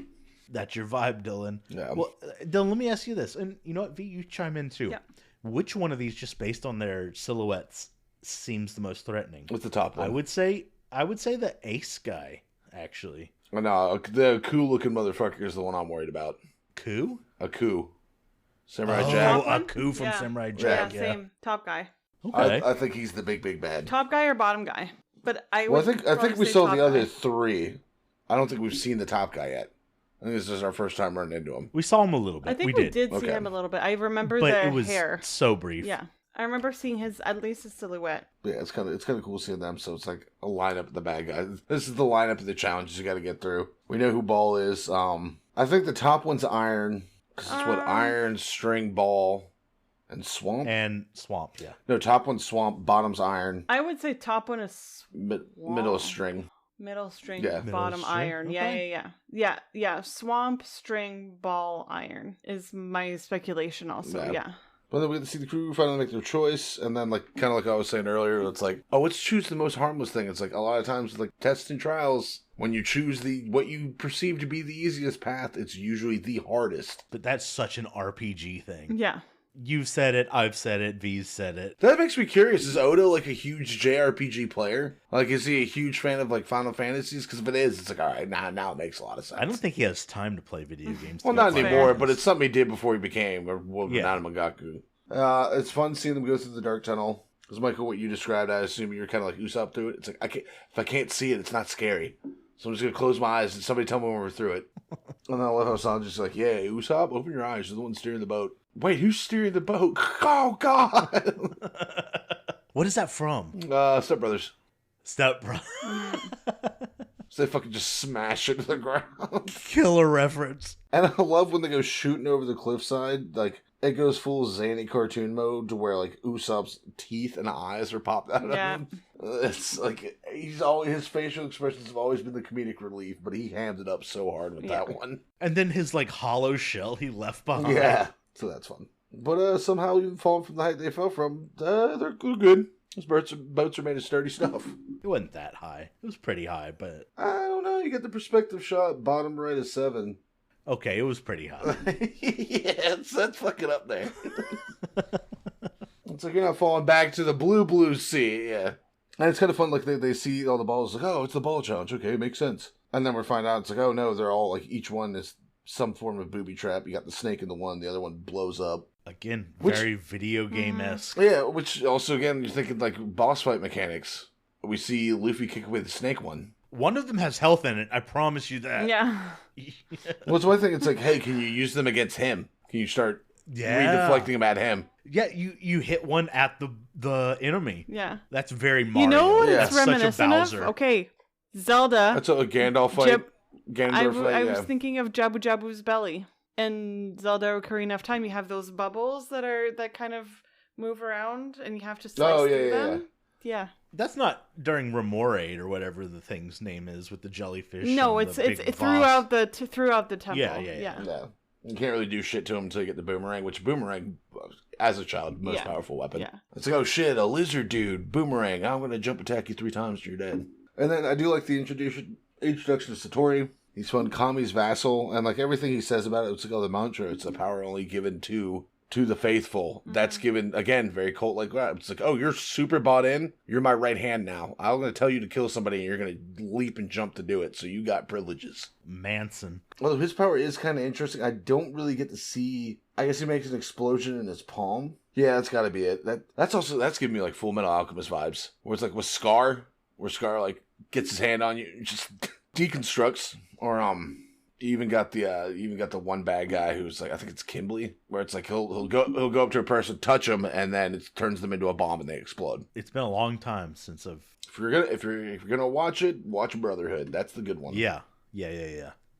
That's your vibe, Dylan. Yeah. Well, Dylan, let me ask you this, and you know what, V, you chime in too. Yeah. Which one of these, just based on their silhouettes, seems the most threatening? What's the top one? I would say the ace guy, actually. No, the cool looking motherfucker is the one I'm worried about. Coup? A coup. Samurai Oh, Jack. a coup from Samurai Yeah, Jack. Yeah, same. Top guy. Okay. I think he's the big bad. Top guy or bottom guy? But I Well, would I think we say saw top the other guy. 3. I don't think we've seen the top guy yet. I think this is our first time running into him. We saw him a little bit. I think we did see Okay. him a little bit. I remember but the it was hair. so brief. Yeah. I remember seeing at least his silhouette. Yeah, it's kind of cool seeing them. So it's like a lineup of the bad guys. This is the lineup of the challenges you got to get through. We know who Ball is. I think the top one's Iron, because it's what Iron, String, Ball, and Swamp. And Swamp, yeah. No, top one's Swamp, bottom's Iron, I would say top one is middle is String. middle string, Yeah. bottom Middle string, iron. okay. Yeah. Swamp, string, ball, iron is my speculation also. Yeah. But then we get to see the crew finally make their choice, and then, like, kind of like I was saying earlier, it's like, oh, let's choose the most harmless thing. It's like a lot of times, like, tests and trials, when you choose what you perceive to be the easiest path, it's usually the hardest. But that's such an RPG thing. Yeah. You've said it, I've said it, V's said it. That makes me curious. Is Odo, like, a huge JRPG player? Like, is he a huge fan of, like, Final Fantasies? Because if it is, it's like, all right, now it makes a lot of sense. I don't think he has time to play video games. Well, to not get anymore, finals. but it's something he did before he became a Yeah. Mangaku. It's fun seeing them go through the dark tunnel. Because, Michael, what you described, I assume you're kind of like Usopp through it. It's like, if I can't see it, it's not scary. So I'm just going to close my eyes and somebody tell me when we're through it. And then I love how Sanji's like, yeah, Usopp, open your eyes. You're the one steering the boat. Wait, who's steering the boat? Oh, God! What is that from? Step Brothers. Step Bro. So they fucking just smash into the ground. Killer reference. And I love when they go shooting over the cliffside. Like, it goes full zany cartoon mode to where, like, Usopp's teeth and eyes are popped out of him. It's like, his facial expressions have always been the comedic relief, but he hammed it up so hard with that one. And then his, like, hollow shell he left behind. Yeah. So that's fun. But somehow, even falling from the height they fell from, they're good. Those boats are made of sturdy stuff. It wasn't that high. It was pretty high, but... I don't know. You get the perspective shot, bottom right of 7. Okay, it was pretty high. Yeah, that's fucking up there. It's like you're not falling back to the blue sea. Yeah. And it's kind of fun, like, they see all the balls, like, oh, it's the ball challenge. Okay, makes sense. And then we find out, it's like, oh, no, they're all, like, each one is some form of booby trap. You got the snake in the one, the other one blows up. Again, very video game-esque. Yeah, which also, again, you're thinking, like, boss fight mechanics. We see Luffy kick away the snake one. One of them has health in it, I promise you that. Yeah. Well, it's one thing, it's like, hey, can you use them against him? Can you start redeflecting them at him? Yeah, you hit one at the enemy. Yeah. That's very Mario. You know what Yeah. it's That's such a reminiscent of? Bowser. Okay. Zelda. That's a Gandalf fight. Ganondorf fight, I yeah. was thinking of Jabu Jabu's belly. In Zelda Ocarina of Time, you have those bubbles that kind of move around, and you have to slice through them. Yeah. That's not during Remorade or whatever the thing's name is with the jellyfish. No, and it's the big throughout boss. throughout the temple. Yeah. Yeah. You can't really do shit to him until you get the boomerang, which boomerang, as a child, most powerful weapon. Yeah. It's like, oh shit, a lizard dude, boomerang, I'm going to jump attack you 3 times and you're dead. And then I do like the introduction to Satori. He's fun, Kami's vassal, and like everything he says about it, it's like, oh, the mantra, it's a power only given to the faithful. Mm-hmm. That's given, again, very cult-like. It's like, oh, you're super bought in, you're my right hand now. I'm going to tell you to kill somebody, and you're going to leap and jump to do it, so you got privileges. Manson. Well, his power is kind of interesting. I don't really get to see... I guess he makes an explosion in his palm. Yeah, that's got to be it. That's giving me, like, Full Metal Alchemist vibes. Where it's like with Scar, where Scar, like, gets his hand on you and just deconstructs. Or, You even got the one bad guy who's like, I think it's Kimberly, where it's like he'll go up to a person, touch them, and then it turns them into a bomb and they explode. It's been a long time since I've. If you're gonna watch it, watch Brotherhood. That's the good one. Yeah.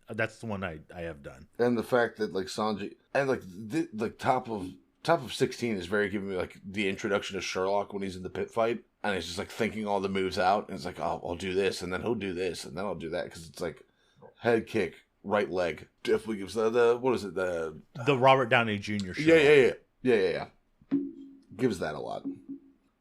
That's the one I have done. And the fact that like Sanji and like top of 16 is very giving me like the introduction to Sherlock when he's in the pit fight, and he's just like thinking all the moves out, and it's like, oh, I'll do this, and then he'll do this, and then I'll do that, because it's like head kick, right leg, definitely gives the what is it, the Robert Downey Jr. Sherlock. Yeah. Gives that a lot.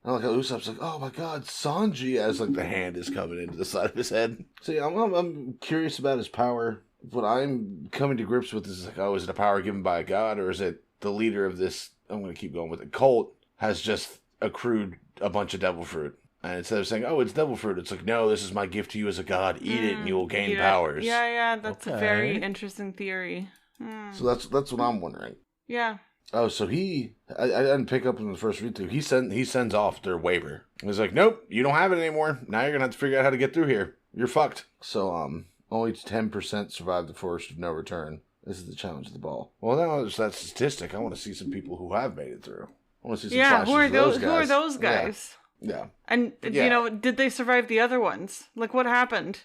I like how Usopp's like, oh my god, Sanji, as like the hand is coming into the side of his head. See, I'm curious about his power. What I'm coming to grips with is like, oh, is it a power given by a god, or is it the leader of this, I'm going to keep going with it, cult, has just accrued a bunch of devil fruit. And instead of saying, oh, it's devil fruit, it's like, no, this is my gift to you as a god. Eat it and you will gain powers. Yeah, that's a very interesting theory. So that's what I'm wondering. Yeah. Oh, so I didn't pick up in the first read through. He sends off their waiver. He's like, nope, you don't have it anymore. Now you're gonna have to figure out how to get through here. You're fucked. So only 10% survive the forest of no return. This is the challenge of the ball. Well, now there's that statistic. I want to see some people who have made it through. I want to see some flashes who are those guys? Yeah. And did they survive the other ones? Like, what happened?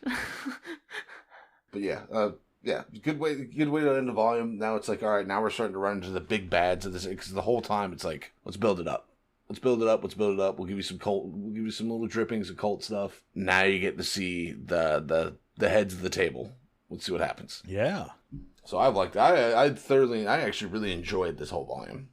But yeah, good way to end the volume. Now it's like, all right, now we're starting to run into the big bads of this, because the whole time it's like, let's build it up. We'll give you some little drippings of cult stuff. Now you get to see the heads of the table. Let's see what happens. Yeah. So I've liked it. I actually really enjoyed this whole volume.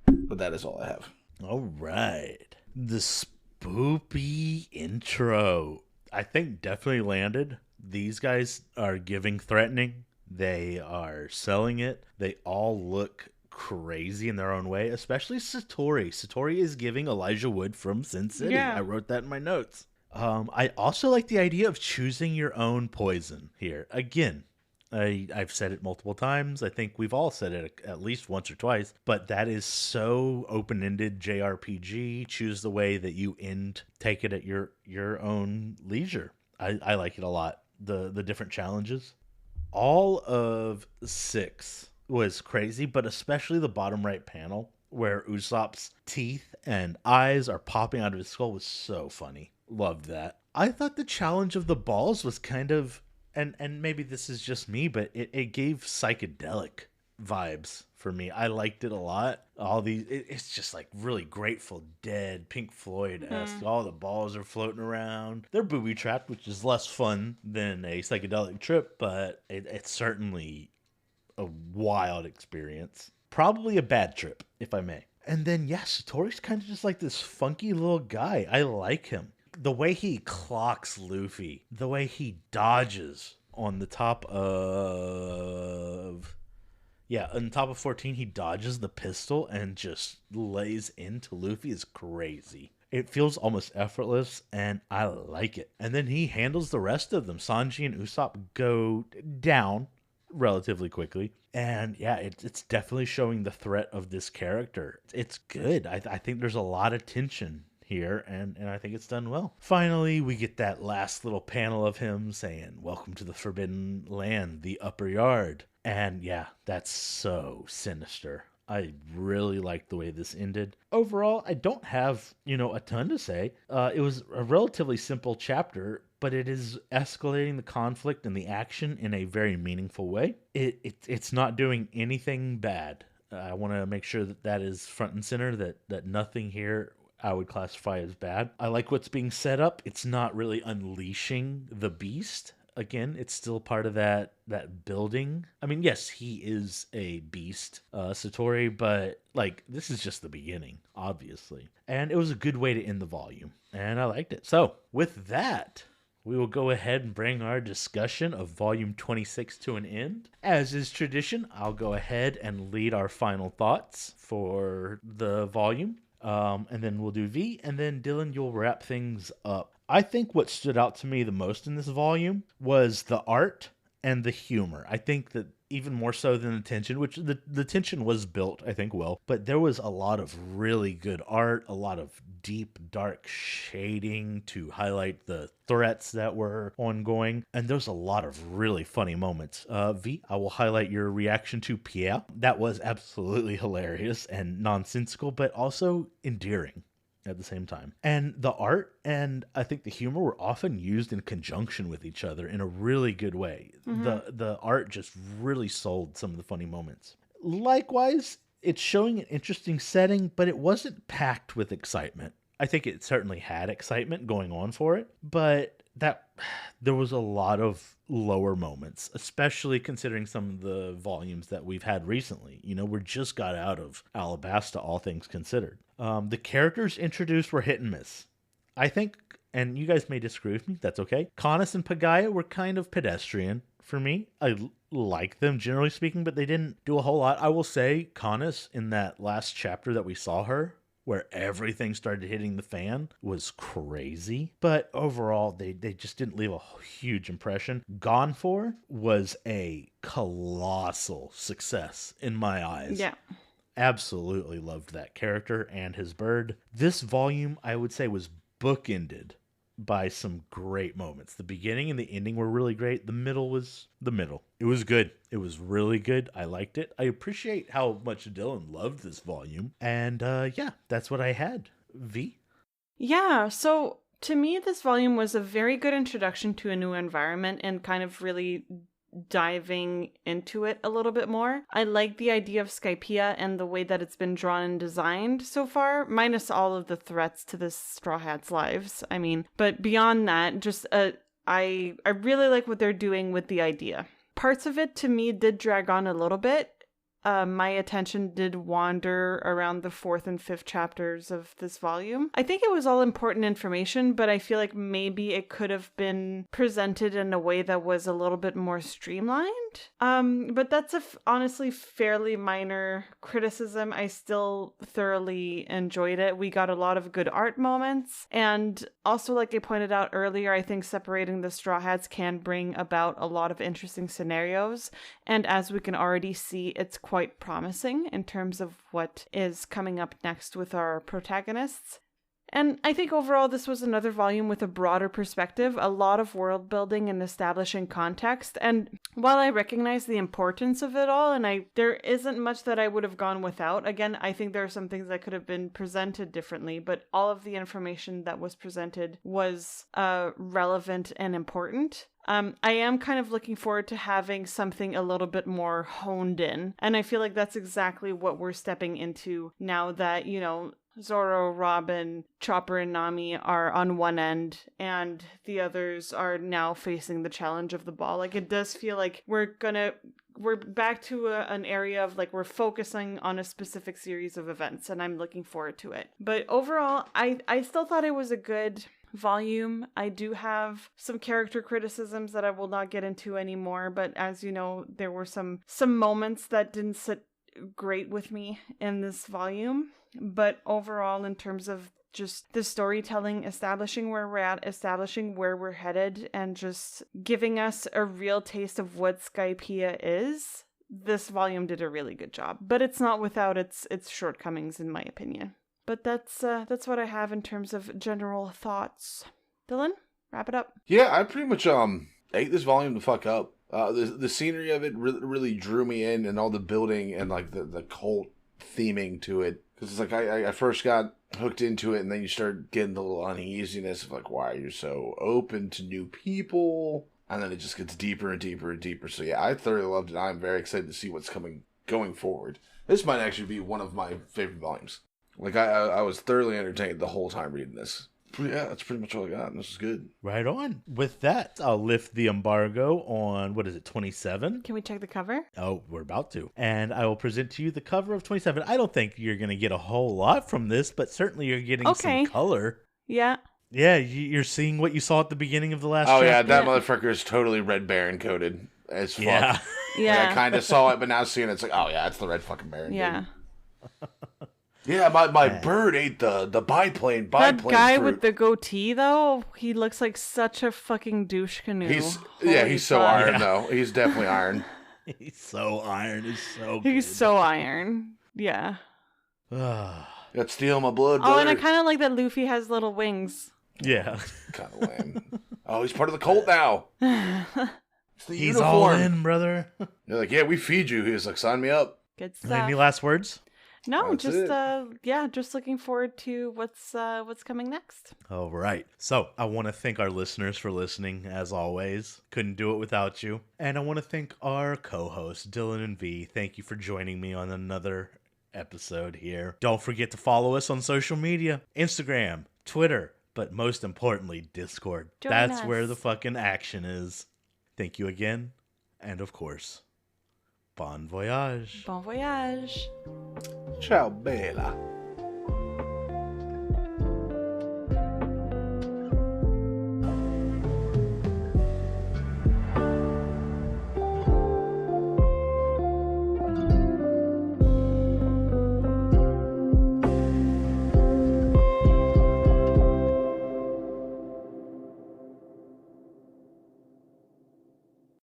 But that is all I have. All right. The spoopy intro, I think, definitely landed. These guys are giving threatening. They are selling it. They all look crazy in their own way, especially Satori. Satori is giving Elijah Wood from Sin City. Yeah. I wrote that in my notes. I also like the idea of choosing your own poison here. Again, I've said it multiple times. I think we've all said it at least once or twice, but that is so open-ended JRPG. Choose the way that you end. Take it at your own leisure. I like it a lot. The different challenges. All of 6 was crazy, but especially the bottom right panel where Usopp's teeth and eyes are popping out of his skull was so funny. Loved that. I thought the challenge of the balls was kind of, and maybe this is just me, but it gave psychedelic vibes for me. I liked it a lot. All these, it's just like really Grateful Dead, Pink Floyd-esque. All the balls are floating around. They're booby trapped, which is less fun than a psychedelic trip, but it's certainly a wild experience. Probably a bad trip, if I may. And then, yeah, Satori's kind of just like this funky little guy. I like him. The way he clocks Luffy, the way he dodges on the top of... Yeah, on top of 14, he dodges the pistol and just lays into Luffy is crazy. It feels almost effortless, and I like it. And then he handles the rest of them. Sanji and Usopp go down relatively quickly. And yeah, it's definitely showing the threat of this character. It's good. I think there's a lot of tension here, and I think it's done well. Finally, we get that last little panel of him saying, "Welcome to the Forbidden Land, the Upper Yard." And yeah, that's so sinister. I really liked the way this ended. Overall, I don't have, a ton to say. It was a relatively simple chapter, but it is escalating the conflict and the action in a very meaningful way. It's not doing anything bad. I want to make sure that is front and center, that nothing here I would classify as bad. I like what's being set up. It's not really unleashing the beast. Again, it's still part of that building. I mean, yes, he is a beast, Satori, but this is just the beginning, obviously. And it was a good way to end the volume, and I liked it. So, with that, we will go ahead and bring our discussion of volume 26 to an end. As is tradition, I'll go ahead and lead our final thoughts for the volume. And then we'll do V, and then Dylan, you'll wrap things up. I think what stood out to me the most in this volume was the art and the humor. I think that even more so than the tension, which the tension was built, I think, well, but there was a lot of really good art, a lot of deep, dark shading to highlight the threats that were ongoing. And there's a lot of really funny moments. V, I will highlight your reaction to Pierre. That was absolutely hilarious and nonsensical, but also endearing at the same time. And the art and I think the humor were often used in conjunction with each other in a really good way. The art just really sold some of the funny moments. Likewise, it's showing an interesting setting, but it wasn't packed with excitement. I think it certainly had excitement going on for it, but there was a lot of lower moments, especially considering some of the volumes that we've had recently. We just got out of Alabasta, all things considered. The characters introduced were hit and miss. I think, and you guys may disagree with me, that's okay. Canis and Pagaya were kind of pedestrian for me. I like them, generally speaking, but they didn't do a whole lot. I will say, Canis, in that last chapter that we saw her, where everything started hitting the fan, was crazy. But overall, they just didn't leave a huge impression. Gone For was a colossal success in my eyes. Yeah. Absolutely loved that character and his bird. This volume, I would say, was bookended by some great moments. The beginning and the ending were really great. The middle was the middle. It was good. It was really good. I liked it. I appreciate how much Dylan loved this volume. And yeah, that's what I had. V? Yeah, so to me, this volume was a very good introduction to a new environment and kind of really diving into it a little bit more. I like the idea of Skypiea and the way that it's been drawn and designed so far, minus all of the threats to the Straw Hats' lives. But beyond that, just I really like what they're doing with the idea. Parts of it to me did drag on a little bit. My attention did wander around the 4th and 5th chapters of this volume. I think it was all important information, but I feel like maybe it could have been presented in a way that was a little bit more streamlined. But that's honestly fairly minor criticism. I still thoroughly enjoyed it. We got a lot of good art moments. And also, like I pointed out earlier, I think separating the Straw Hats can bring about a lot of interesting scenarios. And as we can already see, it's quite promising in terms of what is coming up next with our protagonists. And I think overall this was another volume with a broader perspective, a lot of world building and establishing context. And while I recognize the importance of it all, and there isn't much that I would have gone without, again, I think there are some things that could have been presented differently, but all of the information that was presented was relevant and important. I am kind of looking forward to having something a little bit more honed in. And I feel like that's exactly what we're stepping into now that, Zoro, Robin, Chopper, and Nami are on one end, and the others are now facing the challenge of the ball. Like, it does feel like we're back to an area of, like, we're focusing on a specific series of events, and I'm looking forward to it. But overall, I still thought it was a good volume. I do have some character criticisms that I will not get into anymore, but as you know, there were some moments that didn't sit great with me in this volume. But overall, in terms of just the storytelling, establishing where we're at, establishing where we're headed, and just giving us a real taste of what Skypiea is, this volume did a really good job. But it's not without its shortcomings, in my opinion. But that's what I have in terms of general thoughts. Dylan, wrap it up. Yeah, I pretty much ate this volume the fuck up. The scenery of it really drew me in, and all the building and like the cult theming to it. Because it's like I first got hooked into it, and then you start getting the little uneasiness of like, why are you so open to new people? And then it just gets deeper and deeper and deeper. So yeah, I thoroughly loved it. I'm very excited to see what's going forward. This might actually be one of my favorite volumes. Like, I was thoroughly entertained the whole time reading this. But yeah, that's pretty much all I got, and this is good. Right on. With that, I'll lift the embargo on, 27? Can we check the cover? Oh, we're about to. And I will present to you the cover of 27. I don't think you're going to get a whole lot from this, but certainly you're getting some color. Yeah. Yeah, you're seeing what you saw at the beginning of the last chapter. Yeah, that motherfucker is totally Red Baron coded as fuck. Yeah. Yeah. Like, I kind of saw it, but now seeing it, it's like, oh yeah, it's the Red fucking Baron. Yeah. Dude. Yeah, my bird ate the biplane That guy fruit. with the goatee, though, he looks like such a fucking douche canoe. He's so iron, though. He's definitely iron. He's so iron. He's so He's so iron. Yeah. Got steal my blood, Oh, brother. and I kind of like that Luffy has little wings. Yeah. Kind of lame. Oh, he's part of the cult now. It's the He's uniform. all in, brother. They're like, yeah, we feed you. He's like, sign me up. Good stuff. Any last words? No, That's just it. just looking forward to what's coming next. All right. So I want to thank our listeners for listening, as always. Couldn't do it without you. And I want to thank our co-hosts, Dylan and V. Thank you for joining me on another episode here. Don't forget to follow us on social media, Instagram, Twitter, but most importantly, Discord. Join That's us. where the fucking action is. Thank you again. And of course, bon voyage. Bon voyage. Ciao, Bella.